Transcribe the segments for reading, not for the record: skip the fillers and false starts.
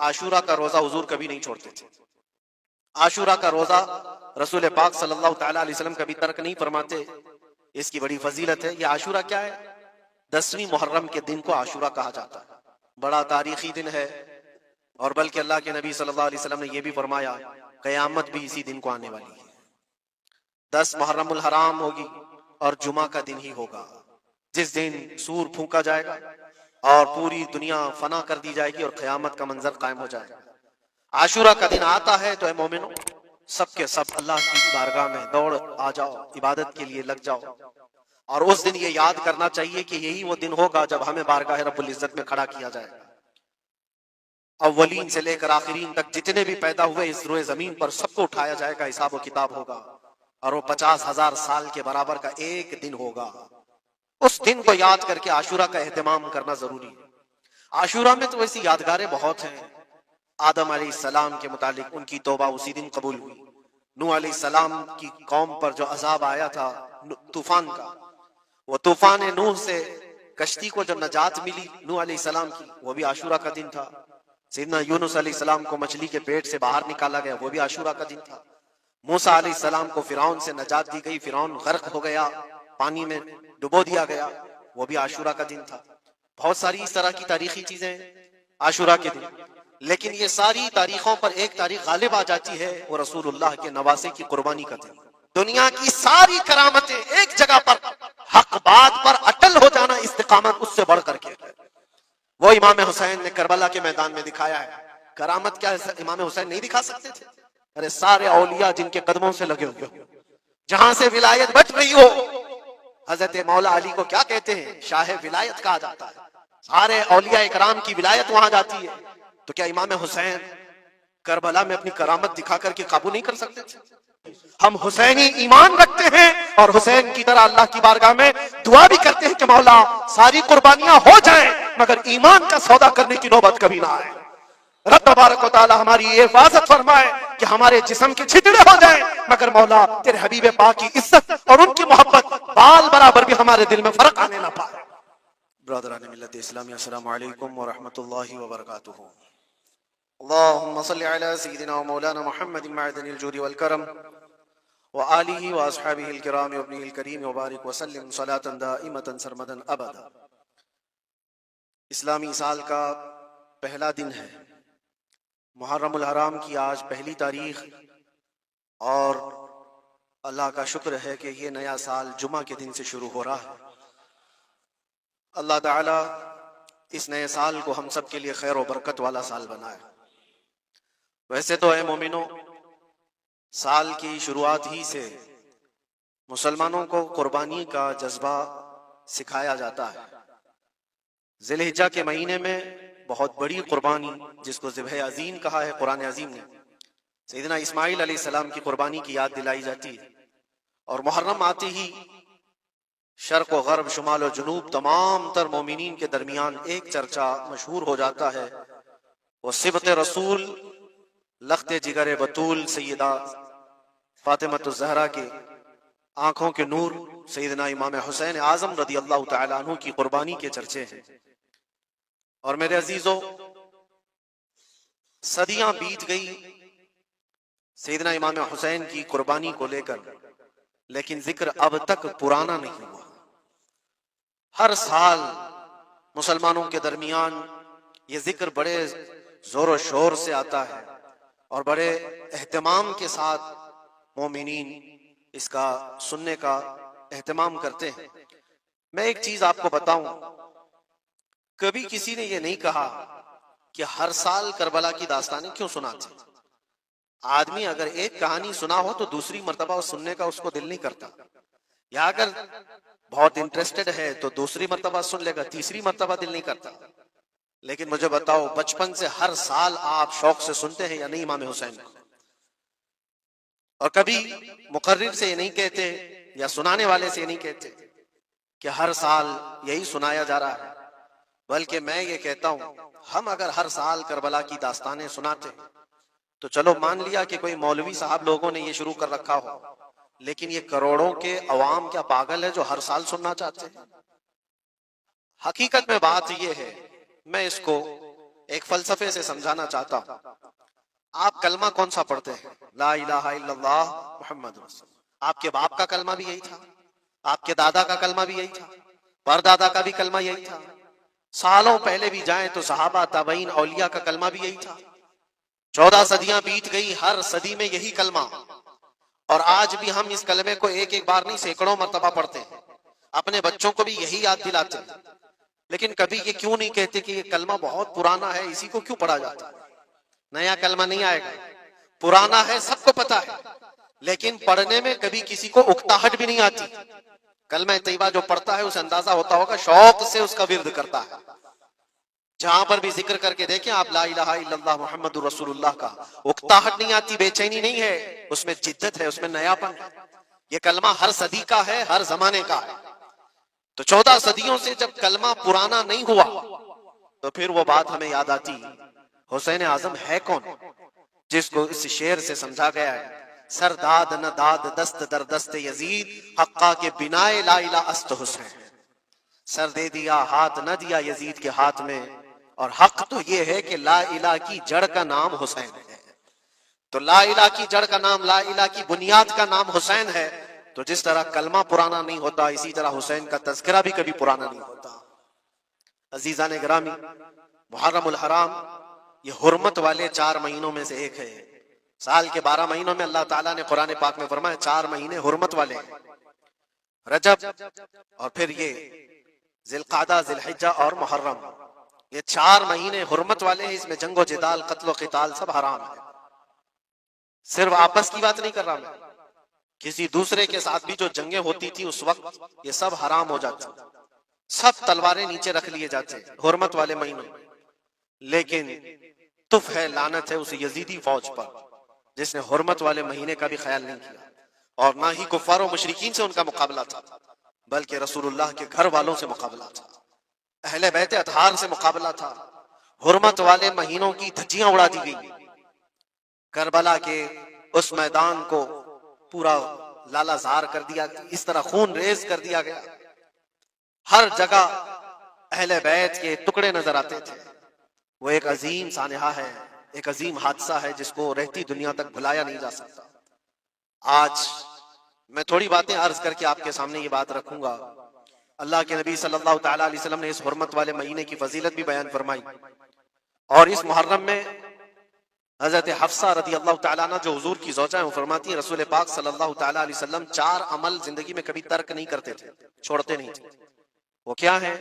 आशूरा का रोजा हुजूर कभी नहीं छोड़ते थे। आशूरा का रोजा रसूल पाक सल्लल्लाहु तआला अलैहि वसल्लम कभी तर्क नहीं फरमाते। इसकी बड़ी फजीलत है। यह आशूरा क्या है? 10वीं मुहर्रम के दिन को आशूरा कहा जाता है। बड़ा तारीखी दिन है और बल्कि अल्लाह के नबी सल्लल्लाहु अलैहि वसल्लम ने यह भी फरमाया कयामत भी इसी दिन को आने वाली है। 10 मुहर्रमुल हराम होगी और जुमा का दिन ही होगा, जिस दिन सूर फूंका जाएगा और पूरी दुनिया फना कर दी जाएगी और कयामत का मंजर कायम हो जाएगा। आशूरा का दिन आता है तो ऐ मोमिनो, सबके सब अल्लाह की बारगाह में दौड़ आ जाओ, इबादत के लिए लग जाओ। और उस दिन ये याद करना चाहिए कि यही वो दिन होगा जब हमें बारगाह रब्बुल इज्जत में खड़ा किया जाएगा। अव्वलीन से लेकर आखिरीन तक जितने भी पैदा हुए इस रोए जमीन पर सबको उठाया जाएगा, हिसाब व किताब होगा और वो 50,000 साल के बराबर का एक दिन होगा। उस दिन को याद करके आशूरा का एहतमाम करना जरूरी है। आशूरा में तो वैसी यादगारें बहुत हैं। आदम अलैहिस्सलाम के मुतालिक उनकी तौबा उसी दिन कबूल हुई। नूह अलैहिस्सलाम की कौम पर जो अजाब आया था तूफान का, वो तूफान नूह से कश्ती को जो नजात मिली नूह अलैहिस्सलाम की, वो भी आशूरा का दिन था। सैयदना यूनुस अलैहिस्सलाम को मछली के पेट से बाहर निकाला गया, वो भी आशूरा का दिन था। मूसा अलैहिस्सलाम को फिरौन से नजात दी गई, फिरौन गर्क हो गया, पानी में डुबो दिया गया, वो भी आशूरा का दिन था। बहुत सारी इस तरह की तारीखी चीजें आशूरा के दिन। लेकिन ये सारी तारीखों पर एक तारीख गालिब आ जाती है, वो रसूलुल्लाह के नवासे की कुर्बानी का दिन। दुनिया की सारी करामतें एक जगह पर हक बात पर अटल हो जाना, इस्तिकामत उससे बढ़ करके वो इमाम हुसैन ने करबला के मैदान में दिखाया है। करामत क्या है इमाम हुसैन नहीं दिखा सकते थे? अरे सारे औलिया जिनके कदमों से लगे हुए हो, जहां से विलायत बच रही हो, हजरत मौला अली को क्या कहते हैं? शाह विलायत कहा जाता है। सारे औलिया इकराम की विलायत वहां जाती है। तो क्या इमाम हुसैन करबला में अपनी करामत दिखा करके काबू नहीं कर सकते थे? हम हुसैनी ईमान रखते हैं और हुसैन की तरह अल्लाह की बारगाह में दुआ भी करते हैं कि मौला सारी कुर्बानियां हो जाएं, मगर ईमान का सौदा करने की नौबत कभी ना आए। रब तबारक व तआला हमारी ये हिफाजत फरमाए कि हमारे जिस्म के छितड़े हो जाएं, मगर मौला तेरे हबीब पाक की इज्जत और उनकी मोहब्बत बाल बराबर भी हमारे दिल में फर्क आने ना पाए। ब्रदरान मिल्लत इस्लामी, अस्सलामु अलैकुम व रहमतुल्लाहि व बरकातुहू। अल्लाहुम्मा सल्लि अला सय्यिदिना व मौलाना मुहम्मदिन मअदनिल जूदि वल करम व आलिहि व अस्हाबिहिल किराम व इब्निहिल करीम व बारिक व सल्लिम सलातन दाइमतन सरमदन अबदा। इस्लामी साल का पहला दिन है, मुहर्रमुल हराम की आज पहली तारीख, और अल्लाह का शुक्र है कि ये नया साल जुमा के दिन से शुरू हो रहा है। अल्लाह ताला इस नए साल को हम सब के लिए खैर और बरकत वाला साल बनाए। वैसे तो है मोमिनो, साल की शुरुआत ही से मुसलमानों को कुर्बानी का जज्बा सिखाया जाता है। ज़िलहिज्जा के महीने में बहुत बड़ी कुर्बानी, जिसको ज़िब्ह अज़ीम कहा है कुरान अज़ीम ने, सैयदना इस्माइल अलैहिस्सलाम की कुर्बानी की याद दिलाई जाती है। और मुहर्रम आते ही शर्क व गर्ब, शुमाल और जुनूब, तमाम तर मोमिनीन के दरमियान एक चर्चा मशहूर हो जाता है। वो सिबत रसूल, लख्त जिगर बतूल सैयदा फातिमतुज़ ज़हरा के आंखों के नूर सैयदना इमाम हुसैन आज़म रदी अल्लाह तआला अन्हु की कुर्बानी के चर्चे हैं। और मेरे अजीजों, सदियां बीत गई सैयदना इमाम हुसैन की कुर्बानी को लेकर, लेकिन जिक्र अब तक पुराना नहीं हुआ। हर साल मुसलमानों के दरमियान ये जिक्र बड़े जोर शोर से आता है और बड़े एहतमाम के साथ मोमिनीन इसका सुनने का एहतमाम करते हैं। मैं एक चीज आपको बताऊं, कभी किसी ने ये नहीं कहा कि हर साल करबला की दास्तानें क्यों सुनाते। आदमी अगर एक कहानी सुना हो तो दूसरी मर्तबा सुनने का उसको दिल नहीं करता, या अगर बहुत इंटरेस्टेड है तो दूसरी मर्तबा सुन लेगा, तीसरी मर्तबा दिल नहीं करता। लेकिन मुझे बताओ, बचपन से हर साल आप शौक से सुनते हैं या नहीं इमाम हुसैन को? और कभी मुकर्रिर से ये नहीं कहते या सुनाने वाले से ये नहीं कहते कि हर साल यही सुनाया जा रहा है, बल्कि मैं ये कहता हूं, हम अगर हर साल करबला की दास्तानें सुनाते तो चलो मान लिया कि कोई मौलवी साहब लोगों ने ये शुरू कर रखा हो, लेकिन ये करोड़ों के अवाम क्या पागल है जो हर साल सुनना चाहते हैं? हकीकत में बात ये है, मैं इसको एक फलसफे से समझाना चाहता हूं। आप कलमा कौन सा पढ़ते हैं? ला इलाहा इल्लल्लाह मुहम्मद रसूल। आपके बाप का कलमा भी यही था, आपके दादा का कलमा भी यही था, परदादा का भी कलमा यही था। सालों पहले भी जाएं तो सहाबा ताबईन औलिया का कलमा भी यही था। 14 सदियां बीत गई, हर सदी में यही कलमा। और आज भी हम इस कलमे को एक एक बार नहीं सैकड़ों मर्तबा पढ़ते हैं, अपने बच्चों को भी यही याद दिलाते हैं। लेकिन कभी ये क्यों नहीं कहते कि ये कलमा बहुत पुराना है, इसी को क्यों पढ़ा जाता है? नया कलमा नहीं आएगा, पुराना है सबको पता है, लेकिन पढ़ने में कभी किसी को उकताहट भी नहीं आती। कलमा तैयबा जो पढ़ता है उसे अंदाजा होता होगा, शौक से उसका विर्द करता है। जहां पर भी जिक्र करके देखें आप ला इलाहा इल्लल्लाह मुहम्मदुर रसूलुल्लाह का, उकताहट नहीं आती, बेचैनी नहीं है, उसमें जिद्दत है, उसमें नयापन है। ये कलमा हर सदी का है, हर जमाने का है। तो 14 सदियों से जब कलमा पुराना नहीं हुआ तो फिर वो बात हमें याद आती, हुसैन आजम है कौन, जिसको इस शेर से समझा गया है, सरदाद न दाद दस्त दर दस्त यजीद, हक्का के बिनाए ला इला अस्त हुसैन। सर दे दिया हाथ न दिया यजीद के हाथ में, और हक तो ये है कि ला इला की जड़ का नाम हुसैन है। तो ला इला की जड़ का नाम, ला इला की बुनियाद का नाम हुसैन है। तो जिस तरह कलमा पुराना नहीं होता, इसी तरह हुसैन का तज़किरा भी कभी पुराना नहीं होता। अजीजा ने गिरामी, मुहर्रमुल हराम ये हुर्मत वाले 4 महीनों में से एक है। साल के 12 महीनों में अल्लाह ताला ने कुरान पाक में फरमाया 4 महीने हुर्मत वाले हैं, रजब और फिर ये जिलकादा, जिलहिज्जा और मुहर्रम, ये 4 महीने हुर्मत वाले हैं। इसमें जंगो जिदाल, कत्लो क़िताल सब हराम है। सिर्फ आपस की बात नहीं कर रहा मैं, किसी दूसरे के साथ भी जो जंगें होती थी उस वक्त ये सब हराम हो जाती, सब तलवारें नीचे रख लिए जाते हुर्मत वाले महीनों। लेकिन तुफ है, लानत है उस यजीदी फौज पर जिसने हुर्मत वाले महीने का भी ख्याल नहीं किया, और ना ही कुफार और मुशरिकीन से उनका मुकाबला था, बल्कि रसूलुल्लाह के घर वालों से मुकाबला था, अहले बैत अतहार से मुकाबला था। हुर्मत वाले महीनों की धज्जियां उड़ा दी गई। करबला के उस मैदान को पूरा लालाजार कर दिया, इस तरह खून रेज कर दिया गया। हर जगह अहले बैत के टुकड़े नजर आते थे। वो एक अजीम सानहा है, एक अजीम हादसा है जिसको रहती दुनिया तक भुलाया नहीं जा सकता। आज मैं थोड़ी बातें अर्ज करके आपके सामने ये बात रखूंगा। अल्लाह के नबी सल्लल्लाहु तआला अलैहि वसल्लम ने इस हुर्मत वाले महीने की फजीलत भी बयान फरमाई, और इस मुहर्रम में हजरत हफ्सा रदी अल्लाह तआला अन्हा जो हुजूर की ज़ौजा है, वो फरमाती है रसूल पाक सल्लल्लाहु तआला अलैहि वसल्लम 4 अमल जिंदगी में कभी तर्क नहीं करते थे, छोड़ते नहीं थे। वो क्या है?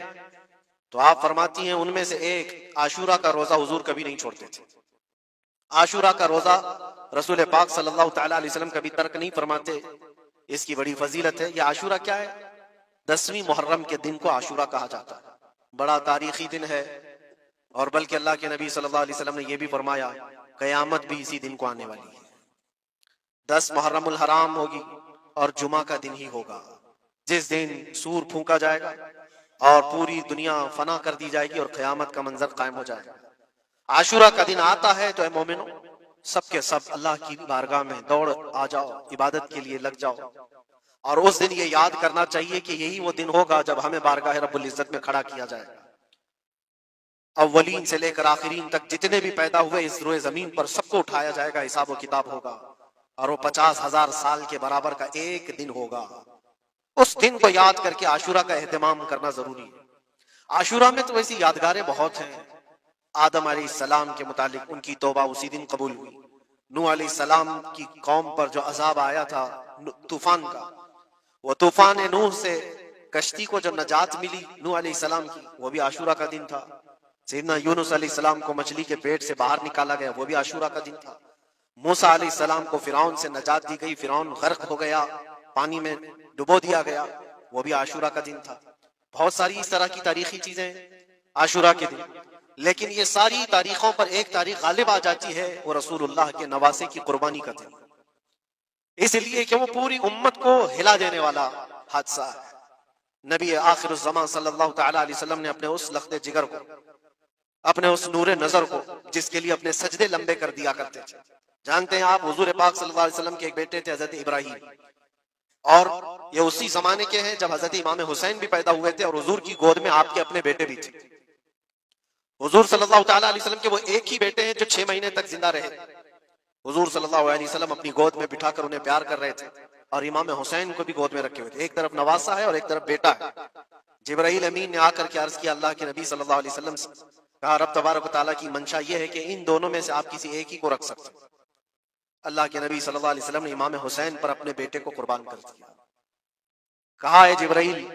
तो आप फरमाती हैं उनमें से एक आशूरा का रोजा हुजूर कभी नहीं छोड़ते थे। आशूरा का रोजा रसूल पाक सल्लल्लाहु तआला अलैहि वसल्लम कभी तर्क नहीं फरमाते। इसकी बड़ी फजीलत है। ये आशूरा क्या है? 10वीं मुहर्रम के दिन को आशूरा कहा जाता है, बड़ा तारीखी दिन है। और बल्कि अल्लाह के नबी सल्लल्लाहु अलैहि वसल्लम ने यह भी फरमाया कयामत भी इसी दिन को आने वाली है। 10 मुहर्रमुल हराम होगी और जुमा का दिन ही होगा, जिस दिन सूर फूंका जाएगा और पूरी दुनिया फना कर दी जाएगी और क़यामत का मंजर कायम हो जाएगा। आशूरा का दिन आता है तो ऐ मोमिनो, सबके सब अल्लाह की बारगाह में दौड़ आ जाओ, इबादत के लिए लग जाओ। और उस दिन ये याद करना चाहिए कि यही वो दिन होगा जब हमें बारगाह रब्बुल इज्जत में खड़ा किया जाएगा। अव्वलीन से लेकर आखिरीन तक जितने भी पैदा हुए इस रोए जमीन पर सबको उठाया जाएगा, हिसाब व किताब होगा, और वो 50,000 साल के बराबर का एक दिन होगा। उस दिन को याद करके आशूरा का एहतमाम करना जरूरी है। आशूरा में तो वैसी यादगारें बहुत हैं। आदम अलैहिस्सलाम के मुतालिक उनकी तौबा उसी दिन कबूल हुई। नूह अलैहिस्सलाम की कौम पर जो अजाब आया था तूफान का, वो तूफान नूह से कश्ती को जो नजात मिली नूह अलैहिस्सलाम की, वो भी आशूरा का दिन था। सैयदना यूनुस अलैहिस्सलाम को मछली के पेट से बाहर निकाला गया, वो भी आशूरा का दिन था। मूसा अलैहिस्सलाम को फिरौन से नजात दी गई, फिरौन गर्क हो गया, पानी में डुबो दिया गया, वो भी आशूरा का दिन था। बहुत सारी इस तरह की तारीखी चीजें आशूरा के दिन। लेकिन ये सारी तारीखों पर एक तारीख गालिब आ जाती है, वो रसूलुल्लाह के नवासे की कुर्बानी का दिन, इसलिए कि वो पूरी उम्मत को हिला देने वाला हादसा है। नबी आखिर ज़मान सल्लल्लाहु तआला अलैहि वसल्लम ने अपने उस लख्ते जिगर को, अपने उस नूरे नजर को, जिसके लिए अपने सजदे लंबे कर दिया करते थे। जानते हैं आप, हुजूर पाक सल्लल्लाहु अलैहि वसल्लम के एक बेटे थे हजरत इब्राहिम, और ये उसी जमाने के हैं जब हजरत इमाम हुसैन भी पैदा हुए थे और हुजूर की गोद में आपके अपने बेटे भी थे। हुजूर सल्लल्लाहु ताला अलैहि वसल्लम के वो एक ही बेटे हैं जो 6 महीने तक जिंदा रहे। हुजूर सल्लल्लाहु अलैहि वसल्लम अपनी गोद में बिठाकर उन्हें प्यार कर रहे थे और इमाम हुसैन को भी गोद में रखे हुए थे। एक तरफ नवासा है और एक तरफ बेटा है। जिब्राईल अमीन ने आकर के अर्ज किया अल्लाह के नबी सल्लल्लाहु अलैहि वसल्लम से, कहा रब तबारक व तआला की मंशा ये है कि इन दोनों में से आप किसी एक ही को रख सकते हैं। अल्लाह के नबी सल्लल्लाहु अलैहि वसल्लम ने इमाम हुसैन पर अपने बेटे को कुर्बान कर दिया। कहा है जिब्राईल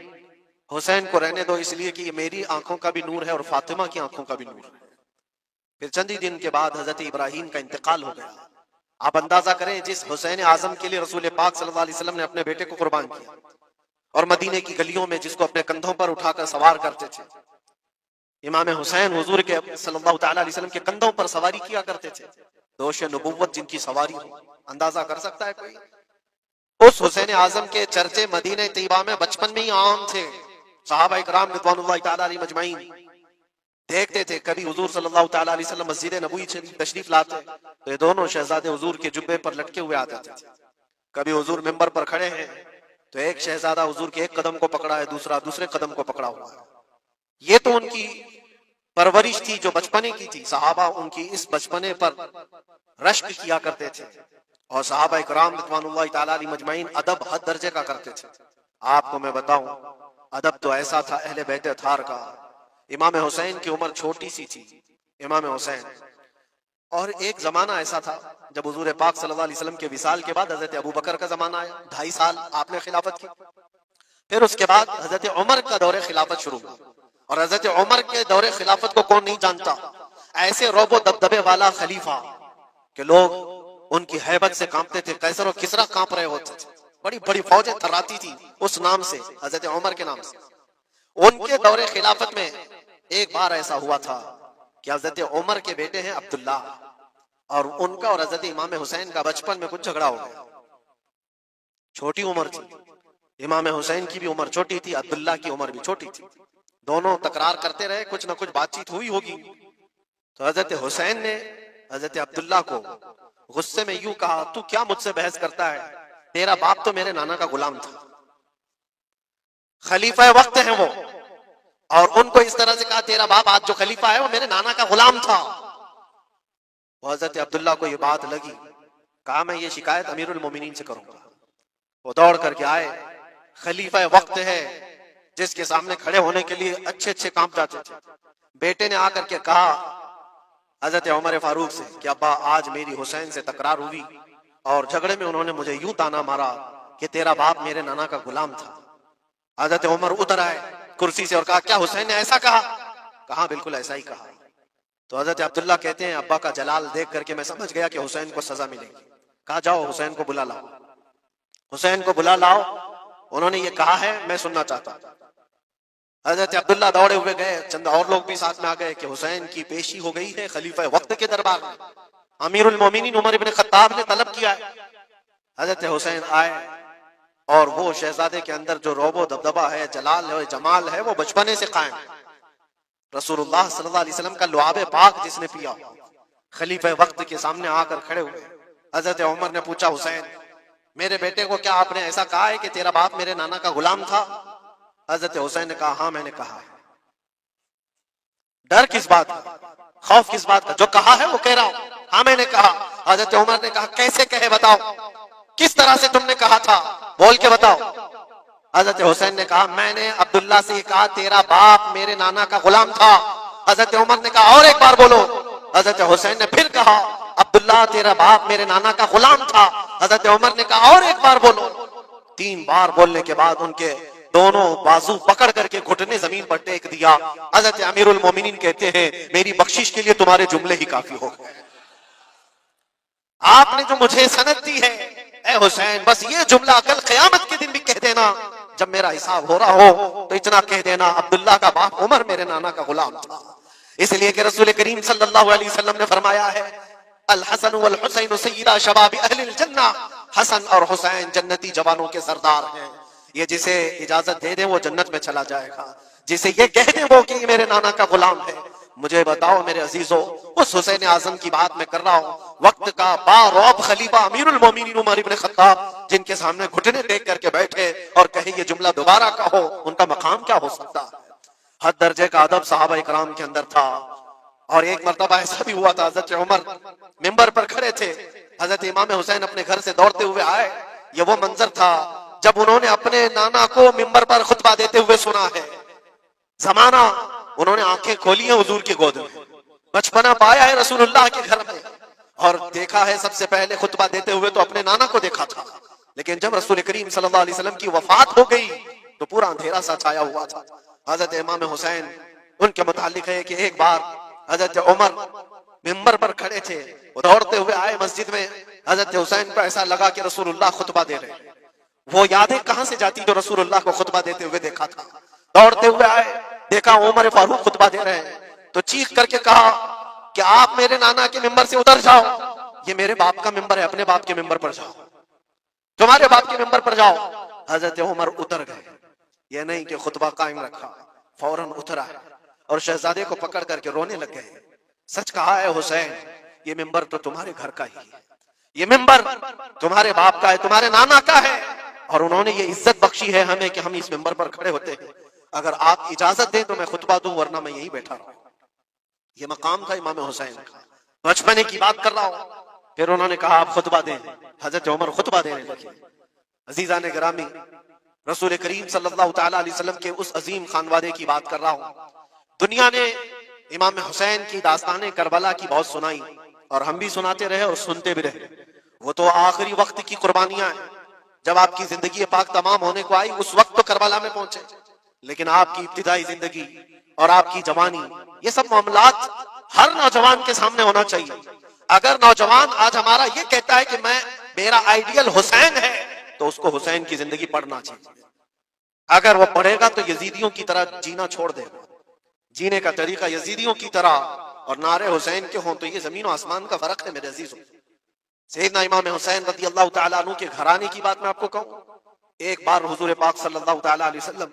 हुसैन को रहने दो इसलिए कि ये मेरी आंखों का भी नूर है और फातिमा की आंखों का भी नूर है। फिर चंद ही दिन के बाद हजरत इब्राहिम का इंतकाल हो गया। आप अंदाजा करें जिस हुसैन आजम के लिए रसूल पाक सल्लल्लाहु अलैहि वसल्लम ने अपने बेटे को कुर्बान किया और मदीने की गलियों में जिसको अपने कंधों पर उठाकर सवार करते थे, इमाम हुसैन हुजूर के सल्लल्लाहु ताला अलैहि वसल्लम के कंधों पर सवारी किया करते थे। दोष नबुव्वत जिनकी सवारी हो, अंदाजा कर सकता है कोई? उस हुसैन आजम के चर्चे मदीने तैयबा में बचपन में ही आम थे। सहाबा इकराम रिज़वानुल्लाहि ताला अलैहिम अजमईन देखते थे, कभी हुजूर सल्लल्लाहु ताला अलैहि वसल्लम मस्जिद नबवी से तशरीफ लाते तो ये दोनों शहजादे हुजूर के जुब्बे पर लटके हुए आते थे। कभी हुजूर मिंबर पर खड़े हैं तो एक शहजादा हुजूर के एक कदम को पकड़ा है, दूसरा दूसरे कदम को पकड़ा हुआ है। ये तो उनकी परवरिश थी जो बचपने की थी। सहाबा उनकी इस बचपने पर रश्क किया करते थे और सहाबा इकराम रिज़वानुल्लाहि ताला अलैहिम अजमईन अदब हद दर्जे का करते थे। आपको मैं बताऊं, अदब तो ऐसा था अहले बैत अथार का। इमाम हुसैन की उम्र छोटी सी थी, इमाम हुसैन, और एक जमाना ऐसा था जब हुजूर पाक सल्लल्लाहु अलैहि वसल्लम के विसाल के बाद हजरत अबू बकर का जमाना आया। 2.5 साल आपने खिलाफत की। फिर उसके बाद हजरत उमर का दौरे खिलाफत शुरू हुआ और हजरत उमर के दौरे खिलाफत को कौन नहीं जानता। ऐसे रोबो दबदबे वाला खलीफा कि लोग उनकी हैबत से कांपते थे। कैसर और किसरा कांप रहे होते थे, बड़ी बड़ी फौजें थर्राती थी उस नाम से, हजरत उमर के नाम से। उनके दौरे खिलाफत में एक बार ऐसा हुआ था कि हजरत उमर के बेटे हैं अब्दुल्ला और उनका और हजरत इमाम हुसैन का बचपन में कुछ झगड़ा हो गया। छोटी उम्र थी, इमाम हुसैन की भी उम्र छोटी थी, अब्दुल्ला की उम्र भी छोटी थी। दोनों तकरार करते रहे, कुछ ना कुछ बातचीत हुई होगी। तो हजरत हुसैन ने हजरत अब्दुल्ला को गुस्से में यूं कहा, तू क्या मुझसे बहस करता है, तेरा बाप तो मेरे नाना का गुलाम था, खलीफा वक्त है वो। और उनको इस तरह से कहा, तेरा बाप आज जो खलीफा है वो मेरे नाना का गुलाम था। वो हजरत अब्दुल्ला को ये बात लगी, कहा मैं ये शिकायत अमीरुल मोमिनीन से करूंगा। वो दौड़ करके आए, खलीफा वक्त है जिसके सामने खड़े होने के लिए अच्छे अच्छे कांप जाते थे। बेटे ने आकर के कहा हजरत उमर फारूक से कि अब्बा आज मेरी हुसैन से तकरार हुई और झगड़े में उन्होंने मुझे यूं ताना मारा कि तेरा बाप मेरे नाना का गुलाम था। हजरत उमर उतर आए कुर्सी से और कहा, क्या हुसैन ने ऐसा कहा? कहा बिल्कुल ऐसा ही कहा। तो हजरत अब्दुल्ला कहते हैं, अब्बा का जलाल देख करके मैं समझ गया कि हुसैन को सजा मिलेगी। कहा जाओ हुसैन को बुला लाओ, हुसैन को बुला लाओ, उन्होंने ये कहा है मैं सुनना चाहता हूं। हजरत अब्दुल्ला दौड़े हुए गए, चंद और लोग भी साथ में आ गए कि हुसैन की पेशी हो गई है खलीफा वक्त के दरबार में। अमीरुल मोमिनीन उमर इब्न खत्ताब ने तलब किया है। हजरत हुसैन आए और वो शहजादे के अंदर जो रोबो दबदबा है, जलाल है, जमाल है, वो बचपने से कायम। रसूलुल्लाह सल्लल्लाहु अलैहि वसल्लम का लुआबे पाक जिसने पिया, खलीफा वक्त के सामने आकर खड़े हुए। हजरत उमर ने पूछा, हुसैन मेरे बेटे को क्या आपने ऐसा कहा है कि तेरा बाप मेरे नाना का गुलाम था? हजरत हुसैन ने कहा, हाँ मैंने कहा है। डर किस बात का, खौफ किस बात का? जो कहा है वो कह रहा हूं, हाँ मैंने कहा। हजरत उमर ने कहा, कैसे कहे बताओ, किस तरह से तुमने कहा था, बोल के बताओ। हजरत हुसैन ने कहा, मैंने अब्दुल्ला से कहा तेरा बाप मेरे नाना का गुलाम था। हजरत उमर ने कहा, और एक बार बोलो। हजरत हुसैन ने फिर कहा, अब्दुल्ला तेरा बाप मेरे नाना का गुलाम था। हजरत उमर ने कहा, और एक बार बोलो। 3 बार बोलने के बाद उनके दोनों बाजू पकड़ करके घुटने जमीन पर टेक दिया। हजरत अमीरुल मोमिनीन कहते हैं, मेरी बख्शिश के लिए तुम्हारे जुमले ही काफी हो गए। आपने जो मुझे सनद दी है ए हुसैन, बस ये जुमला कल क़यामत के दिन भी कह देना, जब मेरा हिसाब हो रहा हो तो इतना कह देना, अब्दुल्ला का बाप उमर मेरे नाना का गुलाम था। इसलिए कि रसूल करीम सल्लल्लाहु अलैहि वसल्लम ने फरमाया है, अल हसन वल हुसैन सय्यदा शबाब अहलिल जन्ना, हसन और हुसैन जन्नती जवानों के सरदार हैं। ये जिसे इजाजत दे दे वो जन्नत में चला जाएगा, जिसे ये कह दे वो कि मेरे नाना का गुलाम है। मुझे बताओ मेरे अजीजों, उस हुसैन आजम की बात मैं कर रहा हूँ, वक्त का बारौब खलीफा अमीरुल मोमिनीन उमर इब्न खत्ताब, जिनके सामने घुटने टेक करके बैठे और कहे ये जुमला दोबारा कहो, उनका मकाम क्या हो सकता है? हद दर्जे का अदब सहाबा इकराम के अंदर था। और एक मर्तबा ऐसा भी हुआ था, हजरत उमर मिंबर पर खड़े थे, हजरत इमाम हुसैन अपने घर से दौड़ते हुए आए। ये वो मंजर था जब उन्होंने अपने नाना को मिंबर पर खुतबा देते हुए सुना है। जमाना उन्होंने आंखें खोली हैं हुजूर की गोद में, बचपना पाया है रसूलुल्लाह के घर में, और देखा है सबसे पहले खुतबा देते हुए तो अपने नाना को देखा था। लेकिन जब रसूल करीम सल्लल्लाहु अलैहि वसल्लम की वफात हो गई तो पूरा अंधेरा सा छाया हुआ था। हजरत इमाम हुसैन, उनके मुतालिक है कि एक बार हजरत उमर मिंबर पर खड़े थे, वो दौड़ते हुए आए मस्जिद में। हजरत हुसैन को ऐसा लगा कि रसूलुल्लाह खुतबा दे रहे हैं। वो यादें कहां से जाती जो रसूलुल्लाह को खुतबा देते हुए देखा था। दौड़ते हुए आए, देखा उमर फारूक खुतबा दे रहे हैं, तो चीख करके कहा कि आप मेरे नाना के मिंबर से उतर जाओ, ये मेरे बाप का मिंबर है, अपने बाप के मिंबर पर जाओ, तुम्हारे बाप के मिंबर पर जाओ। हजरत उमर उतर गए, ये नहीं कि खुतबा कायम रखा, फौरन उतरा और शहजादे को पकड़ करके रोने लग गए। सच कहा है हुसैन, ये मिंबर तो तुम्हारे घर का ही है, ये मिंबर तुम्हारे बाप का है, तुम्हारे नाना का है, और उन्होंने ये इज्जत बख्शी है हमें कि हम इस मिंबर पर खड़े होते हैं। अगर आप इजाजत दें तो मैं खुतबा दूं, वरना मैं यही बैठा रहूं। ये मकाम था इमाम हुसैन का, बचपने की बात कर रहा हूं। फिर उन्होंने कहा आप खुतबा दें। हजरत उमर खुतबा देने लगे। अजीजा ने गिरामी, रसूल करीम सल्लल्लाहु तआला अलैहि वसल्लम के उस अजीम खानवादे की बात कर रहा हूं। दुनिया ने इमाम हुसैन की दास्ताने करबला की बहुत सुनाई, और हम भी सुनाते रहे और सुनते भी रहे। वो तो आखिरी वक्त की कुर्बानियां हैं, जब आपकी जिंदगी पाक तमाम होने को आई उस वक्त तो करबला में पहुंचे, लेकिन आपकी इब्तिदाई जिंदगी और आपकी जवानी, ये सब मामलात हर नौजवान के सामने होना चाहिए। अगर नौजवान आज हमारा ये कहता है कि मैं, मेरा आइडियल हुसैन है, तो उसको हुसैन की जिंदगी पढ़ना चाहिए। अगर वो पढ़ेगा तो यजीदियों की तरह जीना छोड़ देगा, जीने का तरीका यजीदियों की तरह, और नारे हुसैन के हों तो ये जमीन और आसमान का फर्क है मेरे अजीजों। सैयदना इमाम हुसैन रज़ी अल्लाह तआला अन्हु के घराने की बात मैं आपको कहूं। एक बार हुजूर पाक सल्लल्लाहु तआला अलैहि वसल्लम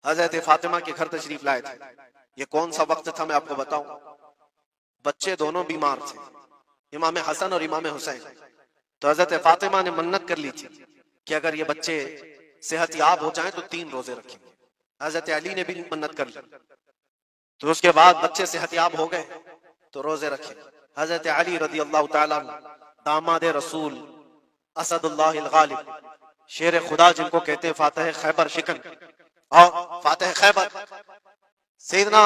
हजरत फातिमा के घर तशरीफ लाए थे। ये कौन सा वक्त था मैं आपको बताऊं। बच्चे दोनों बीमार थे, इमाम हसन और इमाम हुसैन। तो हजरत फातिमा ने मन्नत कर ली थी कि अगर ये बच्चे सेहतयाब हो जाएं तो 3 रोजे रखेंगे। हजरत अली ने भी मन्नत कर ली, तो उसके बाद बच्चे सेहतयाब हो गए तो रोजे रखे। हजरत अली रज़ी अल्लाह तआला दामाद रसूल, असदुल्लाह अल गालिब, शेर खुदा जिनको कहते हैं, फातह खैबर शिकन और फातह खैबर, सैयदना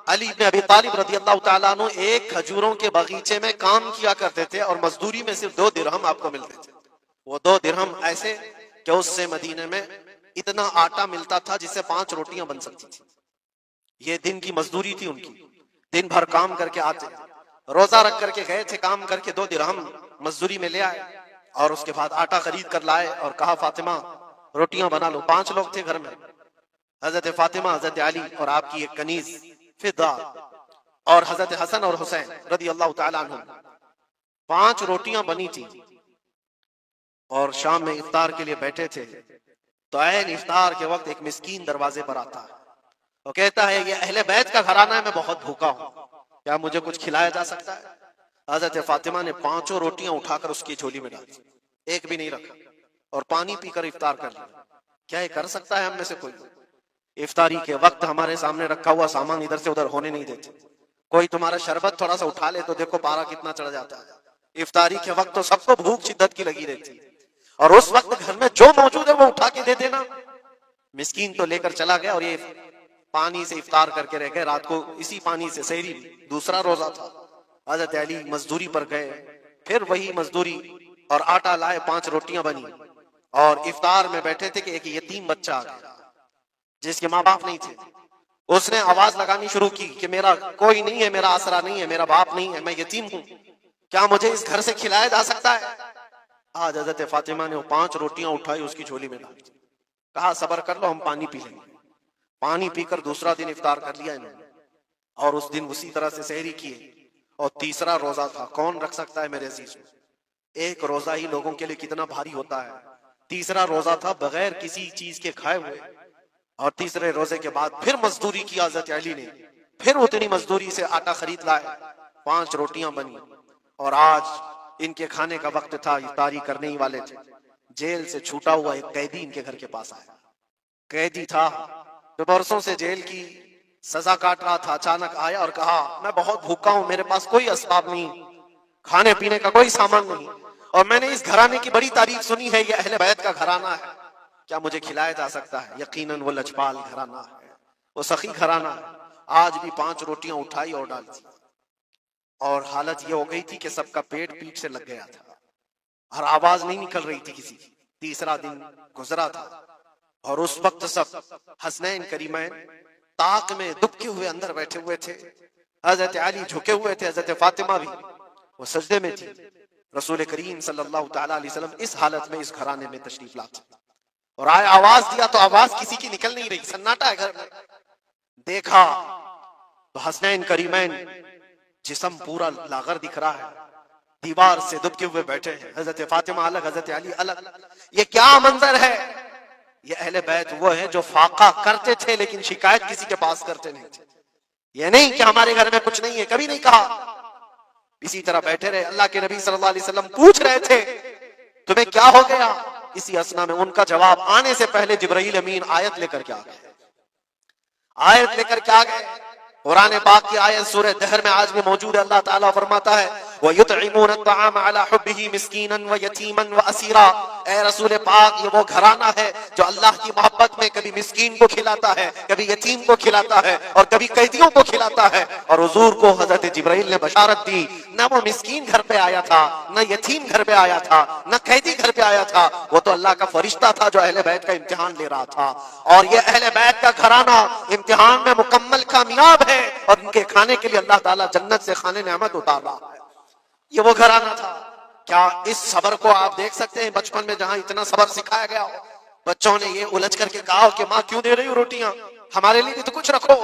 अली इब्न अबी तालिब रज़ी अल्लाह तआला अन्हु एक खजूरों के बगीचे में काम किया करते थे, और मजदूरी में सिर्फ 2 दिरहम आपको मिलते थे। वो 2 दिरहम ऐसे कि उससे मदीने में इतना आटा मिलता था जिससे 5 रोटियां बन सकती थी। ये दिन की मजदूरी थी उनकी। दिन भर काम करके आते, रोजा रख करके गए थे, काम करके 2 दिरहम मजदूरी में ले आए, और उसके बाद आटा खरीद कर लाए और कहा फातिमा रोटियां बना लो। 5 लोग थे घर में, हजरत फातिमा, हजरत अली और आपकी एक कनीज फिदा, और हजरत हसन और हुसैन रज़ी अल्लाह तआला अन्हुम। 5 रोटियां बनी थी, और शाम में इफ्तार के लिए बैठे थे। तो ऐन इफ्तार के वक्त एक मिस्कीन दरवाजे पर आता है, वो कहता है ये अहले बैत का घराना है, मैं बहुत भूखा हूं, क्या मुझे कुछ खिलाया जा सकता है। हजरत फातिमा ने 5 रोटियां उठाकर उसकी झोली में डाली, एक भी नहीं रखा, और पानी पीकर इफ्तार कर लिया। क्या ये कर सकता है हम में से कोई? इफ्तारी के वक्त हमारे सामने रखा हुआ सामान इधर से उधर होने नहीं देते। कोई तुम्हारा शरबत थोड़ा सा उठा ले तो देखो पारा कितना चढ़ जाता है। इफ्तारी के वक्त तो सबको भूख शिद्दत की लगी रहती है, और उस वक्त घर में जो मौजूद है वो उठा के दे देना। मिस्कीन तो लेकर चला गया, और ये पानी से इफ्तार करके रह गए। रात को इसी पानी से सहरी, दूसरा रोजा था। हजरत अली मजदूरी पर गए, फिर वही मजदूरी, और आटा लाए, 5 रोटियां बनी, और इफ्तार में बैठे थे कि एक यतीम बच्चा आ गया जिसके माँ बाप नहीं थे। उसने आवाज लगानी शुरू की कि मेरा कोई नहीं है, मेरा आसरा नहीं है, मेरा बाप नहीं है, मैं यतीम हूं, क्या मुझे इस घर से खिलाया जा सकता है? आज हजरत फातिमा ने वो 5 रोटियां उठाई, उसकी झोली में डाली, कहा सबर कर लो, हम पानी पी लेंगे। पानी पीकर दूसरा दिन इफ्तार कर लिया इन्होंने, और उस दिन उसी तरह से सहरी किए, और तीसरा रोजा था। कौन रख सकता है मेरे अजीज? एक रोजा ही लोगों के लिए कितना भारी होता है। तीसरा रोजा था बगैर किसी चीज के खाए हुए, और तीसरे रोजे के बाद फिर मजदूरी की हजरत अली ने, फिर उतनी मजदूरी से आटा खरीद लाए, 5 रोटियां बनी, और आज इनके खाने का वक्त था, इफ्तारी करने ही वाले थे। जेल से छूटा हुआ एक कैदी इनके घर के पास आया। कैदी था जो बरसों से जेल की सजा काट रहा था, अचानक आया और कहा मैं बहुत भूखा हूं, मेरे पास कोई असबाब नहीं, खाने पीने का कोई सामान नहीं, और मैंने इस घराने की बड़ी तारीफ सुनी है, ये अहले बैत का घराना है, क्या मुझे खिलाया जा सकता है? यकीनन वो लजपाल घराना है, वो सखी घराना है। आज भी 5 रोटियां उठाई और डाल दी, और हालत ये हो गई थी कि सबका पेट पीठ से लग गया था और आवाज नहीं निकल रही थी किसी की। तीसरा दिन गुजरा था और उस वक्त सब हसनैन करीमैन ताक में दुबके हुए अंदर बैठे हुए थे। हजरत अली झुके हुए थे, हजरत फातिमा भी वो सजदे में थी। रसूल करीम सल्लल्लाहु तआला अलैहि वसल्लम इस हालत में इस घराने में तशरीफ लाते और आए, आवाज दिया तो आवाज किसी की निकल नहीं रही, सन्नाटा है घर में। देखा तो हसनैन करीमैन जिस्म पूरा लागर दिख रहा है, दीवार से दुबके हुए बैठे हैं, हजरत फातिमा अलग, हजरत अली अलग। ये क्या मंजर है? ये अहले बैत वो है जो फाका करते थे लेकिन शिकायत किसी के पास करते नहीं थे। ये नहीं कि हमारे घर में कुछ नहीं है, कभी नहीं कहा। इसी तरह बैठे रहे। अल्लाह के नबी सल्लल्लाहु अलैहि वसल्लम पूछ रहे थे तुम्हें क्या हो गया? इसी असना में उनका जवाब आने से पहले जिब्राइल अमीन आयत लेकर के आ गए। आयत लेकर के आ गए, कुरान पाक की आयत सूरह दहर में आज भी मौजूद है। अल्लाह ताला फरमाता है वयुतइमून अत्तआम अला हुब्बिही मिस्कीनन व यतीमन व असीरा। ए रसूल पाक, ये वो घराना है जो अल्लाह की मोहब्बत में कभी मिस्कीन को खिलाता है, कभी यतीम को खिलाता है और कभी कैदियों को खिलाता है। और हुजूर को हजरत जिब्राइल ने बशारत दी, न वो मिस्कीन घर पे आया था, न यतीम घर पे आया था, न कैदी घर पे आया था, वो तो अल्लाह का फरिश्ता था जो अहले बैत का इम्तिहान ले रहा था। और ये अहले बैत का घराना इम्तिहान में मुकम्मल कामयाब है और इनके खाने के लिए अल्लाह ताला जन्नत से खाने नेमत उतार रहा है। ये वो घराना था। क्या इस सबर को आप देख सकते हैं? बचपन में जहां इतना सबर सिखाया गया हो, बच्चों ने ये उलझ करके कहा कि माँ क्यों दे रही हो रोटियां, हमारे लिए भी तो कुछ रखो।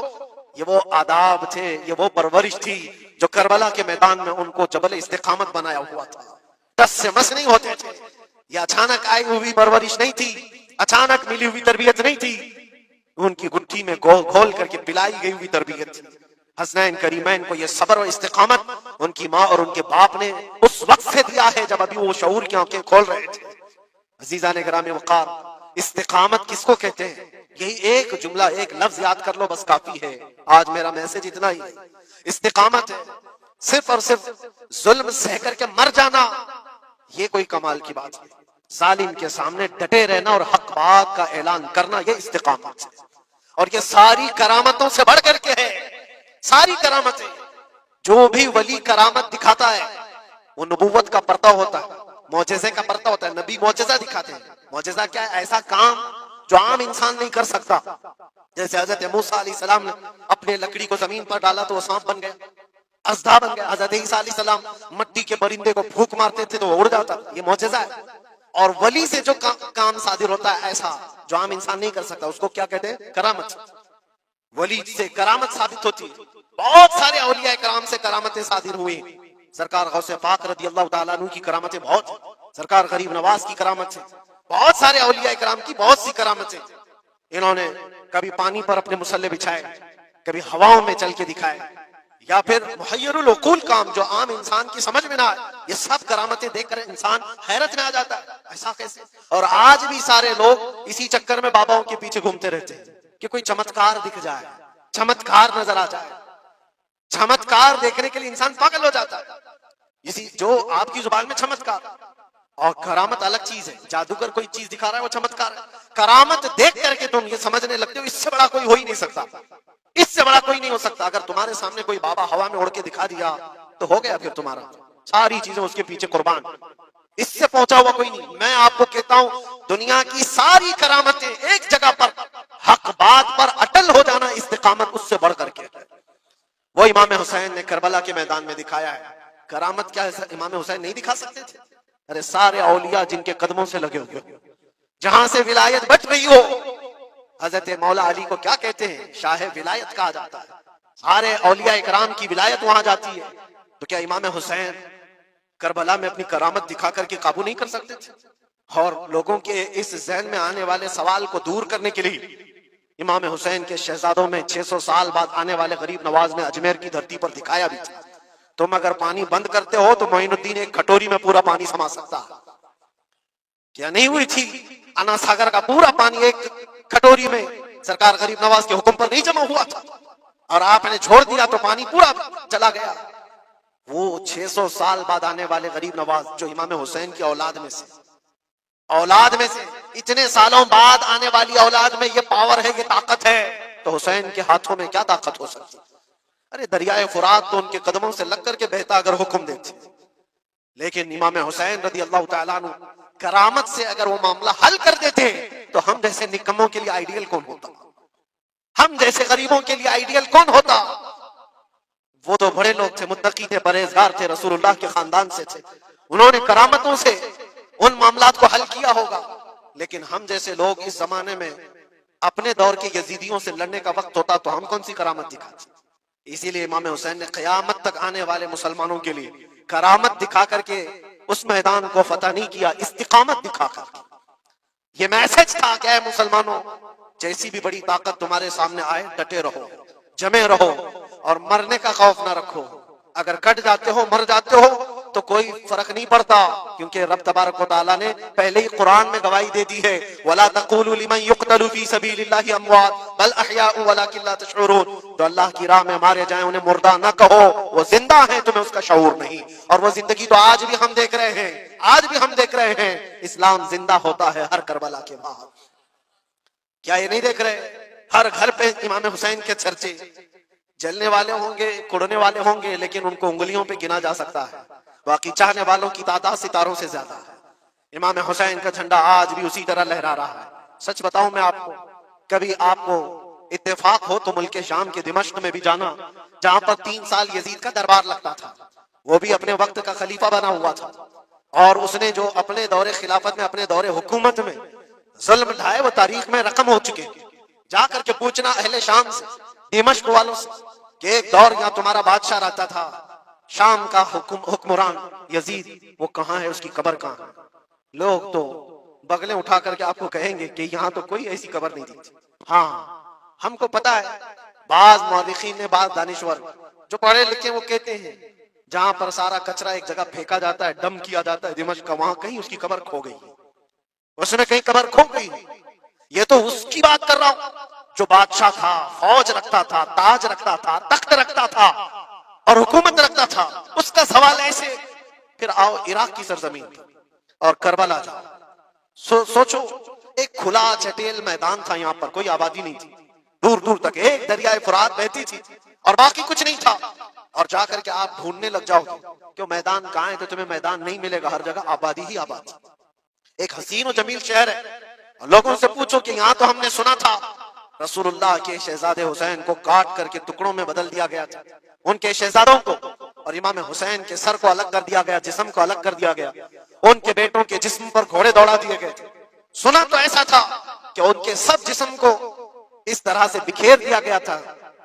ये वो आदाब थे, ये वो परवरिश थी जो करबला के मैदान में उनको जबल इस्तिकामत बनाया हुआ था। टस से मस नहीं होते थे। ये अचानक आई हुई परवरिश नहीं थी, अचानक मिली हुई तरबियत नहीं थी, उनकी गुट्ठी में घोल करके पिलाई गई हुई तरबियत थी। हसनैन करीमैन को यह सब्र और इस्तिकामत उनकी माँ और उनके बाप ने उस वक्त से दिया है जब अभी वो शऊर की आंखें खोल रहे थे। अजीजा ने ग्रामी वकार, इस्तिकामत किसको कहते हैं? यही एक जुमला, एक लफ्ज याद कर लो, बस काफी है। आज मेरा मैसेज इतना ही है। इस्तिकामत है सिर्फ और सिर्फ जुल्म सह करके मर जाना, ये कोई कमाल की बात है। जालिम के सामने डटे रहना और हक बात का ऐलान करना, ये इस्तिकामत है। और ये सारी करामतों से बढ़ करके है। सारी करामतें, जो भी वली करामत दिखाता है वो नबूवत का पर्दा होता है, मौजज़े का पर्दा होता है। नबी मौजज़ा दिखाते हैं। मौजज़ा क्या है? ऐसा काम जो आम इंसान नहीं कर सकता। जैसे हजरत मूसा अलैहिस्सलाम ने अपने लकड़ी को जमीन पर डाला तो वो सांप बन गया, अज़दा बन गया। हजरत ईसा अलैहिस्सलाम मट्टी के परिंदे को फूंक मारते थे तो वो उड़ जाता। ये मौजज़ा है। और वली से जो काम सादिर होता है ऐसा जो आम इंसान नहीं कर सकता, उसको क्या कहते हैं? करामत। वली से करामत साबित होती है। बहुत सारे औलिया कराम से करामतें सादिर हुई। सरकार गौसे पाक रज़ी अल्लाह तआला अन्हु की करामतें बहुत, सरकार गरीब नवाज की करामत है, बहुत सारे औलिया कराम की बहुत सी करामतें। इन्होंने कभी पानी पर अपने मुसल्ले बिछाए, कभी हवाओं में चल के दिखाए, या फिर मुहय्यरुल उकूल काम जो आम इंसान की समझ में ना आए, ये सब करामतें देखकर इंसान हैरत में आ जाता है, ऐसा कैसे? और आज भी सारे लोग इसी चक्कर में बाबाओं के पीछे घूमते रहते हैं कि कोई चमत्कार दिख जाए, चमत्कार नजर आ जाए। चमत्कार देखने के लिए इंसान पागल हो जाता है। इसी जो आपकी जुबान में चमत्कार और करामत अलग चीज है। जादूगर कोई चीज दिखा रहा है वो चमत्कार है। करामत देख करके तुम ये समझने लगते हो इससे बड़ा कोई हो ही नहीं सकता, इससे बड़ा कोई नहीं हो सकता। अगर तुम्हारे सामने कोई बाबा हवा में उड़ के दिखा दिया तो हो गया फिर तुम्हारा, सारी चीजें उसके पीछे कुर्बान, इससे पहुंचा हुआ कोई नहीं। मैं आपको कहता हूं दुनिया की सारी करामतें एक जगह पर हक बात पर अटल हो जाना, इस्तिकामत उससे बढ़ करके। वो इमाम हुसैन ने करबला के मैदान में दिखाया है। करामत क्या है? इमाम हुसैन नहीं दिखा सकते थे? अरे सारे औलिया जिनके कदमों से लगे हुए, जहां से विलायत बट रही हो, हजरत मौला अली को क्या कहते हैं? शाह विलायत कहा जाता है। सारे औलिया इकराम की विलायत वहां जाती है। तो क्या इमाम हुसैन करबला में अपनी करामत दिखा करके काबू नहीं कर सकते थे? और लोगों के इस जहन में आने वाले सवाल को दूर करने के लिए इमाम हुसैन के शहजादों में 600 साल बाद आने वाले गरीब नवाज ने अजमेर की धरती पर दिखाया भी था। तुम अगर पानी बंद करते हो तो मोइनुद्दीन एक कटोरी में पूरा पानी समा सकता है। क्या नहीं हुई थी? अना सागर का पूरा पानी एक कटोरी में सरकार गरीब नवाज के हुक्म पर नहीं जमा हुआ था। और आपने छोड़ दिया तो पानी पूरा चला गया। वो 600 साल बाद आने वाले गरीब नवाज जो इमाम हुसैन की औलाद में से इतने सालों बाद आने वाली औलाद में ये पावर है, ये ताकत है, तो हुसैन के हाथों में क्या ताकत हो सकती। अरे दरियाए फुरात तो उनके कदमों से लग करके बहता अगर हुक्म देते। लेकिन इमाम हुसैन रदी अल्लाह तआला अन्हु करामत से अगर वो मामला हल कर देते तो हम जैसे निकम्मों के लिए आइडियल कौन होता, हम जैसे गरीबों के लिए आइडियल कौन होता। वो तो बड़े लोग थे, मुत्तकी थे, परहेजगार थे, रसूलुल्लाह के खानदान से थे, उन्होंने करामतों से उन मामलात को हल किया होगा। लेकिन हम जैसे लोग इस जमाने में अपने दौर के यजीदियों से लड़ने का वक्त होता तो हम कौन सी करामत दिखाते। इसीलिए इमाम हुसैन ने क़यामत तक आने वाले मुसलमानों के लिए करामत दिखा करके उस मैदान को फतह नहीं किया, इस्तिकामत दिखा करके। ये मैसेज था क्या है मुसलमानों, जैसी भी बड़ी ताकत तुम्हारे सामने आए डटे रहो, जमे रहो और मरने का खौफ ना रखो। अगर कट जाते हो, मर जाते हो तो कोई फर्क नहीं पड़ता, क्योंकि रब तबारक व तआला ने पहले ही कुरान में गवाही दे दी है, वला तक़ूलू लिमन युक़तलू फी सबीलिल्लाहि अमवात बल अहयाउ वलाकिन ला तशऊरून। तो अल्लाह की राह में मारे जाए उन्हें मुर्दा न कहो, वो जिंदा है, तुम्हें उसका शऊर नहीं। और वो जिंदगी तो आज भी हम देख रहे हैं, आज भी हम देख रहे हैं, इस्लाम जिंदा होता है हर करबला के बाद। क्या ये नहीं देख रहे, हर घर पे इमाम हुसैन के चर्चे, जलने वाले होंगे, कुड़ने वाले होंगे, लेकिन उनको उंगलियों पे गिना जा सकता है, बाकी चाहने वालों की तादाद सितारों से ज्यादा है। इमाम हुसैन का झंडा आज भी उसी तरह लहरा रहा है। सच बताऊं मैं आपको, कभी आपको इत्तेफाक हो तो मुल्क शाम के दिमश्क में भी जाना, जहां पर 3 साल यजीद का दरबार लगता था, वो भी अपने वक्त का खलीफा बना हुआ था, और उसने जो अपने दौरे खिलाफत में, अपने दौरे हुकूमत में जुल्म ढाए वो तारीख में रकम हो चुके। जाकर के पूछना अहले शाम से, दिमश्क वालों से, कि एक दौर यहाँ तुम्हारा बादशाह रहता था, शाम का हुक्मरान यजीद, वो कहाँ है, उसकी कब्र कहाँ है। लोग तो बगलें उठा करके आपको कहेंगे कि यहाँ तो कोई ऐसी कब्र नहीं थी। हाँ, हमको पता है, बाज मौलिकीन ने, बाज दानिश्वर जो पढ़े लिखे वो कहते हैं जहां पर सारा कचरा एक जगह फेंका जाता है, डम किया जाता है दिमश्क का, वहां कहीं उसकी कब्र खो गई, उसमें कहीं कब्र खो गई। ये तो उसकी बात कर रहा हूं जो बादशाह था, फौज रखता था, ताज रखता था, तख्त रखता था और हुकूमत रखता था। उसका सवाल ऐसे, फिर आओ इराक की सरजमीन और करबला जाओ, सोचो, एक खुला चटेल मैदान था, यहाँ पर कोई आबादी नहीं थी, दूर दूर तक एक दरियाए फुरात बहती थी और बाकी कुछ नहीं था। और जाकर के आप ढूंढने लग जाओगे क्यों मैदान कहाँ है, तो तुम्हें मैदान नहीं मिलेगा, हर जगह आबादी ही आबादी। एक हसीन और जमील शहर है, और लोगों से पूछो कि यहाँ तो हमने सुना था रसूलुल्लाह के शहजादे हुसैन को काट करके टुकड़ों में बदल दिया गया था, उनके शहजादों को, और इमाम हुसैन के सर को अलग कर दिया गया, जिस्म को अलग कर दिया गया, उनके बेटों के जिस्म पर घोड़े दौड़ा दिए गए थे। सुना तो ऐसा था कि उनके सब जिस्म को इस तरह से बिखेर दिया गया था।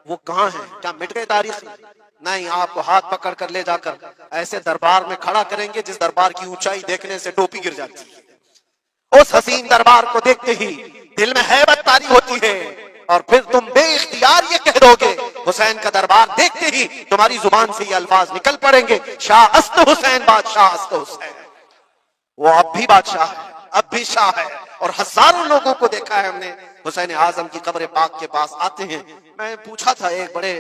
वो कहाँ है, क्या मिट गए तारीख में? नहीं, आपको हाथ पकड़ कर ले जाकर ऐसे दरबार में खड़ा करेंगे जिस दरबार की ऊंचाई देखने से टोपी गिर जाती है। उस हसीन दरबार को देखते ही दिल में हैबत तारी होती है, और फिर तुम बेइख्तियार ये कह दोगे, हुसैन का दरबार देखते ही तुम्हारी जुबान से ये अल्फाज निकल पड़ेंगे, शाह अस्त हुसैन, बादशाह अस्त हुसैन। वो अब भी बादशाह है, अब भी शाह है, और हजारों लोगों को देखा है हमने हुसैन आजम की कब्र पाक के पास आते हैं। मैं पूछा था एक बड़े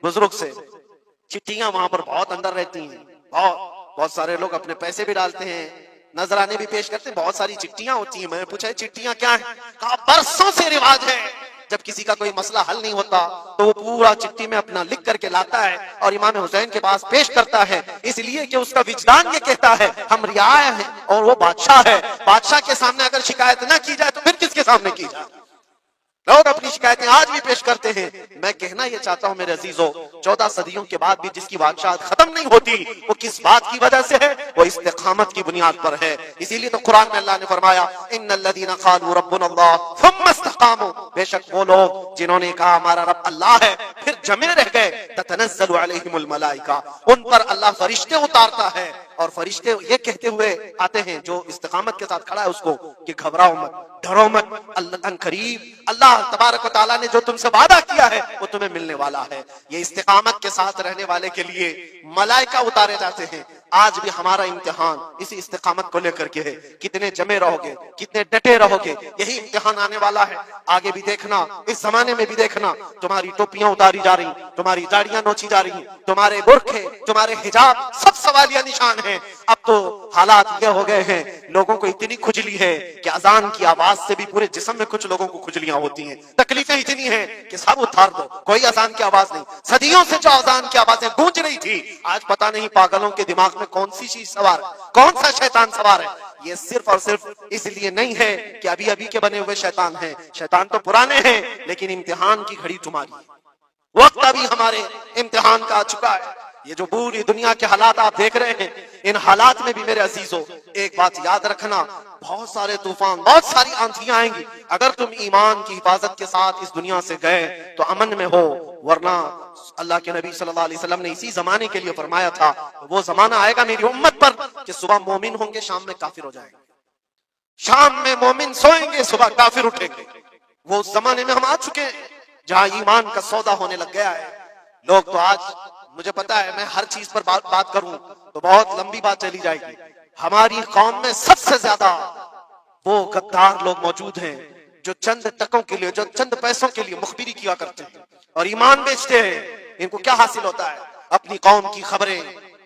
बुजुर्ग से, चिट्ठियां वहां पर बहुत अंदर रहती हैं, बहुत सारे लोग अपने पैसे भी डालते हैं, नजराने भी पेश करते हैं, बहुत सारी चिट्ठियां होती हैं। मैं पूछा चिट्ठियां क्या है? कहा बरसों से रिवाज है, जब किसी का कोई मसला हल नहीं होता तो वो पूरा चिट्ठी में अपना लिख करके लाता है और इमाम हुसैन के पास पेश करता है, इसलिए कि उसका विजदान ये कहता है हम रियाया हैं और वो बादशाह है। बादशाह के सामने अगर शिकायत ना की जाए तो फिर किसके सामने की जाए? लोग अपनी शिकायतें आज भी पेश करते हैं। मैं कहना यह चाहता हूं मेरे अजीजों, 14 सदियों के बाद भी जिसकी बादशाहत खत्म नहीं होती, वो किस बात की वजह से है? वो इस्तिकामत की बुनियाद पर है। इसीलिए तो कुरान में अल्लाह ने फरमाया, इन्नल्लज़ीना क़ालू रब्बुनल्लाह सुम्मा इस्तक़ामू, बेशक वो लोग जिन्होंने कहा हमारा रब अल्लाह है, फिर जमे रह गए, ततनज़्ज़लु अलैहिमुल मलाइका, उन पर अल्लाह फरिश्ते उतारता है और फरिश्ते ये कहते हुए आते हैं जो इस्तिकामत के साथ खड़ा है उसको कि घबराओ मत, डरो मत, अल्लाह करीब, अल्लाह तबारक व तआला ने जो तुमसे वादा किया है वो तुम्हें मिलने वाला है। ये इस्तिकामत के साथ रहने वाले के लिए मलाइका उतारे जाते हैं। आज भी हमारा इम्तिहान इसी इस्तिकामत को लेकर के है, कितने जमे रहोगे, कितने डटे रहोगे, यही इम्तिहान आने वाला है। आगे भी देखना, इस जमाने में भी देखना, तुम्हारी टोपियां उतारी जा रही, तुम्हारी दाढ़ियां नोची जा रही, तुम्हारे बुर्खे, तुम्हारे हिजाब सब सवालिया निशान हैं। अब तो हालात ये हो गए हैं, लोगों को इतनी खुजली है कि अजान की आवाज से भी पूरे जिस्म में कुछ लोगों को खुजलियां होती हैं। तकलीफें इतनी हैं कि सब उतार दो, कोई अजान की आवाज नहीं। सदियों से जो अजान की आवाजें गूंज रही थी, आज पता नहीं पागलों के दिमाग में कौन सी चीज सवार है, कौन सा शैतान सवार है। ये सिर्फ और सिर्फ इसलिए नहीं है कि अभी अभी के बने हुए शैतान हैं, शैतान तो पुराने हैं, लेकिन इम्तिहान की घड़ी तुम्हारी, वक्त अभी हमारे इम्तिहान का आ चुका है। ये जो पूरी दुनिया के हालात आप देख रहे हैं, इन हालात में भी मेरे अजीजों एक बात याद रखना, बहुत सारे तूफान, बहुत सारी आंधियां आएंगी। अगर तुम ईमान की हिफाजत के साथ इस दुनिया से गए तो अमन में हो, वरना अल्लाह के नबी सल्लल्लाहु अलैहि वसल्लम ने इसी जमाने के लिए फरमाया था, वो जमाना आएगा मेरी उम्मत पर कि सुबह मोमिन होंगे, शाम में काफिर हो जाएंगे। शाम में मोमिन सोएंगे, सुबह काफिर उठेंगे। वो उस जमाने में हम आ चुके हैं जहां ईमान का सौदा होने लग गया है। लोग तो आज, मुझे पता है मैं हर चीज पर बात करूं तो बहुत लंबी बात चली जाएगी। हमारी कौम में सबसे ज्यादा वो गद्दार लोग मौजूद हैं जो चंद टकों के लिए, जो चंद पैसों के लिए मुखबिरी किया करते हैं और ईमान बेचते हैं। इनको क्या हासिल होता है? अपनी कौम की खबरें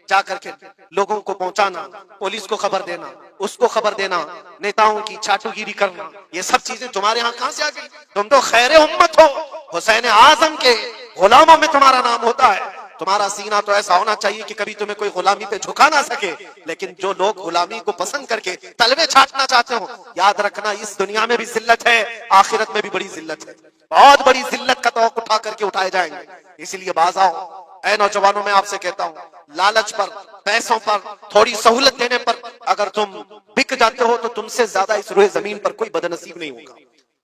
जाकर के लोगों को पहुंचाना, पुलिस को खबर देना, उसको खबर देना, नेताओं की चाटुगिरी करना। ये सब चीजें तुम्हारे यहाँ कहां से आ गई? तुम तो खैरे उम्मत हो, हुसैन आजम के गुलामों में तुम्हारा नाम होता है। तुम्हारा सीना तो ऐसा होना चाहिए कि कभी तुम्हें कोई गुलामी पे झुका ना सके। लेकिन जो लोग गुलामी को पसंद करके तलवे छाटना चाहते हो, याद रखना इस दुनिया में भी जिल्लत है, आखिरत में भी बड़ी जिल्लत है। बहुत बड़ी जिल्लत का तौक उठा करके उठाए जाएंगे। इसलिए बाज आओ ऐ नौजवानों, मैं आपसे कहता हूँ, लालच पर, पैसों पर, थोड़ी सहूलत देने पर अगर तुम बिक जाते हो तो तुमसे ज्यादा इस रुए जमीन पर कोई बदनसीब नहीं होगा,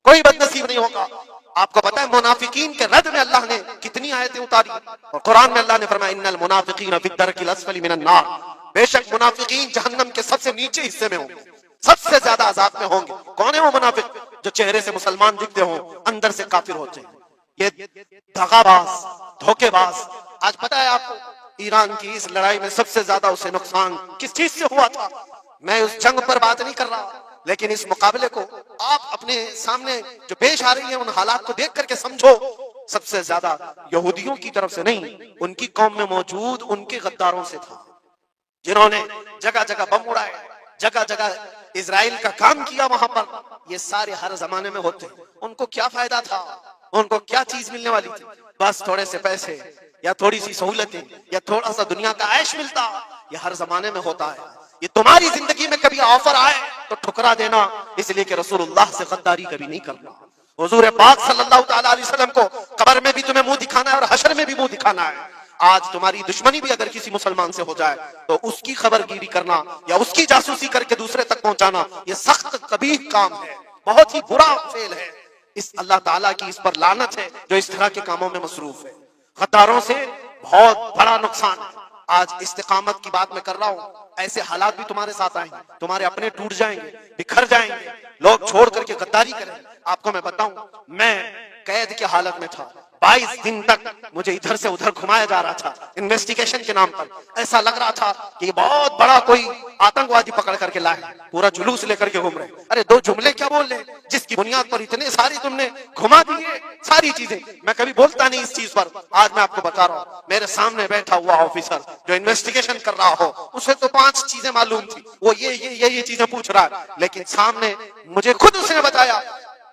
कोई बदनसीब नहीं होगा। आपको पता है मुनाफिकीन के रद में अल्लाह ने कितनी आयतें उतारी, और कुरान में अल्लाह ने फरमाया इन्नल मुनाफिकीन फी दरकिल अस्फली मिनन नार, बेशक मुनाफिकीन जहन्नम के सबसे नीचे हिस्से में होंगे, सबसे ज्यादा अजाब में होंगे। कौन है वो मुनाफिक? जो चेहरे से मुसलमान दिखते हो, अंदर से काफिर होते हैं। ये दगाबाज, धोखेबाज। आज पता है आपको ईरान की इस लड़ाई में सबसे ज्यादा उसे नुकसान किस चीज से हुआ था? मैं उस जंग पर बात नहीं कर रहा, लेकिन इस मुकाबले को आप अपने सामने जो पेश आ रही है उन हालात को देख करके समझो। सबसे ज्यादा यहूदियों की तरफ से नहीं, उनकी कौम में मौजूद उनके गद्दारों से था, जिन्होंने जगह जगह बम उड़ाए, जगह जगह इजराइल का काम किया। वहां पर ये सारे हर जमाने में होते। उनको क्या फायदा था? उनको क्या चीज मिलने वाली थी? बस थोड़े से पैसे या थोड़ी सी सहूलतें या थोड़ा सा दुनिया का ऐश मिलता। ये हर जमाने में होता है। ये तुम्हारी जिंदगी में कभी ऑफर आए तो ठुकरा देना, इसलिए कि रसूलुल्लाह से गद्दारी कभी नहीं करना। हुजूर पाक सल्लल्लाहु अलैहि वसल्लम को कब्र में भी तुम्हें मुंह दिखाना है और हशर में भी मुंह दिखाना है। आज तुम्हारी दुश्मनी भी अगर किसी मुसलमान से हो जाए तो उसकी खबरगिरी करना या उसकी जासूसी करके दूसरे तक पहुंचाना, ये सख्त कबीह काम है, बहुत ही बुरा फेल है। इस अल्लाह ताला की इस पर लानत है जो इस तरह के कामों में मसरूफ है। गद्दारों से बहुत बड़ा नुकसान है। आज इस्तिकामत की बात मैं कर रहा हूँ, ऐसे हालात भी तुम्हारे साथ आएंगे, तुम्हारे अपने टूट जाएंगे, बिखर जाएंगे, लोग छोड़ करके गद्दारी करें। आपको मैं बताऊं, मैं कैद की हालत में था, 22 दिन तक मुझे इधर से उधर घुमाया जा रहा था इन्वेस्टिगेशन के नाम पर। ऐसा लग रहा था कि बहुत बड़ा कोई आतंकवादी पकड़ करके लाए, पूरा जुलूस लेकर के घूम रहे। अरे दो जुमले क्या बोल रहे, जिसकी बुनियाद पर इतने सारी तुमने घुमा दिए सारी चीजें। मैं कभी बोलता नहीं इस चीज पर, आज मैं आपको बता रहा हूँ। मेरे सामने बैठा हुआ ऑफिसर जो इन्वेस्टिगेशन कर रहा हो, उसे तो 5 चीजें मालूम थी, वो ये चीजें पूछ रहा है, लेकिन सामने मुझे खुद उसने बताया।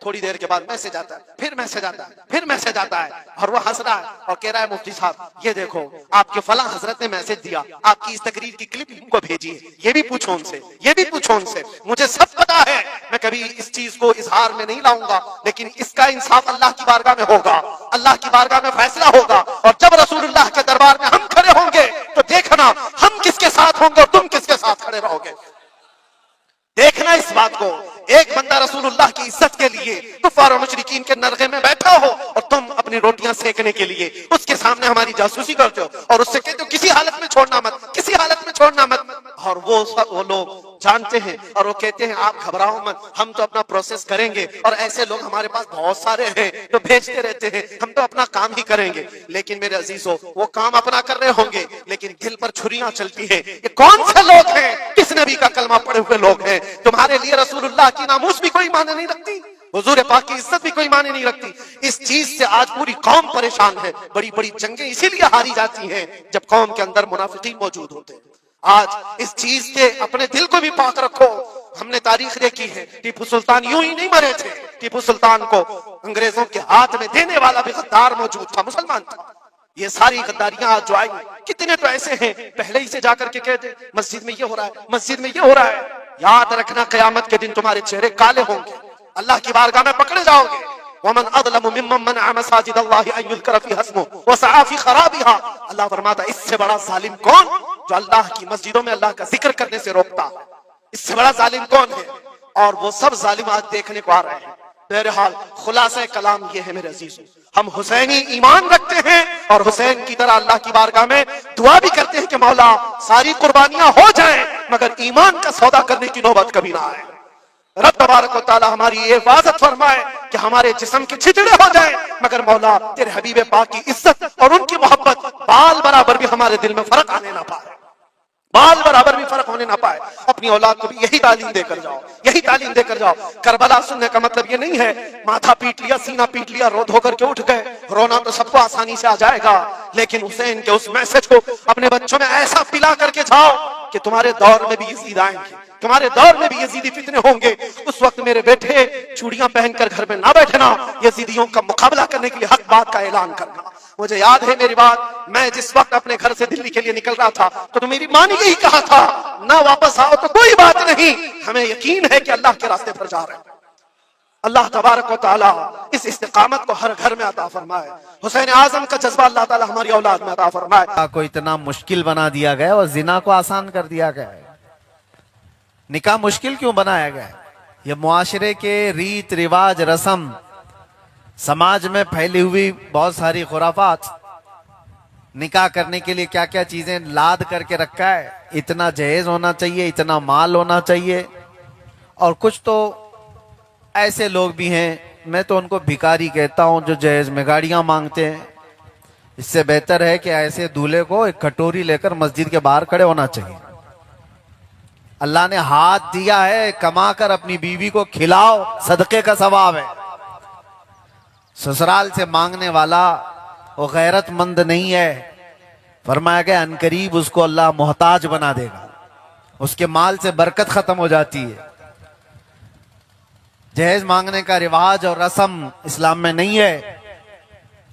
थोड़ी देर के बाद मैसेज आता है, फिर मैसेज आता है, फिर मैसेज आता है, और वो हंस रहा है और कह रहा है मुफ्ती साहब ये देखो आपके फला हजरत ने मैसेज दिया, आपकी इस तकरीर की क्लिप उनको भेजी है, ये भी पूछो उनसे, ये भी पूछो उनसे। मुझे सब पता है, मैं कभी इस चीज को इजहार में नहीं लाऊंगा, लेकिन इसका इंसाफ अल्लाह की बारगाह में होगा, अल्लाह की बारगाह में फैसला होगा। और जब रसूलुल्लाह के दरबार में हम खड़े होंगे तो देखना हम किसके साथ होंगे और तुम किसके साथ खड़े रहोगे। देखना इस बात को। एक बंदा रसूलुल्लाह की इज्जत के लिए कुफार और मुशरिकीन के नरगे में बैठा हो और तुम अपनी रोटियां सेकने के लिए उसके सामने हमारी जासूसी करते हो और उससे कहते हो किसी हालत में छोड़ना मत, किसी हालत में छोड़ना मत। और वो लोग जानते हैं और वो कहते हैं आप घबराओ मत, हम तो अपना प्रोसेस करेंगे, और ऐसे लोग हमारे पास बहुत सारे हैं जो भेजते रहते हैं, हम तो अपना काम ही करेंगे। लेकिन मेरे अजीजों, वो काम अपना कर रहे होंगे लेकिन दिल पर छुरियां चलती हैं। ये कौन से लोग हैं? किस नबी का कलमा पढ़े हुए लोग हैं? तुम्हारे लिए रसूलुल्लाह की नामूस भी कोई माने नहीं रखती, हुजूर पाक की इज्जत भी कोई माने नहीं रखती। इस चीज से आज पूरी कौम परेशान है। बड़ी बड़ी जंगें इसीलिए हारी जाती हैं जब कौम के अंदर मुनाफिकीन मौजूद होते हैं। आज इस चीज से अपने दिल को भी पाक रखो। हमने तारीख देखी है, टीपू सुल्तान यूं ही नहीं मरे थे। टीपू सुल्तान को अंग्रेजों के हाथ में देने वाला भी गद्दार मौजूद था, मुसलमान था। ये सारी गद्दारियां आज जो आई, कितने तो ऐसे हैं पहले ही से जाकर के कहते मस्जिद में ये हो रहा है, मस्जिद में ये हो रहा है। याद रखना, कयामत के दिन तुम्हारे चेहरे काले होंगे, अल्लाह की बारगाह में पकड़े जाओगे। वमन अज़लमु मिम्मन मनअ मसाजिद अल्लाहि अन युज़करा फीहा इस्मुहु व सआ फी खराबिहा। अल्लाह फरमाता, इससे बड़ा जालिम कौन जो अल्लाह की मस्जिदों में अल्लाह का जिक्र करने से रोकता है? इससे बड़ा जालिम कौन है? और वो सब जालिम आज देखने को आ रहे हैं। बहरहाल खुलासा कलाम ये है मेरे अजीजों, हम हुसैनी ईमान रखते हैं और हुसैन की तरह अल्लाह की बारगाह में दुआ भी करते हैं कि मौला सारी कुर्बानियां हो जाएं मगर ईमान का सौदा करने की नौबत कभी ना आए। रब तबारक व तआला हमारी ये हिफाजत फरमाए कि हमारे जिस्म के छितड़े हो जाएं मगर मौला तेरे हबीब पाक की इज्जत और उनकी मोहब्बत बाल बराबर भी हमारे दिल में फर्क आने ना पाए, बाल बराबर भी फर्क होने ना पाए। अपनी औलाद को भी यही तालीम देकर जाओ, यही तालीम देकर जाओ। करबला सुनने का मतलब ये नहीं है माथा पीट लिया, सीना पीट लिया, रो धो करके उठ गए। रोना तो सबको आसानी से आ जाएगा, लेकिन हुसैन के उस मैसेज को अपने बच्चों में ऐसा पिला करके जाओ कि तुम्हारे दौर में भी यजीद आएंगे, तुम्हारे दौर में भी यजीदी फितने होंगे। उस वक्त मेरे बेटे चूड़ियां पहनकर घर में ना बैठना, यजीदियों का मुकाबला करने के लिए हक बात का ऐलान करना। मुझे याद है मेरी बात, मैं जिस वक्त अपने घर से दिल्ली के लिए निकल रहा था तो मेरी माँ ने यही कहा था, ना वापस आओ तो कोई बात नहीं, हमें यकीन है कि अल्लाह के रास्ते पर जा रहे हैं। अल्लाह तबारक व तआला इस इस्तिकामत को हर घर में अता फरमाए। हुसैन आजम का जज्बा अल्लाह ताला हमारी औलाद में अता फरमाए। को इतना मुश्किल बना दिया गया और जिना को आसान कर दिया गया है। निकाह मुश्किल क्यों बनाया गया है? यह मुआशरे के रीत रिवाज रस्म, समाज में फैली हुई बहुत सारी खुराफात, निकाह करने के लिए क्या क्या चीजें लाद करके रखा है। इतना जहेज होना चाहिए, इतना माल होना चाहिए। और कुछ तो ऐसे लोग भी हैं, मैं तो उनको भिखारी कहता हूं, जो जहेज में गाड़ियां मांगते हैं। इससे बेहतर है कि ऐसे दूल्हे को एक कटोरी लेकर मस्जिद के बाहर खड़े होना चाहिए। अल्लाह ने हाथ दिया है, कमा कर अपनी बीवी को खिलाओ, सदके का सवाब है। ससुराल से मांगने वाला वो गैरतमंद नहीं है। फरमाया गया अनकरीब उसको अल्लाह मोहताज बना देगा, उसके माल से बरकत खत्म हो जाती है। जहेज मांगने का रिवाज और रस्म इस्लाम में नहीं है।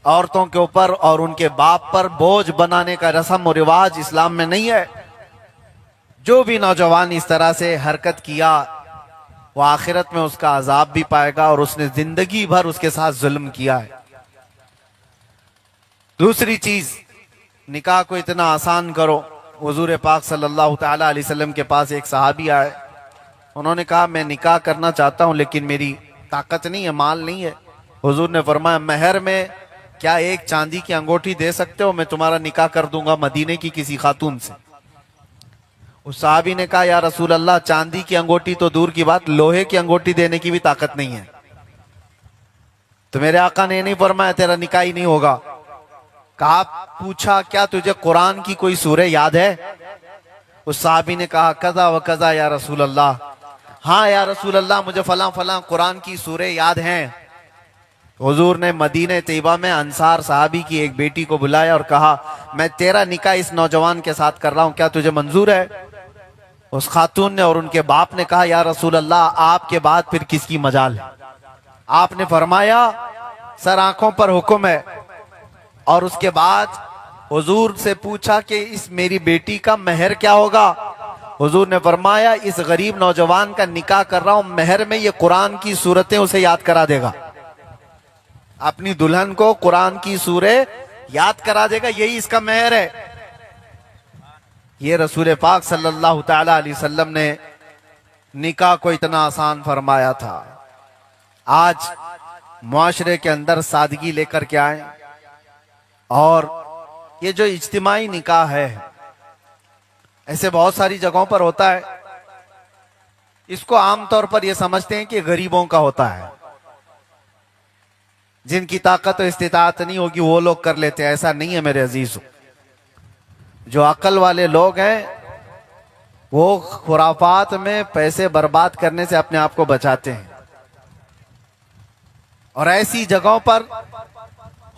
औरतों के ऊपर और उनके बाप पर बोझ बनाने का रस्म और रिवाज इस्लाम में नहीं है। जो भी नौजवान इस तरह से हरकत किया वो आखिरत में उसका अजाब भी पाएगा और उसने जिंदगी भर उसके साथ जुल्म किया है। दूसरी चीज, निकाह को इतना आसान करो। हुजूर पाक सल्लल्लाहु तआला अलैहि वसल्लम के पास एक सहाबी आए, उन्होंने कहा मैं निकाह करना चाहता हूं लेकिन मेरी ताकत नहीं है, माल नहीं है। हुजूर ने फरमाया महर में क्या एक चांदी की अंगूठी दे सकते हो? मैं तुम्हारा निकाह कर दूंगा मदीने की किसी खातून से। उस साहबी ने कहा या रसूल अल्लाह, चांदी की अंगूठी तो दूर की बात, लोहे की अंगूठी देने की भी ताकत नहीं है। तो मेरे आका ने नहीं फरमाया तेरा निकाह ही नहीं होगा। कहा, पूछा क्या तुझे कुरान की कोई सूरह याद है? उस साहबी ने कहा कज़ा व कज़ा या रसूल अल्लाह। हाँ या रसूल अल्लाह, मुझे फलां फलां कुरान की सूरह याद हैं। हुजूर ने मदीने तैयबा में अंसार साहबी की एक बेटी को बुलाया और कहा मैं तेरा निकाह इस नौजवान के साथ कर रहा हूं, क्या तुझे मंजूर है? उस खातून ने और उनके बाप ने कहा या रसूल अल्लाह, आपके बाद फिर किसकी मजाल है? आपने फरमाया सर आंखों पर हुक्म है। और उसके बाद हुजूर से पूछा कि इस मेरी बेटी का महर क्या होगा? हुजूर ने फरमाया इस गरीब नौजवान का निकाह कर रहा हूं, महर में ये कुरान की सूरतें उसे याद करा देगा। अपनी दुल्हन को कुरान की सूरह याद करा देगा, यही इसका महर है। ये रसूल पाक सल्लल्लाहु तआला अलैहि वसल्लम ने निकाह को इतना आसान फरमाया था। आज मुआशरे के अंदर सादगी लेकर के आए और ये जो इज्तिमाई निकाह है, ऐसे बहुत सारी जगहों पर होता है। इसको आमतौर पर यह समझते हैं कि गरीबों का होता है, जिनकी ताकत और इस्तिताअत नहीं होगी वो लोग कर लेते हैं। ऐसा नहीं है मेरे अजीजों। जो अक्ल वाले लोग हैं वो खुराफात में पैसे बर्बाद करने से अपने आप को बचाते हैं। और ऐसी जगहों पर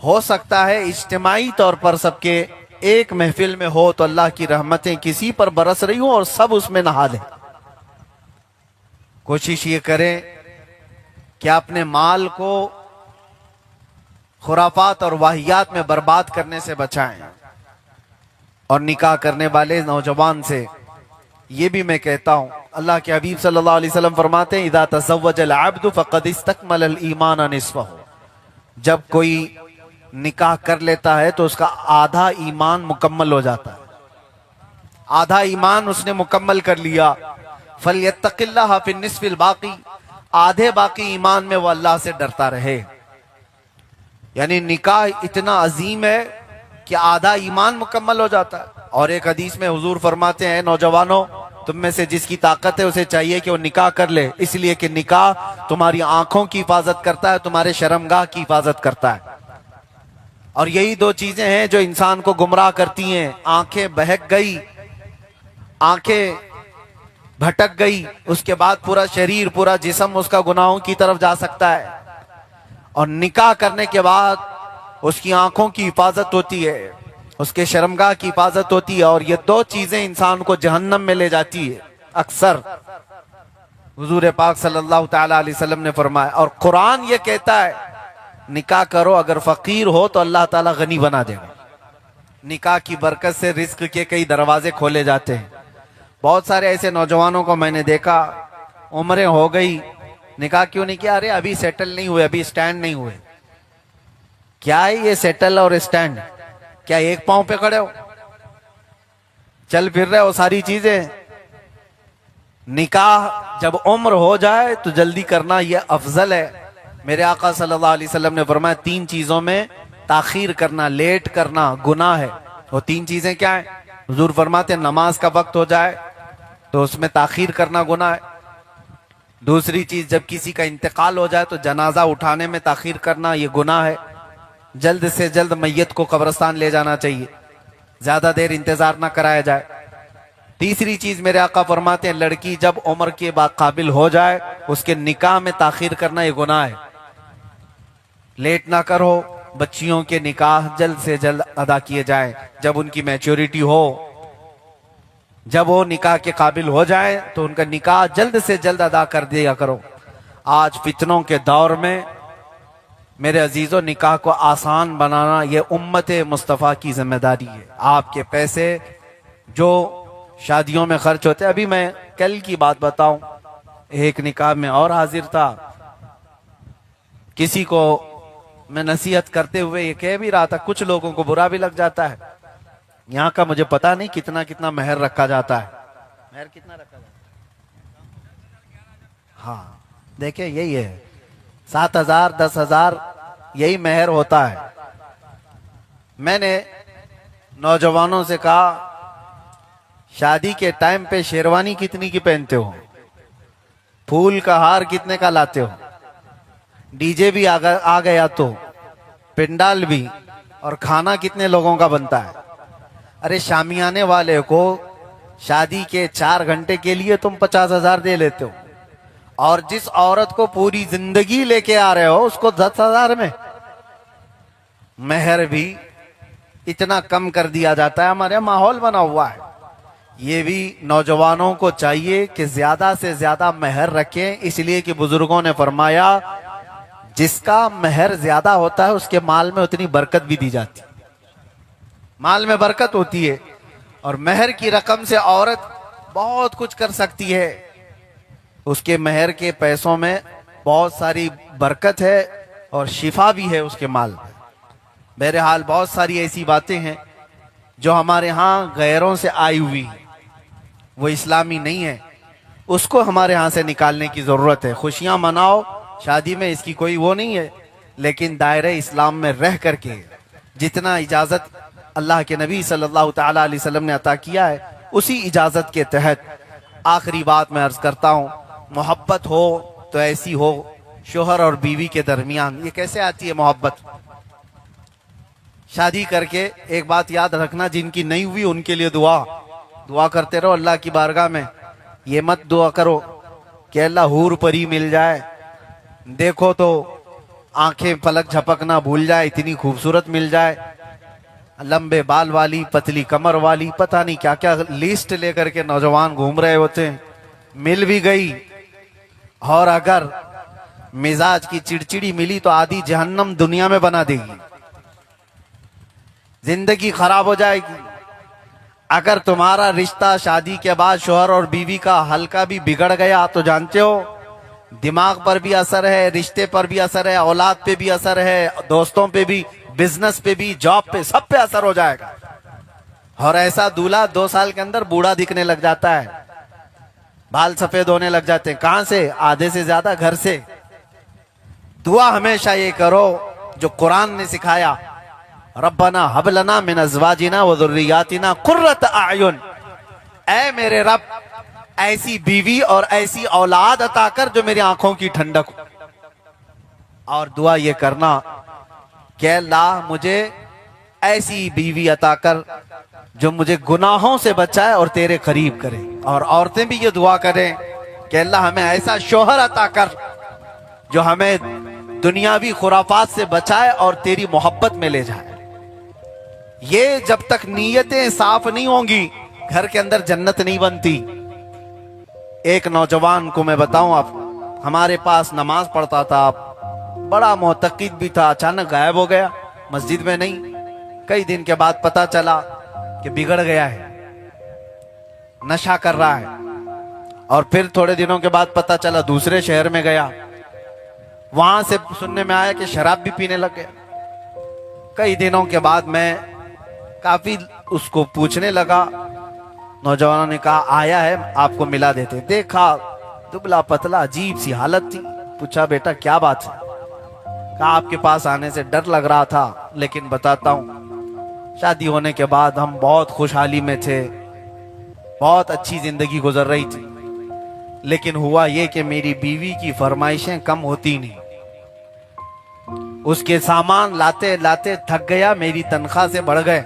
हो सकता है इज्तिमाई तौर पर सबके एक महफिल में हो तो अल्लाह की रहमतें किसी पर बरस रही हो और सब उसमें नहा लें। कोशिश ये करें कि अपने माल को खुराफात और वाहियात में बर्बाद करने से बचाएं। और निकाह करने वाले नौजवान से ये भी मैं कहता हूं, अल्लाह के हबीब सल्लल्लाहु अलैहि वसल्लम फरमाते हैं, इदा तज़व्वजल अब्दु फ़क़द इस्तकमलल ईमान निस्फ़हु। जब कोई निकाह कर लेता है तो उसका आधा ईमान मुकम्मल हो जाता है। आधा ईमान उसने मुकम्मल कर लिया। फलयत्तक़िल्लाह फ़िन्निस्फ़िल बाक़ी, आधे बाकी ईमान में वो अल्लाह से डरता रहे। यानी निकाह इतना अजीम है कि आधा ईमान मुकम्मल हो जाता है। और एक हदीस में हुजूर फरमाते हैं, नौजवानों तुम में से जिसकी ताकत है उसे चाहिए कि वो निकाह कर ले, इसलिए कि निकाह तुम्हारी आंखों की हिफाजत करता है, तुम्हारे शर्मगाह की हिफाजत करता है। और यही दो चीजें हैं जो इंसान को गुमराह करती हैं। आंखें बहक गई, आंखें भटक गई, उसके बाद पूरा शरीर पूरा जिस्म उसका गुनाहों की तरफ जा सकता है। और निकाह करने के बाद उसकी आंखों की हिफाजत होती है, उसके शर्मगाह की हिफाजत होती है। और ये दो चीजें इंसान को जहन्नम में ले जाती है अक्सर। हुजूर पाक सल्लल्लाहु तआला अलैहि वसल्लम ने फरमाया, और कुरान ये कहता है निकाह करो, अगर फकीर हो तो अल्लाह ताला गनी बना देगा। निकाह की बरकत से रिस्क के कई दरवाजे खोले जाते हैं। बहुत सारे ऐसे नौजवानों को मैंने देखा, उम्रें हो गई, निकाह क्यों नहीं किया? अरे अभी सेटल नहीं हुए, अभी स्टैंड नहीं हुए। क्या है ये सेटल और स्टैंड? क्या एक पांव पे खड़े हो, चल फिर रहे हो सारी चीजें? निकाह जब उम्र हो जाए तो जल्दी करना ये अफजल है। मेरे आका सल्लल्लाहु अलैहि वसल्लम ने फरमाया, तीन चीजों में ताखीर करना, लेट करना गुनाह है। वो तीन चीजें क्या है? हुजूर फरमाते हैं, नमाज का वक्त हो जाए तो उसमें ताखीर करना गुनाह है। दूसरी चीज, जब किसी का इंतकाल हो जाए तो जनाजा उठाने में ताखीर करना ये गुनाह है। जल्द से जल्द मैयत को कब्रिस्तान ले जाना चाहिए, ज्यादा देर इंतजार ना कराया जाए। तीसरी चीज मेरे आका फरमाते हैं, लड़की जब उम्र के काबिल हो जाए उसके निकाह में ताखीर करना ये गुनाह है। लेट ना करो, बच्चियों के निकाह जल्द से जल्द अदा किए जाए। जब उनकी मैच्योरिटी हो, जब वो निकाह के काबिल हो जाए तो उनका निकाह जल्द से जल्द अदा कर दिया करो। आज फितनों के दौर में मेरे अजीजों, निकाह को आसान बनाना ये उम्मत मुस्तफ़ा की जिम्मेदारी है। आपके पैसे जो शादियों में खर्च होते हैं, अभी मैं कल की बात बताऊं, एक निकाह में और हाजिर था, किसी को मैं नसीहत करते हुए ये कह भी रहा था, कुछ लोगों को बुरा भी लग जाता है। यहाँ का मुझे पता नहीं कितना कितना मेहर रखा जाता है। मेहर कितना रखा जाता है? हाँ देखिए, यही है 7,000 10,000 यही मेहर होता है। मैंने नौजवानों से कहा, शादी के टाइम पे शेरवानी कितनी की पहनते हो? फूल का हार कितने का लाते हो? डीजे भी आ गया तो पिंडाल भी, और खाना कितने लोगों का बनता है? अरे शामियाने वाले को शादी के 4 घंटे के लिए तुम 50,000 दे लेते हो, और जिस औरत को पूरी जिंदगी लेके आ रहे हो उसको 10,000 में। मेहर भी इतना कम कर दिया जाता है। हमारे माहौल बना हुआ है। ये भी नौजवानों को चाहिए कि ज्यादा से ज्यादा मेहर रखें, इसलिए कि बुजुर्गों ने फरमाया, जिसका मेहर ज्यादा होता है उसके माल में उतनी बरकत भी दी जाती है। माल में बरकत होती है, और मेहर की रकम से औरत बहुत कुछ कर सकती है। उसके मेहर के पैसों में बहुत सारी बरकत है और शिफा भी है उसके माल में। बहरहाल बहुत सारी ऐसी बातें हैं जो हमारे यहाँ गैरों से आई हुई है, वो इस्लामी नहीं है, उसको हमारे यहाँ से निकालने की जरूरत है। खुशियां मनाओ शादी में, इसकी कोई वो नहीं है, लेकिन दायरे इस्लाम में रह करके जितना इजाजत अल्लाह के नबी सल्लल्लाहु तआला अलैहि वसल्लम ने अता किया है उसी इजाजत के तहत आखिरी बात मैं अर्ज करता हूं, मोहब्बत हो तो ऐसी हो शोहर और बीवी के दरमियान। ये कैसे आती है मोहब्बत? शादी करके एक बात याद रखना, जिनकी नहीं हुई उनके लिए दुआ करते रहो अल्लाह की बारगाह में। ये मत दुआ करो कि अल्लाह हूर परी मिल जाए, देखो तो आंखें पलक झपकना भूल जाए, इतनी खूबसूरत मिल जाए, लंबे बाल वाली, पतली कमर वाली, पता नहीं क्या क्या लिस्ट लेकर के नौजवान घूम रहे होते हैं। मिल भी गई और अगर मिजाज की चिड़चिड़ी मिली तो आधी जहन्नम दुनिया में बना देगी, जिंदगी खराब हो जाएगी। अगर तुम्हारा रिश्ता शादी के बाद शोहर और बीवी का हल्का भी बिगड़ गया तो जानते हो दिमाग पर भी असर है, रिश्ते पर भी असर है, औलाद पे भी असर है, दोस्तों पे भी, बिजनेस पे भी, जॉब पे, सब पे असर हो जाएगा। और ऐसा दूल्हा 2 साल के अंदर बूढ़ा दिखने लग जाता है, बाल सफेद होने लग जाते हैं। कहां से? आधे से ज्यादा घर से। दुआ हमेशा ये करो जो कुरान ने सिखाया, रब्बना हब लना मिन अज़वाजिना व ज़ुर्रियातिना कुर्रत अयुन। ऐ मेरे रब, ऐसी बीवी और ऐसी औलाद अता कर जो मेरी आंखों की ठंडक हो। और दुआ ये करना कि अल्लाह मुझे ऐसी बीवी अता कर जो मुझे गुनाहों से बचाए और तेरे करीब करे। और औरतें भी ये दुआ करें कि अल्लाह हमें ऐसा शोहर अता कर जो हमें दुनियावी खुराफात से बचाए और तेरी मोहब्बत में ले जाए। ये जब तक नीयतें साफ नहीं होंगी घर के अंदर जन्नत नहीं बनती। एक नौजवान को मैं बताऊं, आप हमारे पास नमाज पढ़ता था, बड़ा मोतकिद भी था, अचानक गायब हो गया, मस्जिद में नहीं। कई दिन के बाद पता चला कि बिगड़ गया है, नशा कर रहा है। और फिर थोड़े दिनों के बाद पता चला दूसरे शहर में गया, वहां से सुनने में आया कि शराब भी पीने लग गया। कई दिनों के बाद मैं काफी उसको पूछने लगा, नौजवानों ने कहा आया है, आपको मिला देते। देखा दुबला पतला, अजीब सी हालत थी। पूछा बेटा क्या बात है? कहा आपके पास आने से डर लग रहा था, लेकिन बताता हूं, शादी होने के बाद हम बहुत खुशहाली में थे, बहुत अच्छी जिंदगी गुजर रही थी, लेकिन हुआ ये कि मेरी बीवी की फरमाइशें कम होती नहीं। उसके सामान लाते लाते थक गया, मेरी तनख्वाह से बढ़ गए।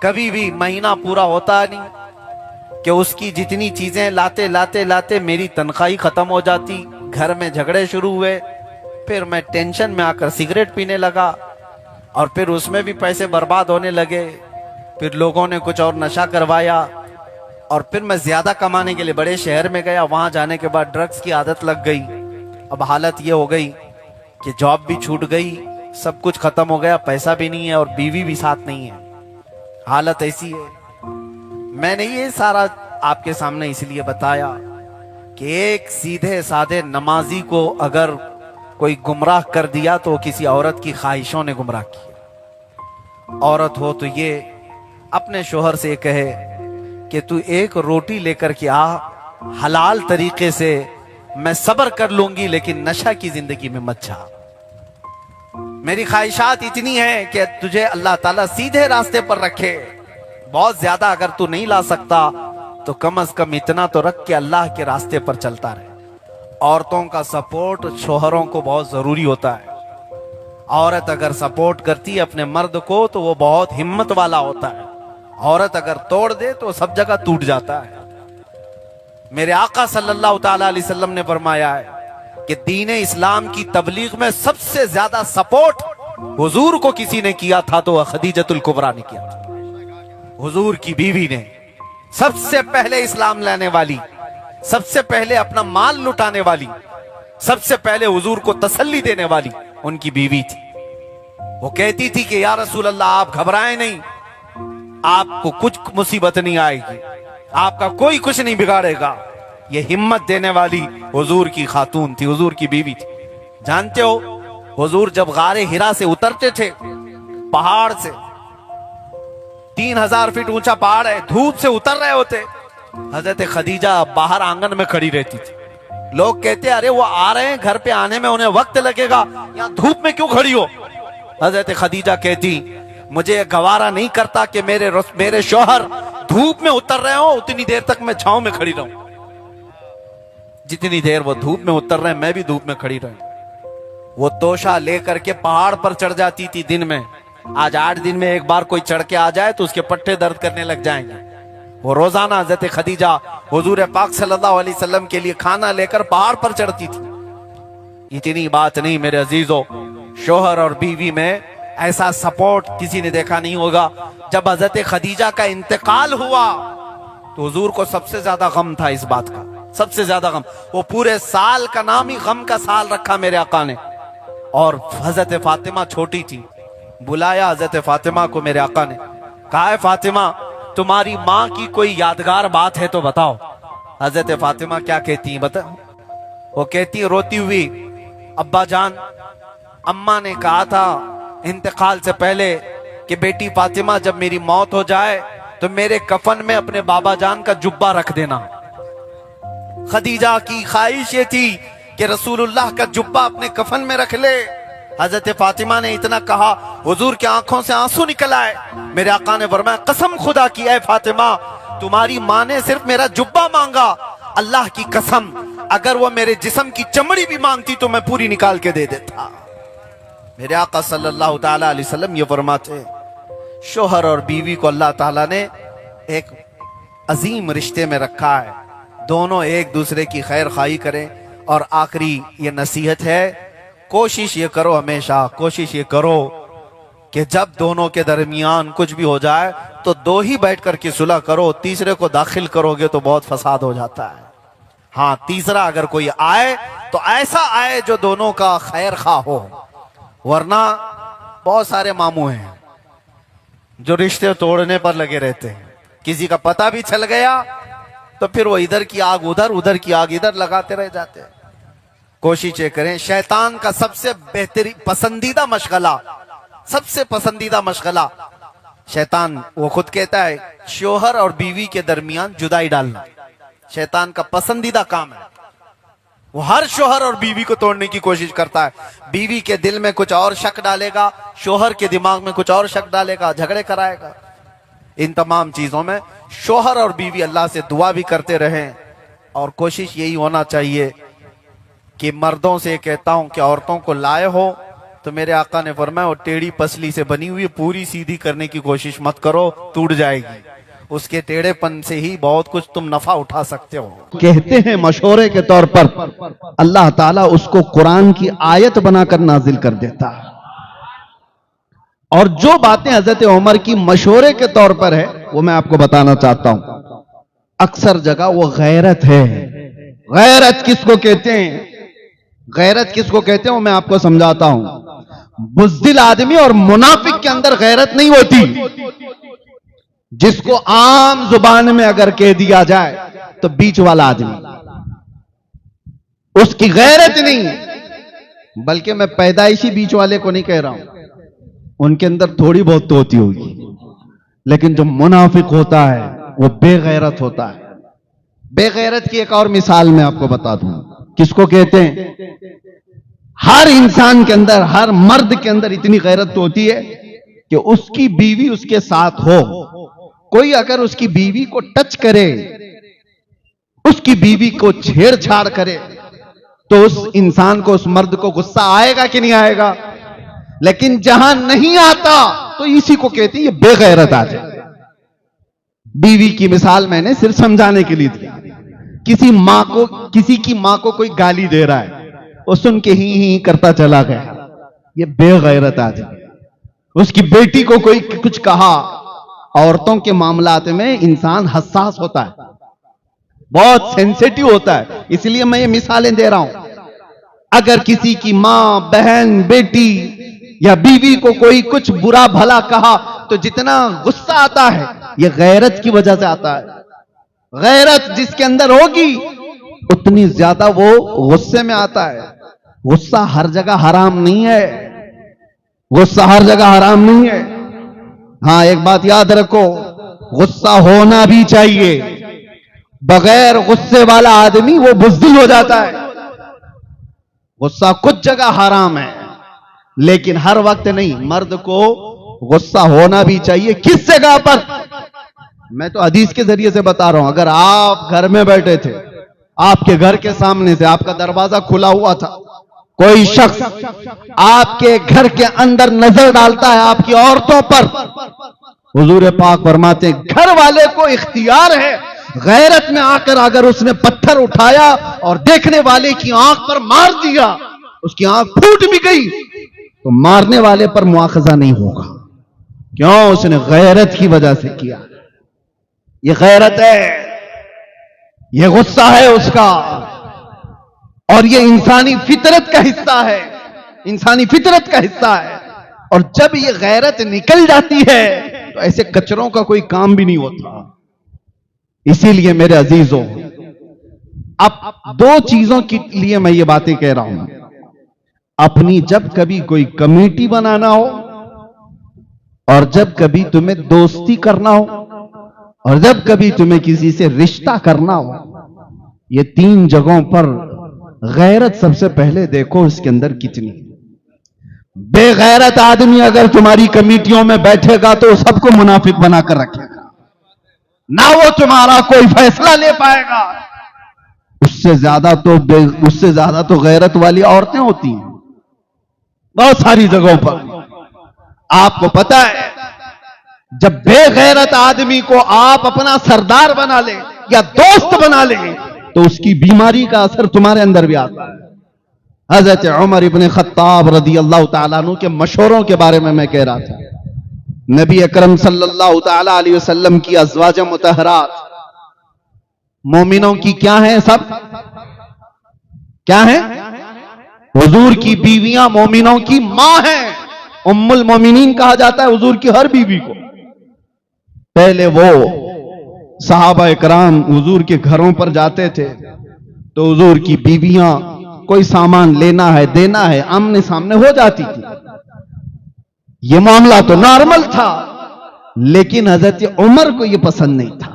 कभी भी महीना पूरा होता नहीं कि उसकी जितनी चीजें लाते लाते लाते मेरी तनख्वाह ही खत्म हो जाती। घर में झगड़े शुरू हुए, फिर मैं टेंशन में आकर सिगरेट पीने लगा और फिर उसमें भी पैसे बर्बाद होने लगे। फिर लोगों ने कुछ और नशा करवाया और फिर मैं ज्यादा कमाने के लिए बड़े शहर में गया। वहां जाने के बाद ड्रग्स की आदत लग गई। अब हालत ये हो गई कि जॉब भी छूट गई, सब कुछ खत्म हो गया, पैसा भी नहीं है और बीवी भी साथ नहीं है। हालत ऐसी है। मैंने ये सारा आपके सामने इसलिए बताया कि एक सीधे साधे नमाजी को अगर कोई गुमराह कर दिया तो किसी औरत की ख्वाहिशों ने गुमराह किया। औरत हो तो ये अपने शोहर से कहे कि तू एक रोटी लेकर के आ, हलाल तरीके से, मैं सब्र कर लूंगी, लेकिन नशा की जिंदगी में मत जा। मेरी ख्वाहिशात इतनी है कि तुझे अल्लाह ताला सीधे रास्ते पर रखे। बहुत ज्यादा अगर तू नहीं ला सकता तो कम से कम इतना तो रख के अल्लाह के रास्ते पर चलता रहे। औरतों का सपोर्ट शोहरों को बहुत जरूरी होता है। औरत अगर सपोर्ट करती है अपने मर्द को तो वो बहुत हिम्मत वाला होता है। औरत अगर तोड़ दे तो सब जगह टूट जाता है। मेरे आका सल्लल्लाहु ताला अलैहि वसल्लम ने फरमाया है कि दीन इस्लाम की तबलीग में सबसे ज्यादा सपोर्ट हुजूर को किसी ने किया था तो वह खदीजतुल कुबरा ने किया था। हुजूर की बीवी ने सबसे पहले इस्लाम लाने वाली, सबसे पहले अपना माल लुटाने वाली, सबसे पहले हुजूर को तसल्ली देने वाली उनकी बीवी थी। वो कहती थी कि या रसूल अल्लाह आप घबराएं नहीं, आपको कुछ मुसीबत नहीं आएगी, आपका कोई कुछ नहीं बिगाड़ेगा। ये हिम्मत देने वाली हुजूर की खातून थी, हुजूर की बीवी थी। जानते हो हुजूर जब गारे हिरा से उतरते थे, पहाड़ से 3000 फीट ऊंचा पहाड़ है, धूप से उतर रहे होते, हजरत खदीजा बाहर आंगन में खड़ी रहती थी। लोग कहते अरे वो आ रहे हैं, घर पे आने में उन्हें वक्त लगेगा, यहाँ धूप में क्यों खड़ी हो? हजरत खदीजा कहती मुझे गवारा नहीं करता कि मेरे शौहर धूप में उतर रहे हो उतनी देर तक मैं छांव में खड़ी रहूं, जितनी देर वो धूप में उतर रहे मैं भी धूप में खड़ी रहूं। वो तोशा लेकर के पहाड़ पर चढ़ जाती थी दिन में, आज 8 दिन में एक बार कोई चढ़ के आ जाए तो उसके पट्टे दर्द करने लग जाएंगे। वो रोजाना हज़रत खदीजा हुजूर पाक सल्लल्लाहु अलैहि वसल्लम के लिए खाना लेकर पहाड़ पर चढ़ती थी। इतनी बात नहीं मेरे अजीजों, शोहर और बीवी में ऐसा सपोर्ट किसी ने देखा नहीं होगा। जब हज़रत खदीजा का इंतकाल हुआ तो हुजूर को सबसे ज्यादा गम था इस बात का, सबसे ज्यादा गम। वो पूरे साल का नाम ही गम का साल रखा मेरे आका ने। और हज़रत फातिमा छोटी थी, बुलाया हज़रत फातिमा को मेरे आका ने, कहा है फातिमा तुम्हारी माँ की कोई यादगार बात है तो बताओ। हज़रत फातिमा क्या कहती है बताओ? वो कहती है रोती हुई, अब्बा जान, अम्मा ने कहा था इंतकाल से पहले कि बेटी फातिमा जब मेरी मौत हो जाए तो मेरे कफन में अपने बाबा जान का जुब्बा रख देना। खदीजा की ख्वाहिश ये थी कि रसूलुल्लाह का जुब्बा अपने कफन में रख ले। हजरत फातिमा ने इतना कहा, हुजूर की आंखों से आंसू निकल आए। मेरे आका ने फरमाया, कसम खुदा की है फातिमा, तुम्हारी माँ ने सिर्फ मेरा जुब्बा मांगा, अल्लाह की कसम अगर वो मेरे जिस्म की चमड़ी भी मांगती तो मैं पूरी निकाल के दे देता। मेरे आका सल्लल्लाहु ताला अलैहि वसल्लम ये फरमाते, शोहर और बीवी को अल्लाह ताला ने एक अजीम रिश्ते में रखा है, दोनों एक दूसरे की खैर खाई करें। और आखिरी ये नसीहत है, कोशिश ये करो, हमेशा कोशिश ये करो कि जब दोनों के दरमियान कुछ भी हो जाए तो दो ही बैठ कर के सुलह करो, तीसरे को दाखिल करोगे तो बहुत फसाद हो जाता है। हाँ, तीसरा अगर कोई आए तो ऐसा आए जो दोनों का खैर खा हो, वरना बहुत सारे मामू हैं जो रिश्ते तोड़ने पर लगे रहते हैं। किसी का पता भी चल गया तो फिर वो इधर की आग उधर, उधर की आग इधर लगाते रह जाते हैं। कोशिश ये करें, शैतान का सबसे बेहतरीन पसंदीदा मशगला, सबसे पसंदीदा मशगला शैतान, वो खुद कहता है शोहर और बीवी के दरमियान जुदाई डालना शैतान का पसंदीदा काम है। वो हर शोहर और बीवी को तोड़ने की कोशिश करता है। बीवी के दिल में कुछ और शक डालेगा, शोहर के दिमाग में कुछ और शक डालेगा, झगड़े कराएगा। इन तमाम चीजों में शोहर और बीवी अल्लाह से दुआ भी करते रहें। और कोशिश यही होना चाहिए कि मर्दों से कहता हूं कि औरतों को लाए हो तो मेरे आका ने फरमाया वो टेढ़ी पसली से बनी हुई पूरी सीधी करने की कोशिश मत करो, टूट जाएगी। उसके टेढ़ेपन से ही बहुत कुछ तुम नफा उठा सकते हो। कहते हैं मशवरे के तौर पर अल्लाह ताला उसको कुरान की आयत बनाकर नाजिल कर देता है। और जो बातें हजरत उमर की मशवरे के तौर पर है वो मैं आपको बताना चाहता हूं। अक्सर जगह वो गैरत है। गैरत किसको कहते हैं, गैरत किसको कहते हैं वो मैं आपको समझाता हूं। बुज़दिल आदमी और मुनाफिक के अंदर गैरत नहीं होती। जिसको आम जुबान में अगर कह दिया जाए तो बीच वाला आदमी, उसकी गैरत नहीं, बल्कि मैं पैदाइशी बीच वाले को नहीं कह रहा हूं, उनके अंदर थोड़ी बहुत तो होती होगी, लेकिन जो मुनाफिक होता है वो बेगैरत होता है। बेगैरत की एक और मिसाल मैं आपको बता दूं, किसको कहते हैं। हर इंसान के अंदर, हर मर्द के अंदर इतनी गैरत तो होती है कि उसकी बीवी उसके साथ हो, कोई अगर उसकी बीवी को टच करे, उसकी बीवी को छेड़छाड़ करे तो उस इंसान को, उस मर्द को गुस्सा आएगा कि नहीं आएगा। लेकिन जहां नहीं आता तो इसी को कहते हैं ये बेगैरत आ जाए। बीवी की मिसाल मैंने सिर्फ समझाने के लिए दी। किसी मां को, किसी की मां को कोई गाली दे रहा है, वो सुन के ही करता चला गया, ये बेगैरत आ जाए। उसकी बेटी को कोई कुछ कहा, औरतों के मामलात में इंसान हसास होता है, बहुत सेंसिटिव होता है, इसलिए मैं ये मिसालें दे रहा हूं। अगर किसी की मां, बहन, बेटी या बीवी को कोई कुछ बुरा भला कहा तो जितना गुस्सा आता है ये गैरत की वजह से आता है। गैरत जिसके अंदर होगी उतनी ज्यादा वो गुस्से में आता है। गुस्सा हर जगह हराम नहीं है, गुस्सा हर जगह हराम नहीं है। हां, एक बात याद रखो, गुस्सा होना भी चाहिए। बगैर गुस्से वाला आदमी वो बुज़दिल हो जाता है। गुस्सा कुछ जगह हराम है लेकिन हर वक्त नहीं। मर्द को गुस्सा होना भी चाहिए। किस जगह पर? मैं तो हदीस के जरिए से बता रहा हूं। अगर आप घर में बैठे थे, आपके घर के सामने से आपका दरवाजा खुला हुआ था, कोई शख्स आपके घर के अंदर नजर डालता है आपकी औरतों पर, हुजूर पाक फरमाते हैं घर वाले को इख्तियार है गैरत में आकर अगर उसने पत्थर उठाया और देखने वाले की आंख पर मार दिया, उसकी आंख फूट भी गई, तो मारने वाले पर मुआखजा नहीं होगा। क्यों? उसने गैरत की वजह से किया। ये गैरत है, ये गुस्सा है उसका, और ये इंसानी फितरत का हिस्सा है, इंसानी फितरत का हिस्सा है। और जब ये गैरत निकल जाती है तो ऐसे कचरों का कोई काम भी नहीं होता। इसीलिए मेरे अजीजों, अब दो चीजों के लिए मैं ये बातें कह रहा हूं। अपनी जब कभी कोई कमेटी बनाना हो, और जब कभी तुम्हें दोस्ती करना हो, और जब कभी तुम्हें किसी से रिश्ता करना हो, ये तीन जगहों पर गैरत सबसे पहले देखो इसके अंदर कितनी। बेगैरत आदमी अगर तुम्हारी कमेटियों में बैठेगा तो सबको मुनाफिक बनाकर रखेगा, ना वो तुम्हारा कोई फैसला ले पाएगा। उससे ज्यादा तो गैरत वाली औरतें होती हैं बहुत सारी जगहों पर। आपको पता है, जब बेगैरत आदमी को आप अपना सरदार बना ले या दोस्त बना ले तो उसकी बीमारी का असर तुम्हारे अंदर भी आता है। हजरत उमर इब्न खत्ताब रदी अल्लाह तआला अन्हु के मशवरों के बारे में मैं कह रहा था। नबी अकरम सल्लल्लाहु तआला अलैहि वसल्लम की अज़वाज मुतहरात मोमिनों की क्या है? सब क्या है? हुजूर की बीवियां मोमिनों की मां हैं। उम्मुल मोमिनीन कहा जाता है हुजूर की हर बीवी को। पहले वो सहाबा इकराम हुजूर के घरों पर जाते थे तो हुजूर की बीवियां कोई सामान लेना है देना है आमने सामने हो जाती थी। यह मामला तो नॉर्मल था, लेकिन हजरत उमर को यह पसंद नहीं था।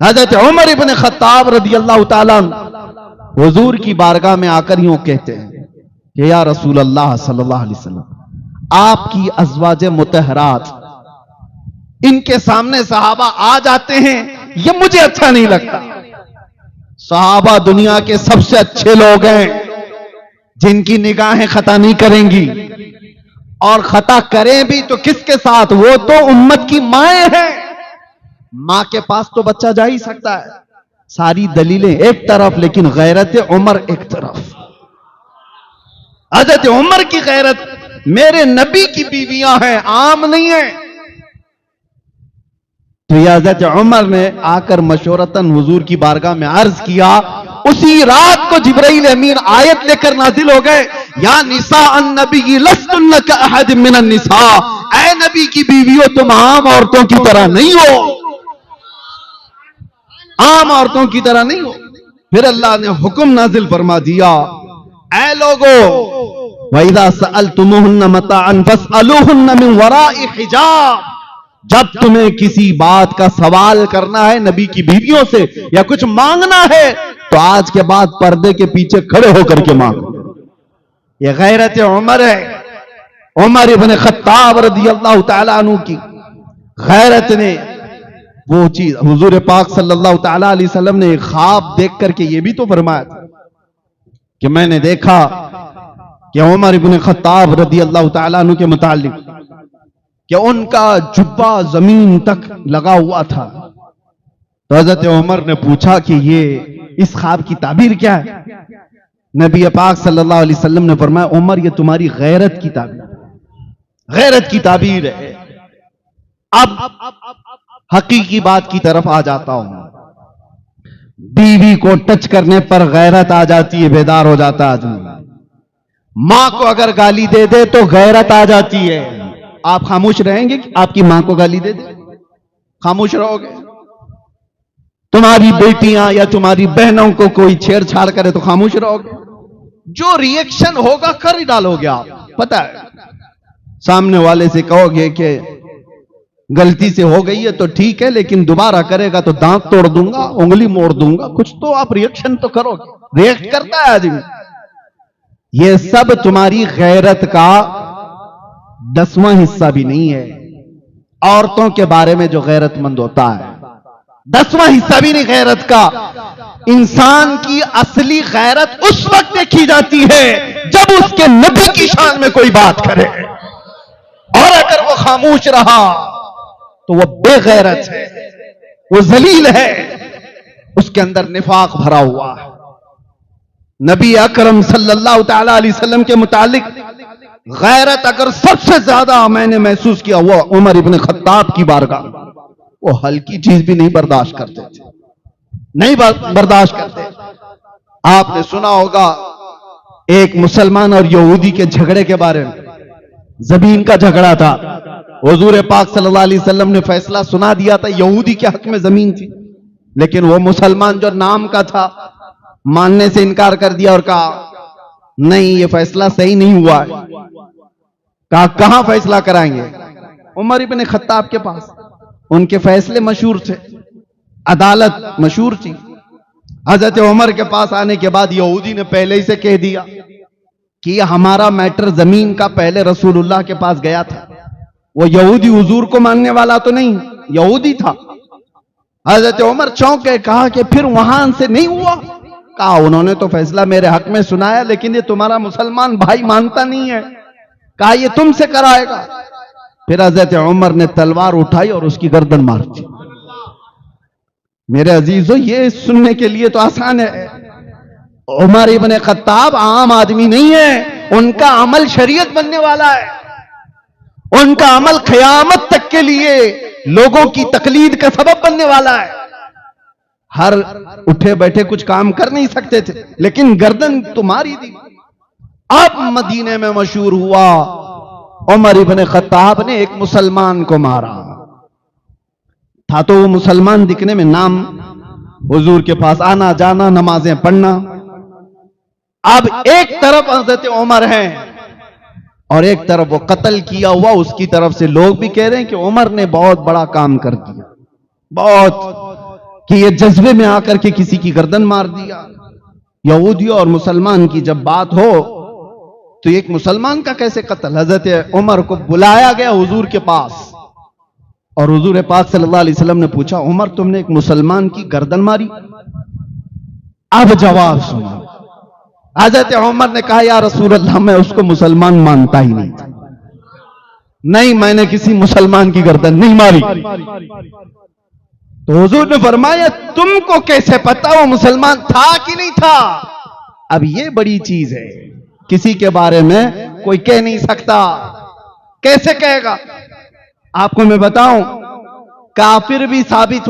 हजरत उमर इब्न खत्ताब रदी अल्लाह ताला हुजूर की बारगाह में आकर यूं कहते हैं कि या रसूल अल्लाह सल्लल्लाहु अलैहि वसल्लम, आपकी अज़वाज मुतहरात इनके सामने सहाबा आ जाते हैं, यह मुझे अच्छा नहीं लगता। सहाबा दुनिया के सबसे अच्छे लोग हैं जिनकी निगाहें खता नहीं करेंगी, और खता करें भी तो किसके साथ? वो तो उम्मत की माएं हैं। मां के पास तो बच्चा जा ही सकता है। सारी दलीलें एक तरफ, लेकिन गैरत उमर एक तरफ। हजरत उमर की गैरत, मेरे नबी की बीवियां हैं, आम नहीं है। तो हजरत उमर ने आकर मशवरतन हुजूर की बारगाह में अर्ज किया। उसी रात को जिब्राइल अमीन आयत लेकर नाजिल हो गए, या निसा अन्नबी लस्तुन्न का अहद मिनन निसा, ऐ नबी की बीवियों तुम आम औरतों की तरह नहीं हो, आम औरतों की तरह नहीं हो। फिर अल्लाह ने हुक्म नाजिल फरमा दिया, ऐ लोगो वइज़ा सअलतुमुहुन्ना मताअन फस्अलूहुन्ना मिन वराइ हिजाब, जब तुम्हें किसी बात का सवाल करना है नबी की बीवियों से या कुछ मांगना है तो आज के बाद पर्दे के पीछे खड़े होकर के मांगो। यह गैरत उमर है। उमर इब्न खत्ताब रदियल्लाहु ताला अन्हु की गैरत ने वो चीज, हुजूर पाक सल्लल्लाहु ताला अलैहि वसल्लम ने ख्वाब देख करके ये भी तो फरमाया था कि मैंने देखा कि उमर इब्न खत्ताब रदियल्लाहु ताला अन्हु के मुताल्लिक कि उनका जुब्बा जमीन तक लगा हुआ था। तो हजरत उमर ने पूछा कि ये इस ख्वाब की ताबीर क्या है? नबी पाक सल्लल्लाहु अलैहि वसल्लम ने फरमाया, उमर ये तुम्हारी गैरत की ताबीर, गैरत की ताबीर है। अब हकीकी बात की तरफ आ जाता हूं। बीवी को टच करने पर गैरत आ जाती है, बेदार हो जाता है आदमी। मां को अगर गाली दे दे तो गैरत आ जाती है। आप खामोश रहेंगे कि आपकी मां को गाली दे दे? खामोश रहोगे? तुम्हारी बेटियां या तुम्हारी बहनों को कोई छेड़छाड़ करे तो खामोश रहोगे? जो रिएक्शन होगा कर ही डालोगे आप। पता है, सामने वाले से कहोगे कि गलती से हो गई है तो ठीक है, लेकिन दोबारा करेगा तो दांत तोड़ दूंगा, उंगली मोड़ दूंगा, कुछ तो आप रिएक्शन तो करोगे। रिएक्ट करता है आदमी। यह सब तुम्हारी गैरत का 10वां हिस्सा भी नहीं है। औरतों के बारे में जो गैरतमंद होता है, 10वां हिस्सा भी नहीं गैरत का। इंसान की असली गैरत उस वक्त देखी जाती है जब उसके नबी की शान में कोई बात करे, और अगर वो खामोश रहा तो वो बेगैरत है, वो जलील है, उसके अंदर निफाक भरा हुआ है। नबी अकरम सल्लल्लाहु तआला अलैहि वसल्लम के मुतालिक गैरत अगर सबसे ज्यादा मैंने महसूस किया वो उमर इब्न खत्ताब की बारगाह। वो हल्की चीज भी नहीं बर्दाश्त करते थे, नहीं बर्दाश्त करते। आपने सुना होगा एक मुसलमान और यहूदी के झगड़े के बारे में, जमीन का झगड़ा था। हुजूर पाक सल्लल्लाहु अलैहि वसल्लम ने फैसला सुना दिया था, यहूदी के हक में जमीन थी, लेकिन वो मुसलमान जो नाम का था मानने से इनकार कर दिया और कहा नहीं ये फैसला सही नहीं हुआ है। कहा कहां फैसला कराएंगे? उमर इब्न खत्ताब के पास। उनके फैसले मशहूर थे, अदालत मशहूर थी। हजरत उमर के पास आने के बाद यहूदी ने पहले ही से कह दिया कि हमारा मैटर जमीन का पहले रसूलुल्लाह के पास गया था। वो यहूदी हुजूर को मानने वाला तो नहीं, यहूदी था। हजरत उमर चौंक गए, कहा कि फिर वहां से नहीं हुआ? कहा उन्होंने तो फैसला मेरे हक में सुनाया, लेकिन ये तुम्हारा मुसलमान भाई मानता नहीं है। कहा ये तुमसे कराएगा। फिर हजरत उमर ने तलवार उठाई और उसकी गर्दन मार दी। मेरे अजीजों, ये सुनने के लिए तो आसान है। उमर इब्न खत्ताब आम आदमी नहीं है, उनका अमल शरीयत बनने वाला है। उनका अमल क़यामत तक के लिए लोगों की तकलीद का सबब बनने वाला है। हर उठे बैठे कुछ काम कर नहीं सकते थे, लेकिन गर्दन तुम्हारी दी। अब मदीने में मशहूर हुआ, उमर इब्न खत्ताब ने एक मुसलमान को मारा था। तो वो मुसलमान दिखने में नाम, हुजूर के पास आना जाना, नमाजें पढ़ना। अब एक तरफ हजरत उमर हैं और एक तरफ वो कत्ल किया हुआ, उसकी तरफ से लोग भी कह रहे हैं कि उमर ने बहुत बड़ा काम कर दिया, बहुत, कि ये जज्बे में आकर के किसी की गर्दन मार दिया। यहूदी और मुसलमान की जब बात हो तो एक मुसलमान का कैसे कत्ल? हजरत उमर को बुलाया गया हुजूर के पास और हुजूर पाक सल्लल्लाहु अलैहि वसल्लम ने पूछा, उमर तुमने एक मुसलमान की गर्दन मारी? अब जवाब सुना। हजरत उमर ने कहा, या रसूल अल्लाह, मैं उसको मुसलमान मानता ही नहीं था, नहीं मैंने किसी मुसलमान की गर्दन नहीं मारी। तो हुजूर ने फरमाया, तुमको कैसे पता वो मुसलमान था कि नहीं था? अब ये बड़ी चीज है, किसी के बारे में कोई कह नहीं सकता। कैसे कहेगा? आपको मैं बताऊं, काफिर भी साबित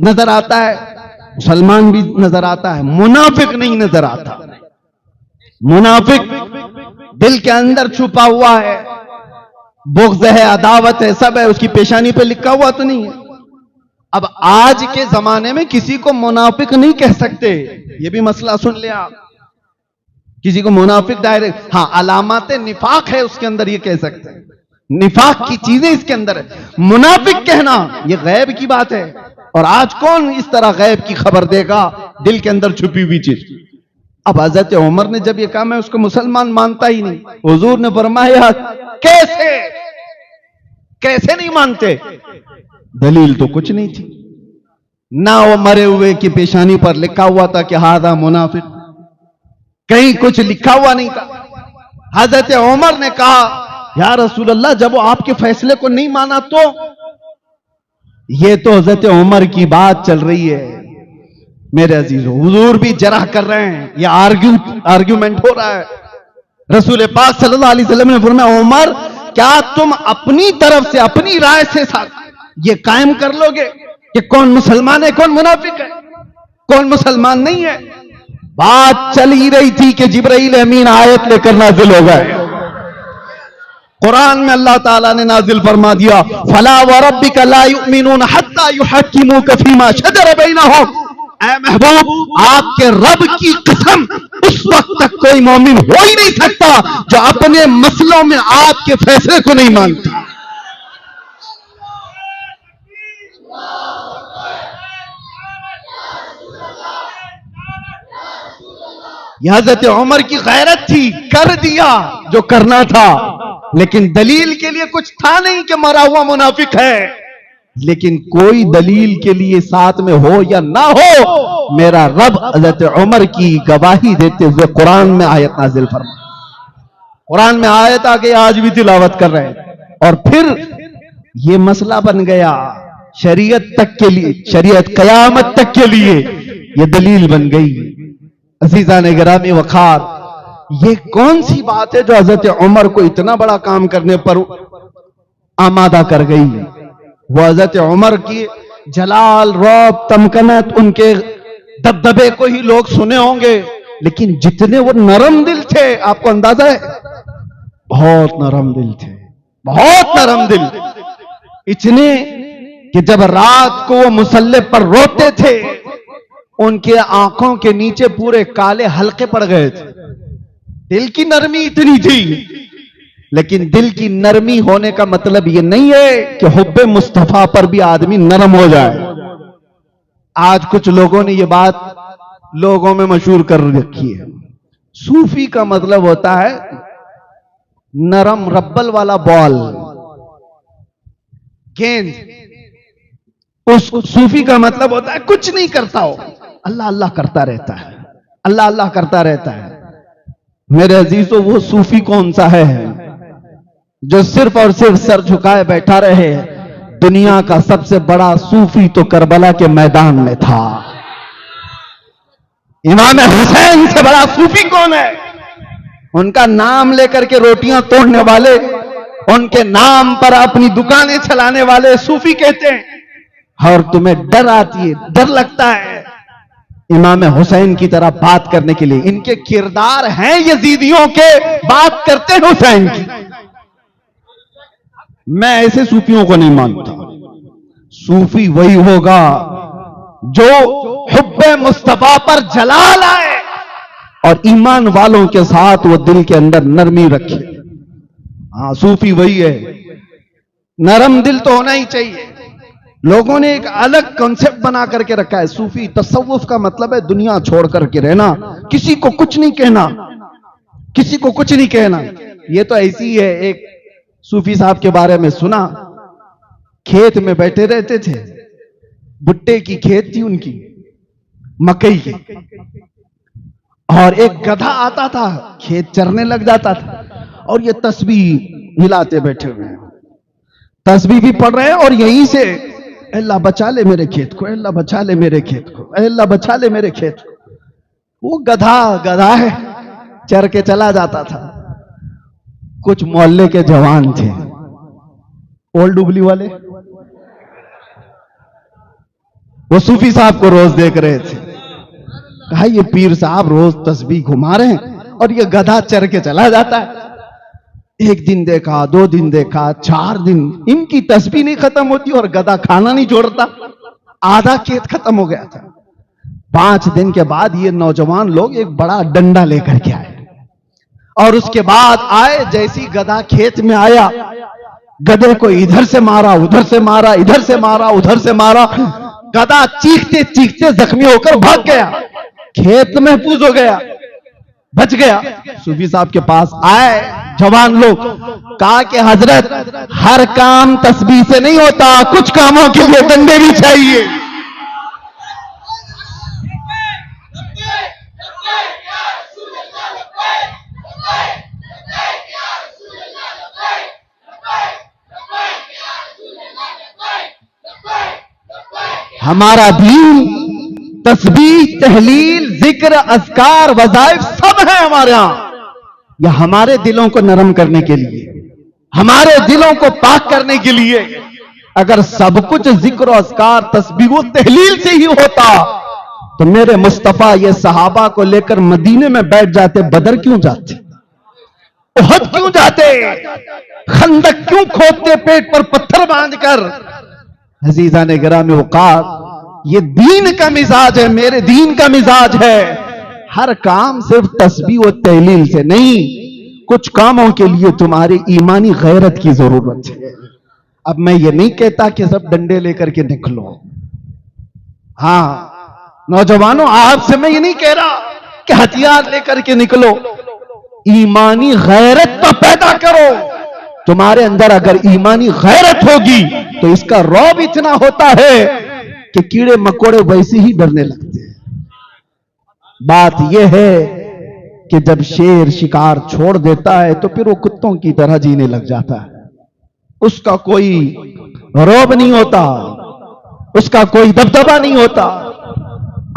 नजर आता है, मुसलमान भी नजर आता है, मुनाफिक नहीं नजर आता। मुनाफिक दिल के अंदर छुपा हुआ है, बुग़्ज़ है, अदावत है, सब है, उसकी पेशानी पे लिखा हुआ तो नहीं है। अब आज के जमाने में किसी को मुनाफिक नहीं कह सकते, ये भी मसला सुन ले आप। किसी को मुनाफिक डायरेक्ट, हाँ अलामत निफाक है उसके अंदर, ये कह सकते हैं, निफाक की चीजें इसके अंदर है। मुनाफिक कहना ये गैब की बात है, और आज कौन इस तरह गैब की खबर देगा, दिल के अंदर छुपी हुई चीज। अब हजरत उमर ने जब ये कहा मैं उसको मुसलमान मानता ही नहीं, हुजूर ने फरमाया, कैसे कैसे नहीं मानते? दलील तो कुछ नहीं थी ना, वो मरे हुए की पेशानी पर लिखा हुआ था कि हादा मुनाफिक, कहीं कुछ लिखा हुआ नहीं था। हजरत उमर ने कहा, या रसूल अल्लाह, जब वो आपके फैसले को नहीं माना तो? ये तो हजरत उमर की बात चल रही है मेरे अजीजों, हुजूर भी जरह कर रहे हैं, ये आर्ग्यूमेंट हो रहा है। रसूल पाक सल्लल्लाहु अलैहि वसल्लम ने फरमाया, उमर क्या तुम अपनी तरफ से, अपनी राय से साथ ये कायम कर लोगे कि कौन मुसलमान है, कौन मुनाफिक है, कौन मुसलमान नहीं है? बात चल ही रही थी कि जिब्राइल अमीन आयत लेकर नाजिल हो गए। कुरान में अल्लाह ताला ने नाजिल फरमा दिया, फला व रब्बिका ला युमिनून हत्ता युहक्किमूका फीमा शजर बैनहुम। ऐ महबूब, आपके रब की कसम, उस वक्त तक कोई मोमिन हो ही नहीं सकता जो अपने मसलों में आपके फैसले को नहीं मानता। यह हजरत उमर की गैरत थी, कर दिया जो करना था। लेकिन दलील के लिए कुछ था नहीं कि मरा हुआ मुनाफिक है। लेकिन कोई दलील के लिए साथ में हो या ना हो, मेरा रब हजरत उमर की गवाही देते हुए कुरान में आयत नाजिल फरमा। कुरान में आयत आके आज भी तिलावत कर रहे हैं। और फिर ये मसला बन गया शरीयत तक के लिए, शरीयत कयामत तक के लिए ये दलील बन गई। अजीजान गिरामी वखार, ये कौन सी बात है जो हजरत उमर को इतना बड़ा काम करने पर आमादा कर गई? वो हजरत उमर की जलाल, रौब, तमकनत, उनके दबदबे को ही लोग सुने होंगे, लेकिन जितने वो नरम दिल थे, आपको अंदाजा है? बहुत नरम दिल थे, बहुत नरम दिल। इतने कि जब रात को वो मुसल्ले पर रोते थे, उनके आंखों के नीचे पूरे काले हल्के पड़ गए थे। दिल की नरमी इतनी थी। लेकिन दिल की नरमी होने का मतलब यह नहीं है कि हुब्बे मुस्तफा पर भी आदमी नरम हो जाए। आज कुछ लोगों ने यह बात लोगों में मशहूर कर रखी है। सूफी का मतलब होता है नरम रब्बल वाला बॉल, गेंद। उस सूफी का मतलब होता है कुछ नहीं करता हो, अल्लाह अल्लाह करता रहता है, अल्लाह अल्लाह करता रहता है। मेरे अजीजों, वो सूफी कौन सा है जो सिर्फ और सिर्फ सर झुकाए बैठा रहे? दुनिया का सबसे बड़ा सूफी तो करबला के मैदान में था। इमाम हुसैन से बड़ा सूफी कौन है? उनका नाम लेकर के रोटियां तोड़ने वाले, उनके नाम पर अपनी दुकानें चलाने वाले सूफी कहते हैं। और तुम्हें डर आती है, डर लगता है इमाम हुसैन की तरह बात करने के लिए। इनके किरदार हैं यजीदियों के, बात करते हैं हुसैन की। मैं ऐसे सूफियों को नहीं मानता। सूफी वही होगा जो हुब्बे मुस्तफा पर जलाल आए और ईमान वालों के साथ वो दिल के अंदर नरमी रखे। हाँ, सूफी वही है। नरम दिल तो होना ही चाहिए। लोगों ने एक अलग कॉन्सेप्ट बना करके रखा है। सूफी तसव्वुफ का मतलब है दुनिया छोड़ करके रहना, किसी को कुछ नहीं कहना, किसी को कुछ नहीं कहना। ये तो ऐसी है। एक सूफी साहब के बारे में सुना, खेत में बैठे रहते थे, भुट्टे की खेत थी उनकी, मकई की, और एक गधा आता था, खेत चरने लग जाता था, और ये तस्बीह हिलाते बैठे हुए हैं, तस्बीह भी पढ़ रहे हैं और यहीं से अल्लाह बचा ले मेरे खेत को, अल्लाह बचा ले मेरे खेत को, अल्लाह बचा ले मेरे खेत को। वो गधा है, चर के चला जाता था। कुछ मोहल्ले के जवान थे, ओल्ड डुबली वाले, वो सूफी साहब को रोज देख रहे थे। कहा ये पीर साहब रोज तस्बीह घुमा रहे हैं और ये गधा चर के चला जाता है। एक दिन देखा, 2 दिन देखा, 4 दिन, इनकी तस्बीह नहीं खत्म होती और गधा खाना नहीं छोड़ता। आधा खेत खत्म हो गया था। 5 दिन के बाद ये नौजवान लोग एक बड़ा डंडा लेकर के आए और उसके बाद आए, जैसी गधा खेत में आया, गधे को इधर से मारा, उधर से मारा, इधर से मारा, उधर से मारा। गधा चीखते चीखते जख्मी होकर भाग गया, खेत महफूज हो गया, बच गया। सूफी साहब के पास आए जवान लोग, कहा कि हजरत हर काम तस्बीह से नहीं होता, कुछ कामों के लिए डंडे भी चाहिए। हमारा दीन तस्बीह, तहलील, जिक्र, अज़कार, वज़ाइफ सब है हमारे यहां। यह हमारे दिलों को नरम करने के लिए, हमारे दिलों को पाक करने के लिए। अगर सब कुछ जिक्र, अज़कार, तस्बीह व तहलील से ही होता तो मेरे मुस्तफा ये सहाबा को लेकर मदीने में बैठ जाते, बदर क्यों जाते, उहद क्यों जाते, खंदक क्यों खोदते पेट पर पत्थर बांधकर। अजीजा ने गिरामी वक़ार, ये दीन का मिजाज है, मेरे दीन का मिजाज है। हर काम सिर्फ तस्बीह और तहलील से नहीं, कुछ कामों के लिए तुम्हारी ईमानी गैरत की जरूरत है। अब मैं ये नहीं कहता कि सब डंडे लेकर के निकलो। हाँ नौजवानों, आपसे मैं ये नहीं कह रहा कि हथियार लेकर के निकलो। ईमानी गैरत तो पैदा करो, तुम्हारे अंदर अगर ईमानी गैरत होगी तो इसका रौब इतना होता है कि कीड़े मकोड़े वैसे ही डरने लगते हैं। बात यह है कि जब शेर शिकार छोड़ देता है तो फिर वो कुत्तों की तरह जीने लग जाता है। उसका कोई रौब नहीं होता, उसका कोई दबदबा नहीं होता।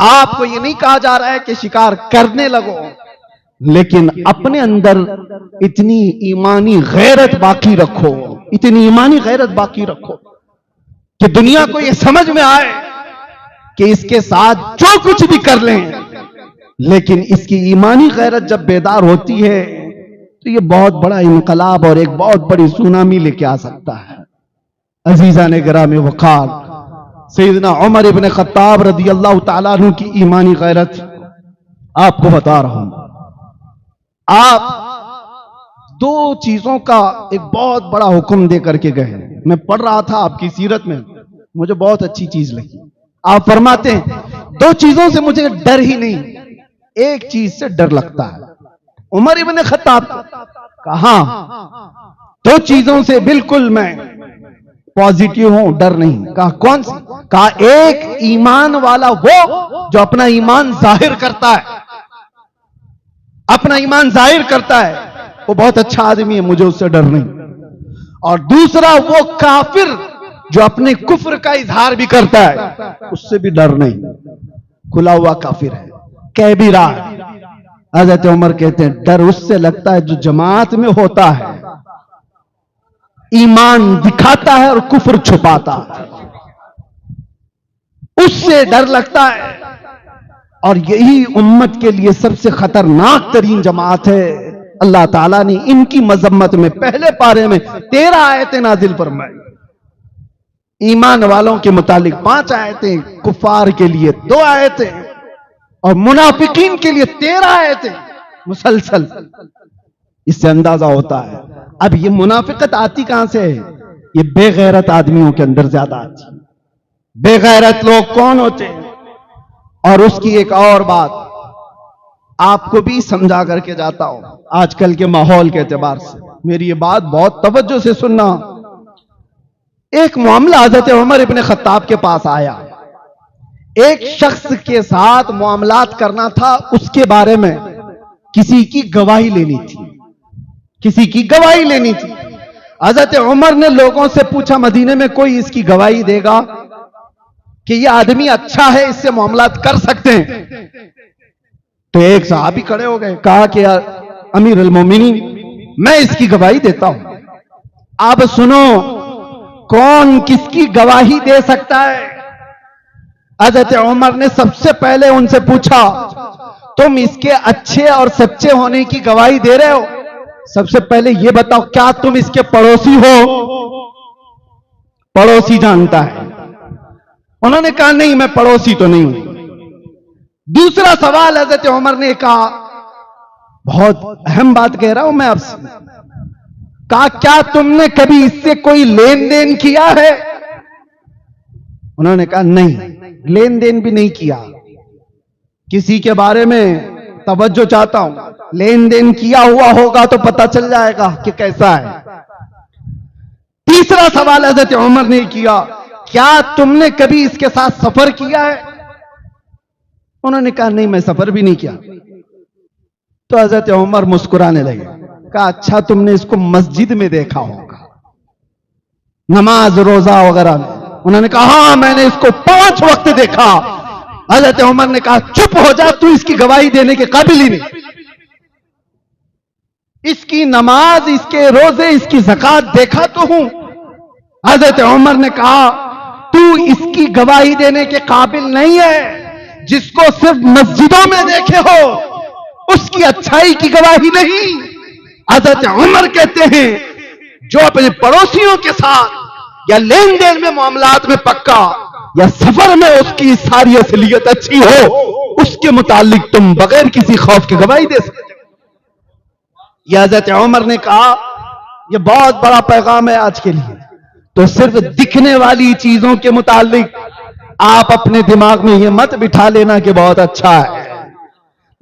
आपको ये नहीं कहा जा रहा है कि शिकार करने लगो, लेकिन अपने अंदर इतनी ईमानी गैरत बाकी रखो, इतनी ईमानी गैरत बाकी रखो कि दुनिया को ये समझ में आए कि इसके साथ जो कुछ भी कर लें, लेकिन इसकी ईमानी गैरत जब बेदार होती है तो ये बहुत बड़ा इनकलाब और एक बहुत बड़ी सुनामी लेके आ सकता है। अजीजा ने गिरामी वकार, सैयदना उमर इब्न खत्ताब रदी अल्लाह ताला अन्हु की ईमानी गैरत आपको बता रहा हूं। आप दो चीजों का एक बहुत बड़ा हुक्म दे करके गए। मैं पढ़ रहा था आपकी सीरत में, मुझे बहुत अच्छी चीज लगी। आप फरमाते हैं दो चीजों से मुझे डर ही नहीं, एक चीज से डर लगता है। उमर इब्न खत्ताब कहा दो चीजों से बिल्कुल मैं पॉजिटिव हूं, डर नहीं। कहा कौन सी? कहा एक ईमान वाला वो जो अपना ईमान जाहिर करता है, अपना ईमान जाहिर करता है, वो बहुत अच्छा आदमी है, मुझे उससे डर नहीं। और दूसरा वो काफिर जो अपने कुफ्र का इजहार भी करता है, उससे भी डर नहीं। खुला हुआ काफिर है, कह भी रहा है। हज़रत उमर कहते हैं डर उससे लगता है जो जमात में होता है, ईमान दिखाता है और कुफ्र छुपाता है, उससे डर लगता है। और यही उम्मत के लिए सबसे खतरनाक तरीन जमात है। अल्लाह ताला ने इनकी मजम्मत में पहले पारे में 13 आयतें नाजिल फरमाई। ईमान वालों के मुतालिक 5 आयतें, कुफार के लिए 2 आयतें और मुनाफिकीन के लिए 13 आयतें मुसलसल। इससे अंदाजा होता है अब ये मुनाफिकत आती कहां से है? ये बेगैरत आदमियों के अंदर ज्यादा आती है। बेगैरत लोग कौन होते हैं? और उसकी एक और बात आपको भी समझा करके जाता हूं आजकल के माहौल के एतबार से, मेरी ये बात बहुत तवज्जो से सुनना। एक मामला हज़रत उमर इब्न खत्ताब के पास आया। एक शख्स के साथ मामलात करना था, उसके बारे में किसी की गवाही लेनी थी, किसी की गवाही लेनी थी। हज़रत उमर ने लोगों से पूछा मदीने में कोई इसकी गवाही देगा कि यह आदमी अच्छा है, इससे मामलात कर सकते हैं? तो एक सहाबी खड़े हो गए, कहा कि अमीर अल मोमिनीन मैं इसकी गवाही देता हूं। आप सुनो कौन किसकी गवाही दे सकता है? हज़रत उमर ने सबसे पहले उनसे पूछा तुम इसके अच्छे और सच्चे होने की गवाही दे रहे हो? सबसे पहले यह बताओ क्या तुम इसके पड़ोसी हो? पड़ोसी जानता है। उन्होंने कहा नहीं मैं पड़ोसी तो नहीं हूं। दूसरा सवाल हज़रत उमर ने कहा, बहुत अहम बात कह रहा हूं मैं आपसे, कहा क्या तुमने कभी इससे कोई लेन देन किया है? उन्होंने कहा नहीं, लेन देन भी नहीं किया। किसी के बारे में तवज्जो चाहता हूं, लेन देन किया हुआ होगा तो पता चल जाएगा कि कैसा है। तीसरा सवाल हज़रत उमर ने किया, क्या तुमने कभी इसके साथ सफर किया है? उन्होंने कहा नहीं मैं सफर भी नहीं किया। तो हज़रत उमर मुस्कुराने लगे, कहा अच्छा तुमने इसको मस्जिद में देखा होगा, नमाज रोजा वगैरह में। उन्होंने कहा हाँ मैंने इसको 5 वक्त देखा। हज़रत उमर ने कहा चुप हो जा, तू इसकी गवाही देने के काबिल ही नहीं। इसकी नमाज, इसके रोजे, इसकी ज़कात देखा तो हूं। हज़रत उमर ने कहा तू इसकी गवाही देने के काबिल नहीं है। जिसको सिर्फ मस्जिदों में देखे हो उसकी अच्छाई की गवाही नहीं। हज़रत उमर कहते हैं जो अपने पड़ोसियों के साथ या लेन देन में मामलात में पक्का या सफर में उसकी सारी असलियत अच्छी हो, उसके मुतालिक तुम बगैर किसी खौफ की गवाही दे सकते हो। यह हज़रत उमर ने कहा यह बहुत बड़ा पैगाम है आज के लिए। तो सिर्फ दिखने वाली चीजों के मुतालिक आप अपने दिमाग में यह मत बिठा लेना कि बहुत अच्छा है।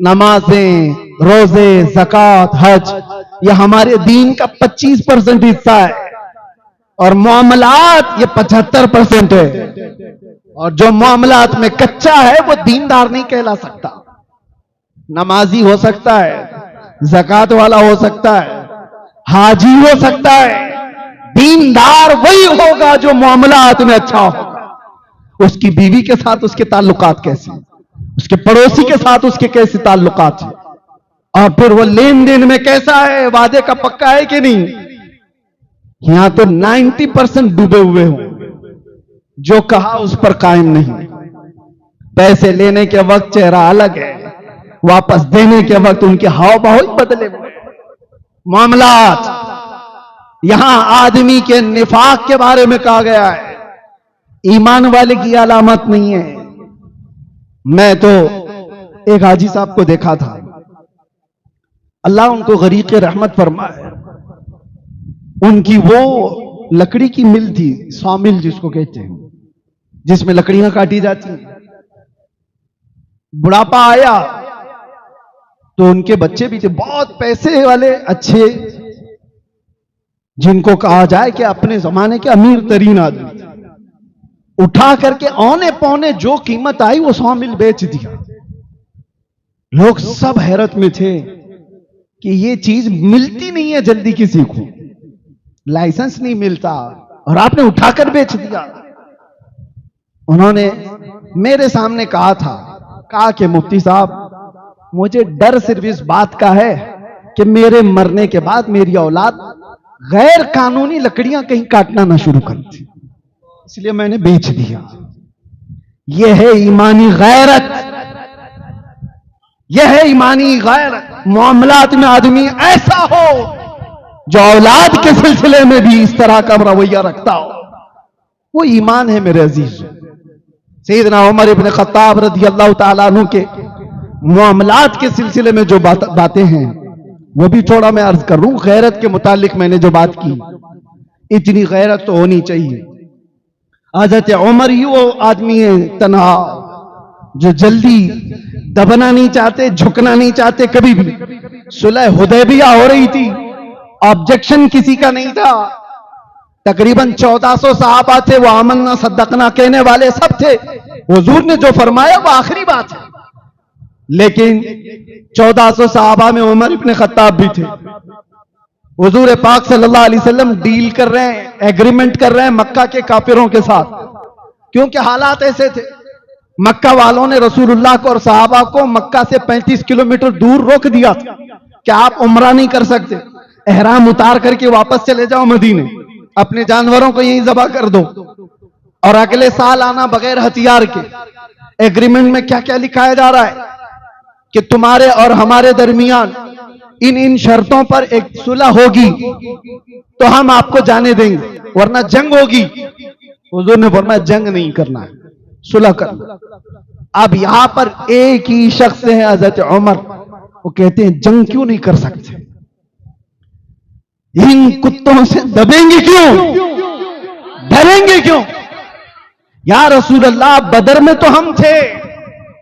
नमाजें, रोजे, ज़कात, हज, यह हमारे दीन का 25% हिस्सा है और मामलात ये 75% है। और जो मामलात में कच्चा है वो दीनदार नहीं कहला सकता। नमाजी हो सकता है, ज़कात वाला हो सकता है, हाजी हो सकता है, दीनदार वही होगा जो मामलात में अच्छा होगा। उसकी बीवी के साथ उसके ताल्लुकात कैसे, उसके पड़ोसी के साथ उसके कैसे ताल्लुकात है, और फिर वो लेन देन में कैसा है, वादे का पक्का है कि नहीं। यहां तो 90% डूबे हुए हो, जो कहा उस पर कायम नहीं। पैसे लेने के वक्त चेहरा अलग है, वापस देने के वक्त उनके हाव भाव बदले हुए। मामलात, यहां आदमी के निफाक के बारे में कहा गया है, ईमान वाले की अलामत नहीं है। मैं तो एक हाजी साहब को देखा था, अल्लाह उनको गरीक़ रहमत फरमाए। उनकी वो लकड़ी की मिल थी, सॉमिल जिसको कहते हैं, जिसमें लकड़ियां काटी जाती हैं। बुढ़ापा आया तो उनके बच्चे भी थे, बहुत पैसे वाले अच्छे, जिनको कहा जाए कि अपने जमाने के अमीर तरीन आदमी थे। उठा करके औने पौने जो कीमत आई वो सॉमिल बेच दिया। लोग सब हैरत में थे कि ये चीज मिलती नहीं है जल्दी किसी को, लाइसेंस नहीं मिलता और आपने उठाकर बेच दिया। उन्होंने मेरे सामने कहा कि मुफ्ती साहब, मुझे डर सिर्फ इस बात का है कि मेरे मरने के बाद मेरी औलाद गैर कानूनी लकड़ियां कहीं काटना ना शुरू कर दी, इसलिए मैंने बेच दिया। यह है ईमानी गैरत, यह है ईमानी गैरत। मामलात में आदमी ऐसा हो जो औलाद के सिलसिले में भी इस तरह का रवैया रखता हो, वो ईमान है मेरे अजीज। सैयदना उमर इब्न खत्ताब रज़ी अल्लाह ताला अन्हु के मामलात के सिलसिले में जो बातें हैं वो भी थोड़ा मैं अर्ज कर रहा हूं। गैरत के मुतालिक मैंने जो बात की, इतनी गैरत तो होनी चाहिए। हज़रत उमर ही वो आदमी है तन्हा जो जल्दी दबना नहीं चाहते, झुकना नहीं चाहते कभी भी। सुलह हुदैबिया हो रही थी, ऑब्जेक्शन किसी का नहीं था। तकरीबन 1400 सहाबा थे, वो आमन्ना सद्दकना कहने वाले सब थे। हुजूर ने जो फरमाया वो आखिरी बात है, लेकिन 1400 सहाबा में उमर इब्न खत्ताब भी थे। हुजूर पाक सल्लल्लाहु अलैहि वसल्लम डील कर रहे हैं, एग्रीमेंट कर रहे हैं मक्का के काफिरों के साथ, क्योंकि हालात ऐसे थे। मक्का वालों ने रसूलुल्लाह को और सहाबा को मक्का से 35 किलोमीटर दूर रोक दिया था कि आप उम्रा नहीं कर सकते, एहराम उतार करके वापस चले जाओ मदीने, अपने जानवरों को यहीं ज़बह कर दो और अगले साल आना बगैर हथियार के। एग्रीमेंट में क्या क्या लिखाया जा रहा है कि तुम्हारे और हमारे दरमियान इन इन शर्तों पर एक सुलह होगी तो हम आपको जाने देंगे, वरना जंग होगी। हुजूर ने फरमाया जंग नहीं करना है, सुलह करना। अब यहां पर एक ही शख्स है हज़रत उमर, वो कहते हैं जंग क्यों नहीं कर सकते, इन कुत्तों से दबेंगे क्यों, डरेंगे क्यों। या रसूल अल्लाह, बदर में तो हम थे,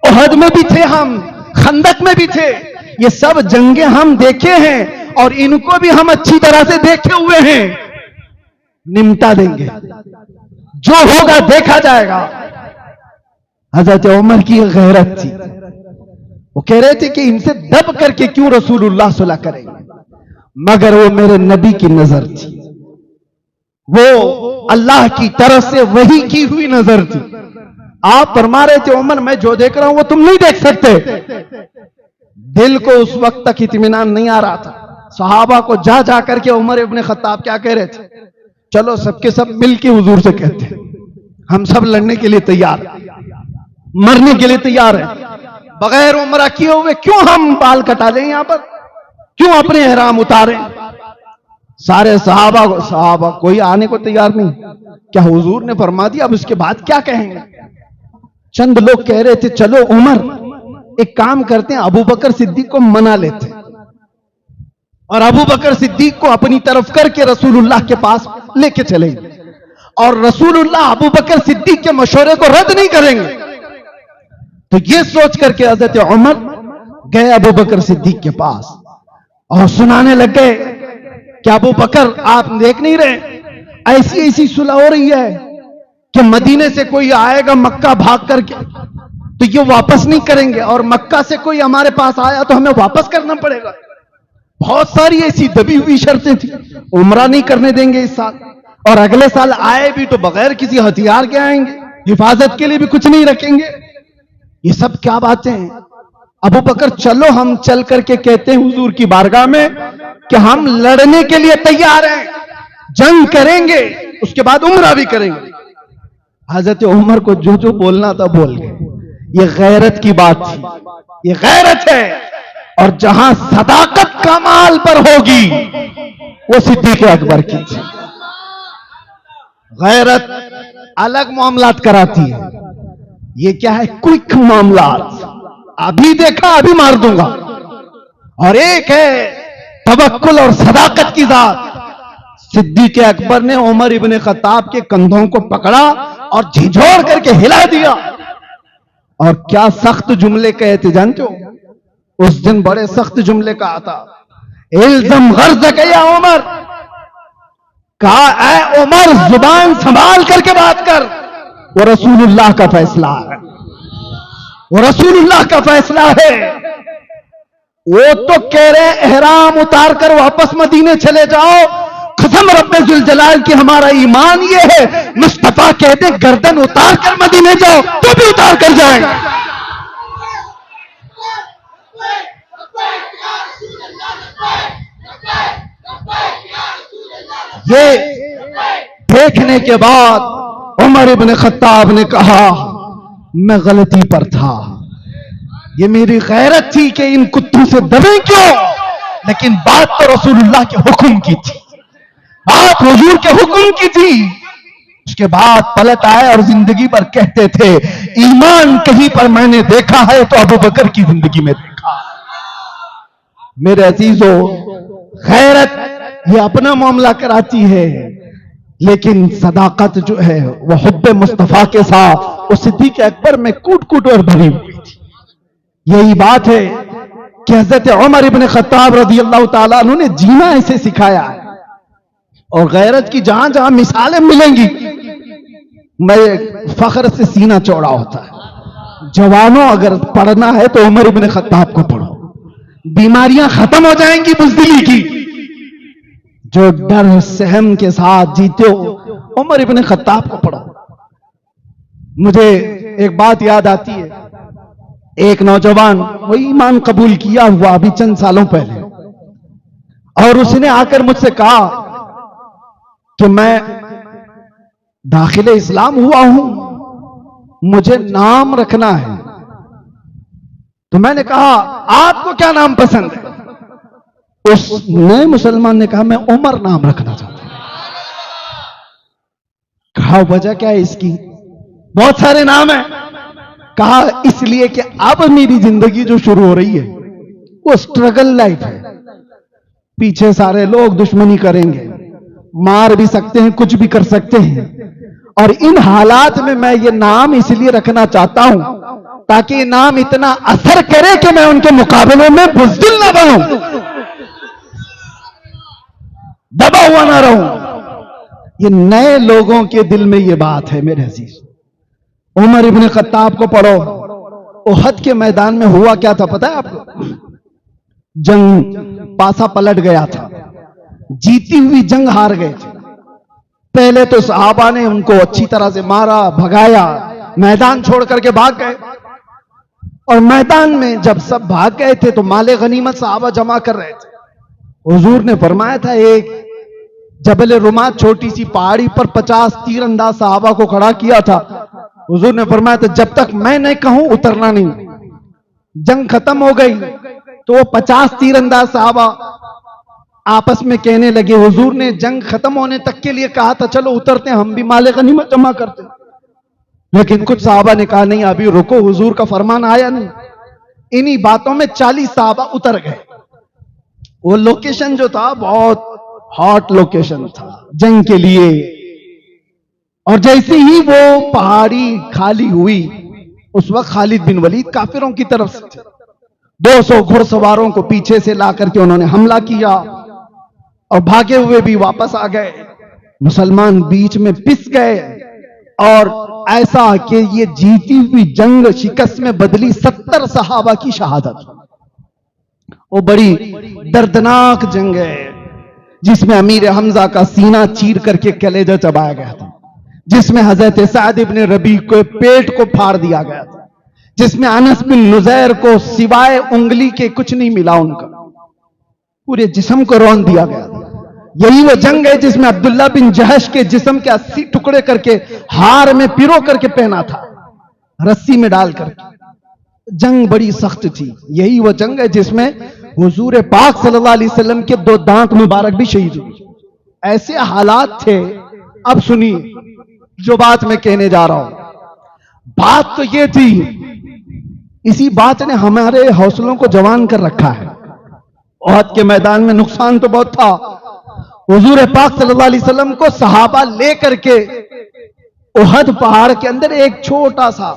उहद में भी थे, हम खंदक में भी थे, ये सब जंगे हम देखे हैं और इनको भी हम अच्छी तरह से देखे हुए हैं, निमटा देंगे, जो होगा देखा जाएगा। हजरत उमर की गैरत थी, वो कह रहे थे कि इनसे दब करके क्यों रसूलुल्लाह सुलह करेंगे, मगर वो मेरे नबी की नजर थी, वो अल्लाह की तरफ से वही की हुई नजर थी। आप फरमा रहे थे उमर, मैं जो देख रहा हूं वो तुम नहीं देख सकते। दिल को उस वक्त तक इत्मीनान नहीं आ रहा था। सहाबा को जा जा करके उमर इब्न खत्ताब क्या कह रहे थे, चलो सबके सब मिल के हुजूर से कहते हैं हम सब लड़ने के लिए तैयार, मरने के लिए तैयार है, बगैर उम्रा किए हुए क्यों हम बाल कटा लें, यहां पर क्यों अपने एहराम उतारें। सारे सहाबा कोई आने को तैयार नहीं। क्या हुजूर ने फरमा दिया, अब उसके बाद क्या कहेंगे। चंद लोग कह रहे थे चलो उमर एक काम करते हैं, अबू बकर सिद्दीक को मना लेते हैं और अबू बकर सिद्दीक को अपनी तरफ करके रसूलुल्लाह के पास लेके चलेंगे और रसूलुल्लाह अबू बकर सिद्दीक के मशवरे को रद्द नहीं करेंगे। तो ये सोच करके हजरत उमर गए अबू बकर सिद्दीक के पास और सुनाने लग गए कि अबू बकर आप देख नहीं रहे, ऐसी ऐसी सुलह हो रही है कि मदीने से कोई आएगा मक्का भाग करके तो ये वापस नहीं करेंगे, और मक्का से कोई हमारे पास आया तो हमें वापस करना पड़ेगा। बहुत सारी ऐसी दबी हुई शर्तें थी। उम्रा नहीं करने देंगे इस साल, और अगले साल आए भी तो बगैर किसी हथियार के आएंगे, हिफाजत के लिए भी कुछ नहीं रखेंगे। ये सब क्या बातें हैं? अबू बकर चलो हम चल करके कहते हैं हुजूर की बारगाह में कि हम लड़ने के लिए तैयार हैं, जंग करेंगे, उसके बाद उम्रा भी करेंगे। हजरत उमर को जो जो बोलना था बोल गए। ये गैरत की बात थी, ये गैरत है। और जहां सदाकत कमाल पर होगी वो सिद्दीक अकबर की थी। गैरत अलग मामलात कराती है, ये क्या है? क्विक मामलात, अभी देखा अभी मार दूंगा। और एक है तवक्कुल और सदाकत की जात। सिद्दीक अकबर ने उमर इब्ने खत्ताब के कंधों को पकड़ा और झिझोड़ करके हिला दिया। और क्या सख्त जुमले कहे थे जानते हो? उस दिन बड़े सख्त जुमले कहा था, इल्ज़म गर्ज़क या उमर, कहा ऐ उमर जुबान संभाल करके बात कर, वो रसूलुल्लाह का फैसला है, वो रसूलुल्लाह का फैसला है। वो तो कह रहे एहराम उतार कर वापस मदीने चले जाओ, कसम रब्बे जुल जलाल की हमारा ईमान ये है, मुस्तफा कहते गर्दन उतार कर मदीने जाओ तो भी उतार कर जाए। ये देखने के बाद उमर इब्ने खत्ताब ने कहा मैं गलती पर था, ये मेरी गैरत थी कि इन कुत्तों से दबे क्यों, लेकिन बात तो रसूलुल्लाह के हुक्म की थी, बात हुजूर के हुक्म की थी। उसके बाद पलट आए और जिंदगी पर कहते थे ईमान कहीं पर मैंने देखा है तो अबू बकर की जिंदगी में देखा। मेरे अजीजों, गैरत ये अपना मामला कराती है, लेकिन सदाकत जो है वह हुब्बे मुस्तफा के साथ उस सिद्दीक अकबर में कूट कूट और भरी हुई थी। यही बात है कि हजरत उमर इब्ने खत्ताब रज़ी अल्लाह ताला अन्हु ने जीना ऐसे सिखाया है। और गैरत की जहां जहां मिसालें मिलेंगी, मैं फख्र से सीना चौड़ा होता है। जवानों, अगर पढ़ना है तो उमर इब्ने खत्ताब को पढ़ो, बीमारियां खत्म हो जाएंगी बुज़दिली की। जो डर सहम के साथ जीते हो, उमर इब्ने खत्ताब को पढ़ो। मुझे एक बात याद आती है, एक नौजवान वो ईमान कबूल किया हुआ अभी चंद सालों पहले, और उसने आकर मुझसे कहा कि मैं दाखिले इस्लाम हुआ हूं, मुझे नाम रखना है। तो मैंने कहा आपको क्या नाम पसंद है? उस नए मुसलमान ने कहा मैं उमर नाम रखना चाहता हूं। कहा वजह क्या है इसकी? बहुत सारे नाम है। कहा इसलिए कि अब मेरी जिंदगी जो शुरू हो रही है वो स्ट्रगल लाइफ है। पीछे सारे लोग दुश्मनी करेंगे, मार भी सकते हैं, कुछ भी कर सकते हैं, और इन हालात में मैं ये नाम इसलिए रखना चाहता हूं ताकि ये नाम इतना असर करे कि मैं उनके मुकाबले में बुज़दिल ना बनूं, दबा हुआ ना रहूं। ये नए लोगों के दिल में ये बात है मेरे अजीज। उमर इब्ने खत्ताब को पढ़ो, उहद के मैदान में हुआ क्या था पता है आपको? जंग पासा पलट गया था, जीती हुई जंग हार गए थे। पहले तो सहाबा ने उनको अच्छी तरह से मारा, भगाया, मैदान छोड़ करके भाग गए। और मैदान में जब सब भाग गए थे तो माले गनीमत सहाबा जमा कर रहे थे। हुजूर ने फरमाया था एक जबल रुमात छोटी सी पहाड़ी पर 50 तीरंदाज सहाबा को खड़ा किया था। हुजूर ने फरमाया था जब तक मैं नहीं कहूं उतरना नहीं। जंग खत्म हो गई तो वो 50 तीरंदाज सहाबा आपस में कहने लगे, हुजूर ने जंग खत्म होने तक के लिए कहा था चलो उतरते हैं, हम भी माले गनीमत जमा करते। लेकिन कुछ सहाबा ने कहा नहीं अभी रुको, हुजूर का फरमान आया नहीं। इन्हीं बातों में 40 सहाबा उतर गए। वो लोकेशन जो था बहुत हॉट लोकेशन था जंग के लिए। और जैसे ही वो पहाड़ी खाली हुई, उस वक्त खालिद बिन वलीद काफिरों की तरफ से थे, 200 घुड़सवारों को पीछे से ला करके उन्होंने हमला किया और भागे हुए भी वापस आ गए। मुसलमान बीच में पिस गए और ऐसा कि ये जीती हुई जंग शिकस्त में बदली 70 सहाबा की शहादत। वो बड़ी दर्दनाक जंग है जिसमें अमीर हमजा का सीना चीर करके कलेजा चबाया गया था, जिसमें हजरत साद इब्न रबी को पेट को फाड़ दिया गया था, जिसमें अनस बिन नुजैर को सिवाय उंगली के कुछ नहीं मिला, उनका पूरे जिस्म को रौंद दिया गया था। यही वो जंग है जिसमें अब्दुल्ला बिन जहश के जिस्म के 80 टुकड़े करके हार में पिरो करके पहना था, रस्सी में डाल करके। जंग बड़ी सख्त थी। यही वो जंग है जिसमें हुजूर पाक सल्लल्लाहु अलैहि वसल्लम के 2 दांत मुबारक भी शहीद हुए। ऐसे हालात थे। अब सुनिए जो बात मैं कहने जा रहा हूं। बात तो ये थी, इसी बात ने हमारे हौसलों को जवान कर रखा है। ओहद के मैदान में नुकसान तो बहुत था। हुजूर पाक सल्लल्लाहु अलैहि वसल्लम को सहाबा लेकर के ओहद पहाड़ के अंदर एक छोटा सा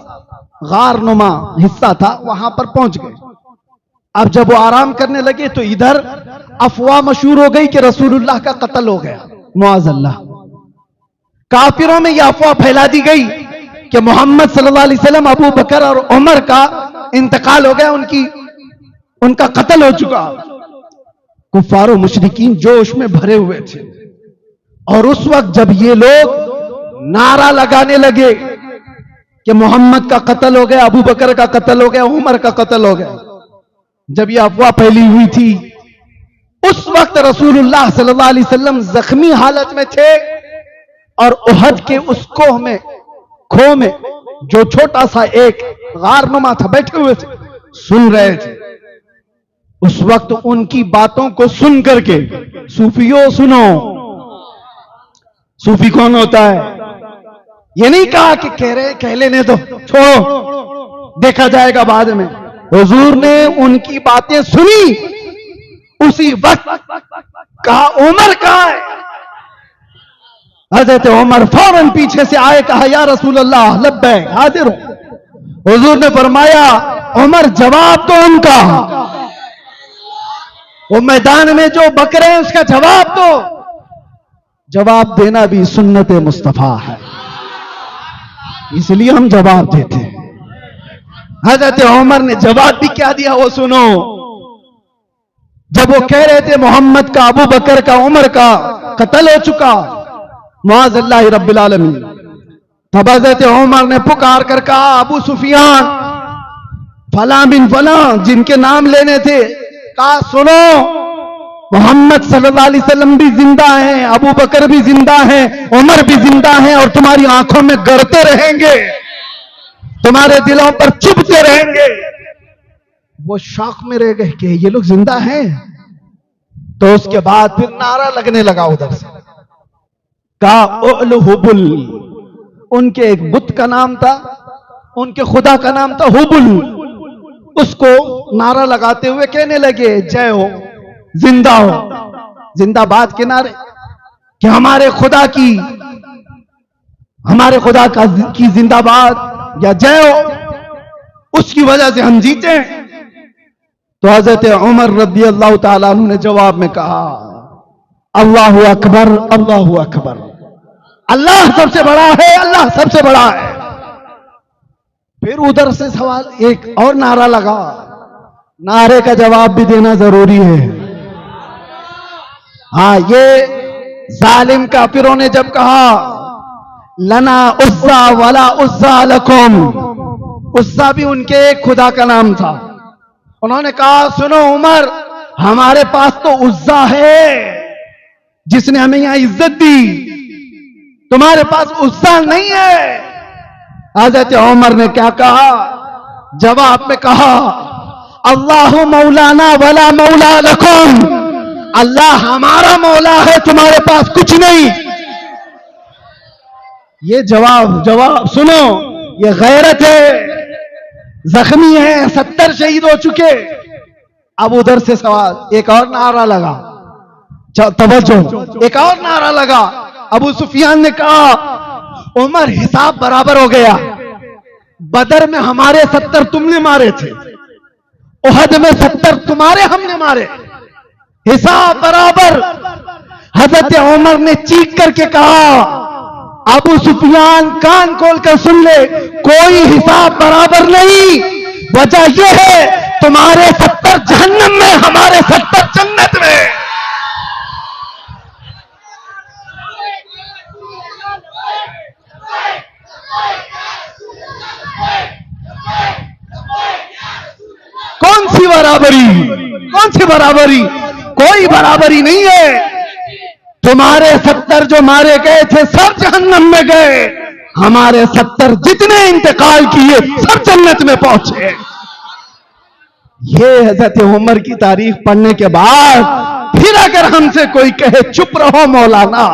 गारनुमा हिस्सा था, वहां पर पहुंच गए। अब जब वो आराम करने लगे तो इधर अफवाह मशहूर हो गई कि रसूलुल्लाह का कत्ल हो गया। मुआज़ल्लाह, काफिरों में यह अफवाह फैला दी गई कि मोहम्मद सल्लल्लाहु अलैहि वसल्लम, अबू बकर और उमर का इंतकाल हो गया, उनका कत्ल हो चुका। कुफ्फार मुशरिकीन जोश में भरे हुए थे और उस वक्त जब ये लोग नारा लगाने लगे कि मोहम्मद का कत्ल हो गया, अबू बकर का कत्ल हो गया, उमर का कत्ल हो गया, जब ये अफवाह फैली हुई थी, उस वक्त रसूलुल्लाह सल्लल्लाहु अलैहि वसल्लम जख्मी हालत में थे और उहद के उस कोह में, खो में जो छोटा सा एक गारनुमा था, बैठे हुए थे, सुन रहे थे। उस वक्त उनकी बातों को सुन करके, सूफियों सुनो, सूफी कौन होता है? ये नहीं कहा कि कह लेने दो, छोड़ो, देखा जाएगा बाद में। हुजूर ने उनकी बातें सुनी, उसी वक्त कहा उमर कहां है? हजरत उमर फौरन पीछे से आए, कहा या रसूल अल्लाह, लब्बैक, हाजिर हूं। हुजूर ने फरमाया उमर जवाब दो उनका, वो मैदान में जो बकरे हैं उसका जवाब दो। जवाब देना भी सुन्नत मुस्तफा है, इसलिए हम जवाब देते हैं। हजरत उमर ने जवाब भी क्या दिया वो सुनो। जब वो कह रहे थे मोहम्मद का, अबू बकर का, उमर का कत्ल हो चुका, मुआज़ल्लाह रब्बिल आलमीन, तब हजरत उमर ने पुकार कर कहा अबू सुफियान, फला बिन फला, जिनके नाम लेने थे, कहा सुनो, मोहम्मद सल्लल्लाहु अलैहि वसल्लम भी जिंदा हैं, अबू बकर भी जिंदा हैं, उमर भी जिंदा हैं और तुम्हारी आंखों में गड़ते रहेंगे, तुम्हारे दिलों पर चुभते रहेंगे। वो शौक में रह गए कि ये लोग जिंदा हैं। तो उसके बाद फिर नारा लगने लगा उधर से, कहा उल हुबुल, उनके एक बुत का नाम था, उनके खुदा का नाम था हुबुल। उसको नारा लगाते हुए कहने लगे जय हो, जिंदा हो, जिंदाबाद के नारे, कि हमारे खुदा की जिंदाबाद या जय हो, उसकी वजह से हम जीते हैं। तो हजरत उमर रज़ी अल्लाह ताला अन्हु ने जवाब में कहा अल्लाहु अकबर, अल्लाहु अकबर, अल्लाह सबसे बड़ा है, अल्लाह सबसे बड़ा है। फिर उधर से सवाल, एक और नारा लगा। नारे का जवाब भी देना जरूरी है। हाँ, ये जालिम काफिरों ने जब कहा लना उस्सा वला उस्सा लकुम, उस्सा भी उनके एक खुदा का नाम था, उन्होंने कहा सुनो उमर, हमारे पास तो उज्जा है जिसने हमें यहां इज्जत दी, तुम्हारे पास उज्जा नहीं है। हज़रत उमर ने क्या कहा? जवाब में कहा अल्लाहु मौलाना वला मौला लकुम, अल्लाह हमारा मौला है, तुम्हारे पास कुछ नहीं। ये जवाब सुनो, ये गैरत है। जख्मी है, 70 शहीद हो चुके। अब उधर से सवाल, एक और नारा लगा, तवज्जो, एक और नारा लगा। अबू सुफियान ने कहा उमर, हिसाब बराबर हो गया, बदर में हमारे 70 तुमने मारे थे, उहद में 70 तुम्हारे हमने मारे, हिसाब बराबर। हजरत उमर ने चीख करके कहा, अबू सुफियान कान खोल कर सुन ले, कोई हिसाब बराबर नहीं। वजह यह है तुम्हारे 70 जहन्नम में, हमारे 70 जन्नत में। कौन सी बराबरी, कौन सी बराबरी? कोई बराबरी नहीं है। तुम्हारे 70 जो मारे गए थे सब जहन्नम में गए, हमारे 70 जितने इंतकाल किए सब जन्नत में पहुंचे। ये हजरत उमर की तारीख पढ़ने के बाद फिर अगर हमसे कोई कहे चुप रहो मौलाना,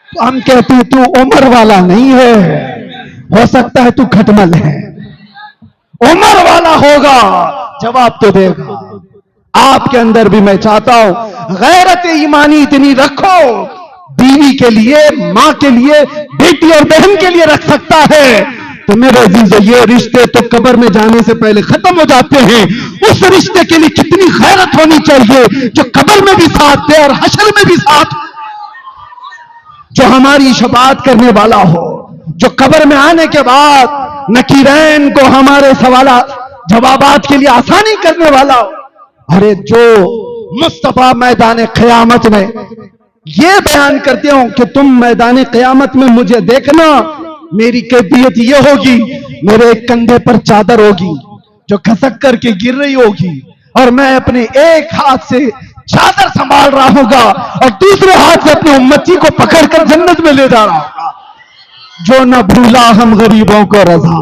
तो हम कहते तू उमर वाला नहीं है, हो सकता है तू खटमल है। उमर वाला होगा, जवाब तो देगा। आपके अंदर भी मैं चाहता हूं गैरत ईमानी इतनी रखो, बीवी के लिए, मां के लिए, बेटी और बहन के लिए रख सकता है तो मेरे अजीजों, ये रिश्ते तो कब्र में जाने से पहले खत्म हो जाते हैं। उस रिश्ते के लिए कितनी गैरत होनी चाहिए जो कब्र में भी साथ दे और हशर में भी साथ, जो हमारी शफाअत करने वाला हो, जो कब्र में आने के बाद नकीरैन को हमारे सवालात जवाबात के लिए आसानी करने वाला हो। अरे जो मुस्तफा मैदान क़यामत में ये बयान करते हो कि तुम मैदान क़यामत में मुझे देखना, मेरी कैफियत ये होगी, मेरे एक कंधे पर चादर होगी जो खसक करके गिर रही होगी और मैं अपने एक हाथ से चादर संभाल रहा होगा और दूसरे हाथ से अपनी उम्मती को पकड़कर जन्नत में ले जा रहा होगा। जो न भूला हम गरीबों को रजा,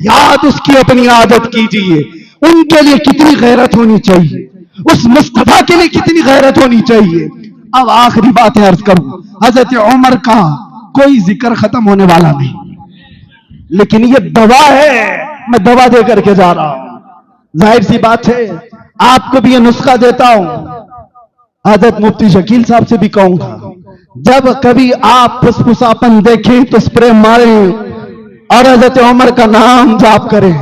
याद उसकी अपनी आदत कीजिए। उनके लिए कितनी गैरत होनी चाहिए, उस मुस्तफा के लिए कितनी गैरत होनी चाहिए। अब आखिरी बात अर्ज करूं, हजरत उमर का कोई जिक्र खत्म होने वाला नहीं, लेकिन ये दवा है, मैं दवा दे करके जा रहा हूं। जाहिर सी बात है, आपको भी ये नुस्खा देता हूं, हजरत मुफ्ती शकील साहब से भी कहूंगा, जब कभी आप फुसफुसापन देखें तो स्प्रे मारें और हजरत उमर का नाम जाप करें,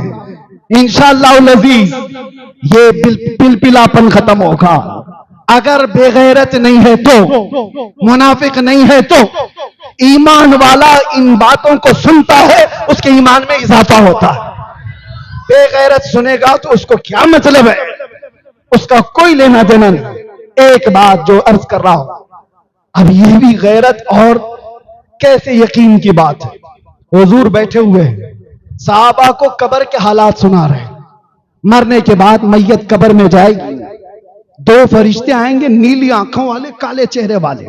इंशाअल्लाह अज़ीज ये पिलपिलापन खत्म होगा। अगर बेगैरत नहीं है तो, मुनाफिक नहीं है तो, ईमान वाला इन बातों को सुनता है, उसके ईमान में इजाफा होता है। बेगैरत सुनेगा तो उसको क्या मतलब है, उसका कोई लेना देना नहीं। एक बात जो अर्ज कर रहा हूं, अब ये भी गैरत और कैसे यकीन की बात है। हुजूर बैठे हुए हैं, साहबा को कब्र के हालात सुना रहे हैं। मरने के बाद मैयत कब्र में जाएगी, दो फरिश्ते आएंगे, नीली आंखों वाले, काले चेहरे वाले,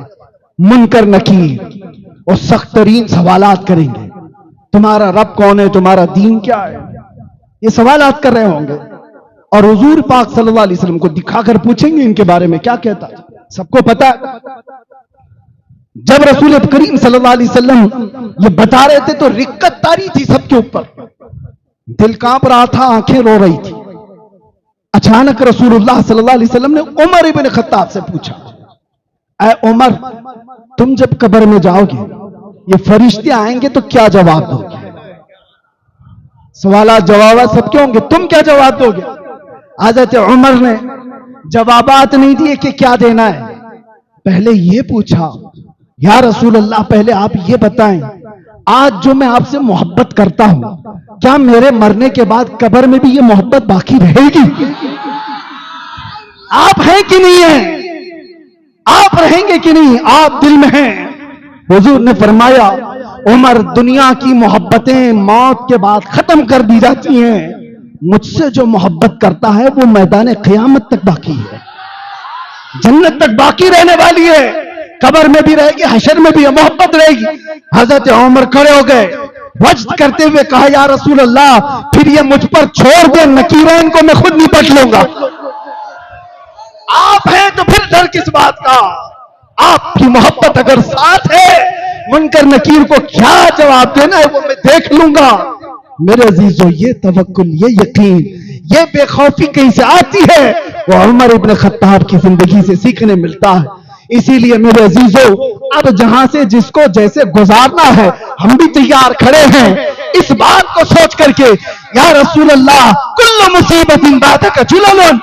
मुनकर नकीर, और सख्त तरीन सवालात करेंगे। तुम्हारा रब कौन है, तुम्हारा दीन क्या है, ये सवालात कर रहे होंगे। और हुजूर पाक सल्लल्लाहु अलैहि वसल्लम को दिखाकर पूछेंगे इनके बारे में क्या कहता है। सबको पता है, जब रसूल करीम सल्लल्लाहु अलैहि वसल्लम ये बता रहे थे तो रिक्कत तारी थी सबके ऊपर, दिल कांप रहा था, आंखें रो रही थी। अचानक रसूलुल्लाह सल्लल्लाहु अलैहि वसल्लम ने उमर इब्न खत्ताब से पूछा, ऐ उमर, तुम जब कब्र में जाओगे, ये फरिश्ते आएंगे तो क्या जवाब दोगे? सवाल जवाब सबके होंगे, तुम क्या जवाब दोगे? हज़रत उमर ने जवाबात नहीं दिए कि क्या देना है, पहले ये पूछा, या रसूल अल्लाह, पहले आप ये बताएं, आज जो मैं आपसे मोहब्बत करता हूं, क्या मेरे मरने के बाद कब्र में भी ये मोहब्बत बाकी रहेगी? आप हैं कि नहीं है, आप रहेंगे कि नहीं, आप दिल में हैं। हुजूर ने फरमाया, उमर, दुनिया की मोहब्बतें मौत के बाद खत्म कर दी जाती हैं, मुझसे जो मोहब्बत करता है वो मैदान क़यामत तक बाकी है, जन्नत तक बाकी रहने वाली है, कब्र में भी रहेगी, हशर में भी मोहब्बत रहेगी। हजरत उमर खड़े हो गए, वज्द करते हुए कहा, या रसूल अल्लाह, फिर ये मुझ पर छोड़ दे, नकीरैन को मैं खुद निपट लूंगा। आप हैं तो फिर डर किस बात का, आपकी मोहब्बत अगर साथ है, मुनकर नकीर को क्या जवाब देना है वो मैं देख लूंगा। मेरे अजीजों, ये तवक्कुल, ये यकीन, ये बेखौफी कहीं से आती है, वो उमर इब्न खत्ताब की जिंदगी से सीखने मिलता है। इसीलिए मेरे अजीजों, अब जहां से जिसको जैसे गुजारना है, हम भी तैयार खड़े हैं। इस बात को सोच करके, या रसूल अल्लाह कुल्लु मुसीबतिन बादका जुललन,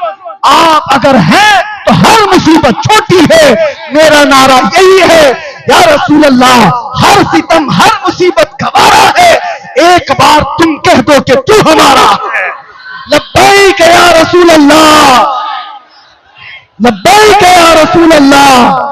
आप अगर हैं तो हर मुसीबत छोटी है। मेरा नारा यही है, या रसूल अल्लाह हर सितम हर मुसीबत गवारा है, एक बार तुम कह दो कि तू हमारा है। लब्बैक या रसूल अल्लाह, लब्बैक या रसूल अल्लाह।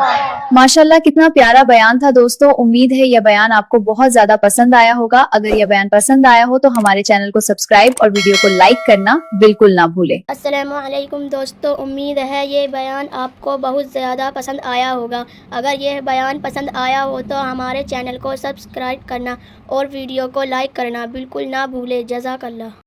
माशाल्लाह कितना प्यारा बयान था दोस्तों। उम्मीद है यह बयान आपको बहुत ज्यादा पसंद आया होगा। अगर यह बयान पसंद आया हो तो हमारे चैनल को सब्सक्राइब और वीडियो को लाइक करना बिल्कुल ना भूलें। अस्सलामुअलैकुम दोस्तों, उम्मीद है ये बयान आपको बहुत ज़्यादा पसंद आया होगा। अगर यह बयान पसंद आया हो तो हमारे चैनल को सब्सक्राइब करना और वीडियो को लाइक करना बिल्कुल ना भूलें। जज़ाकल्लाह।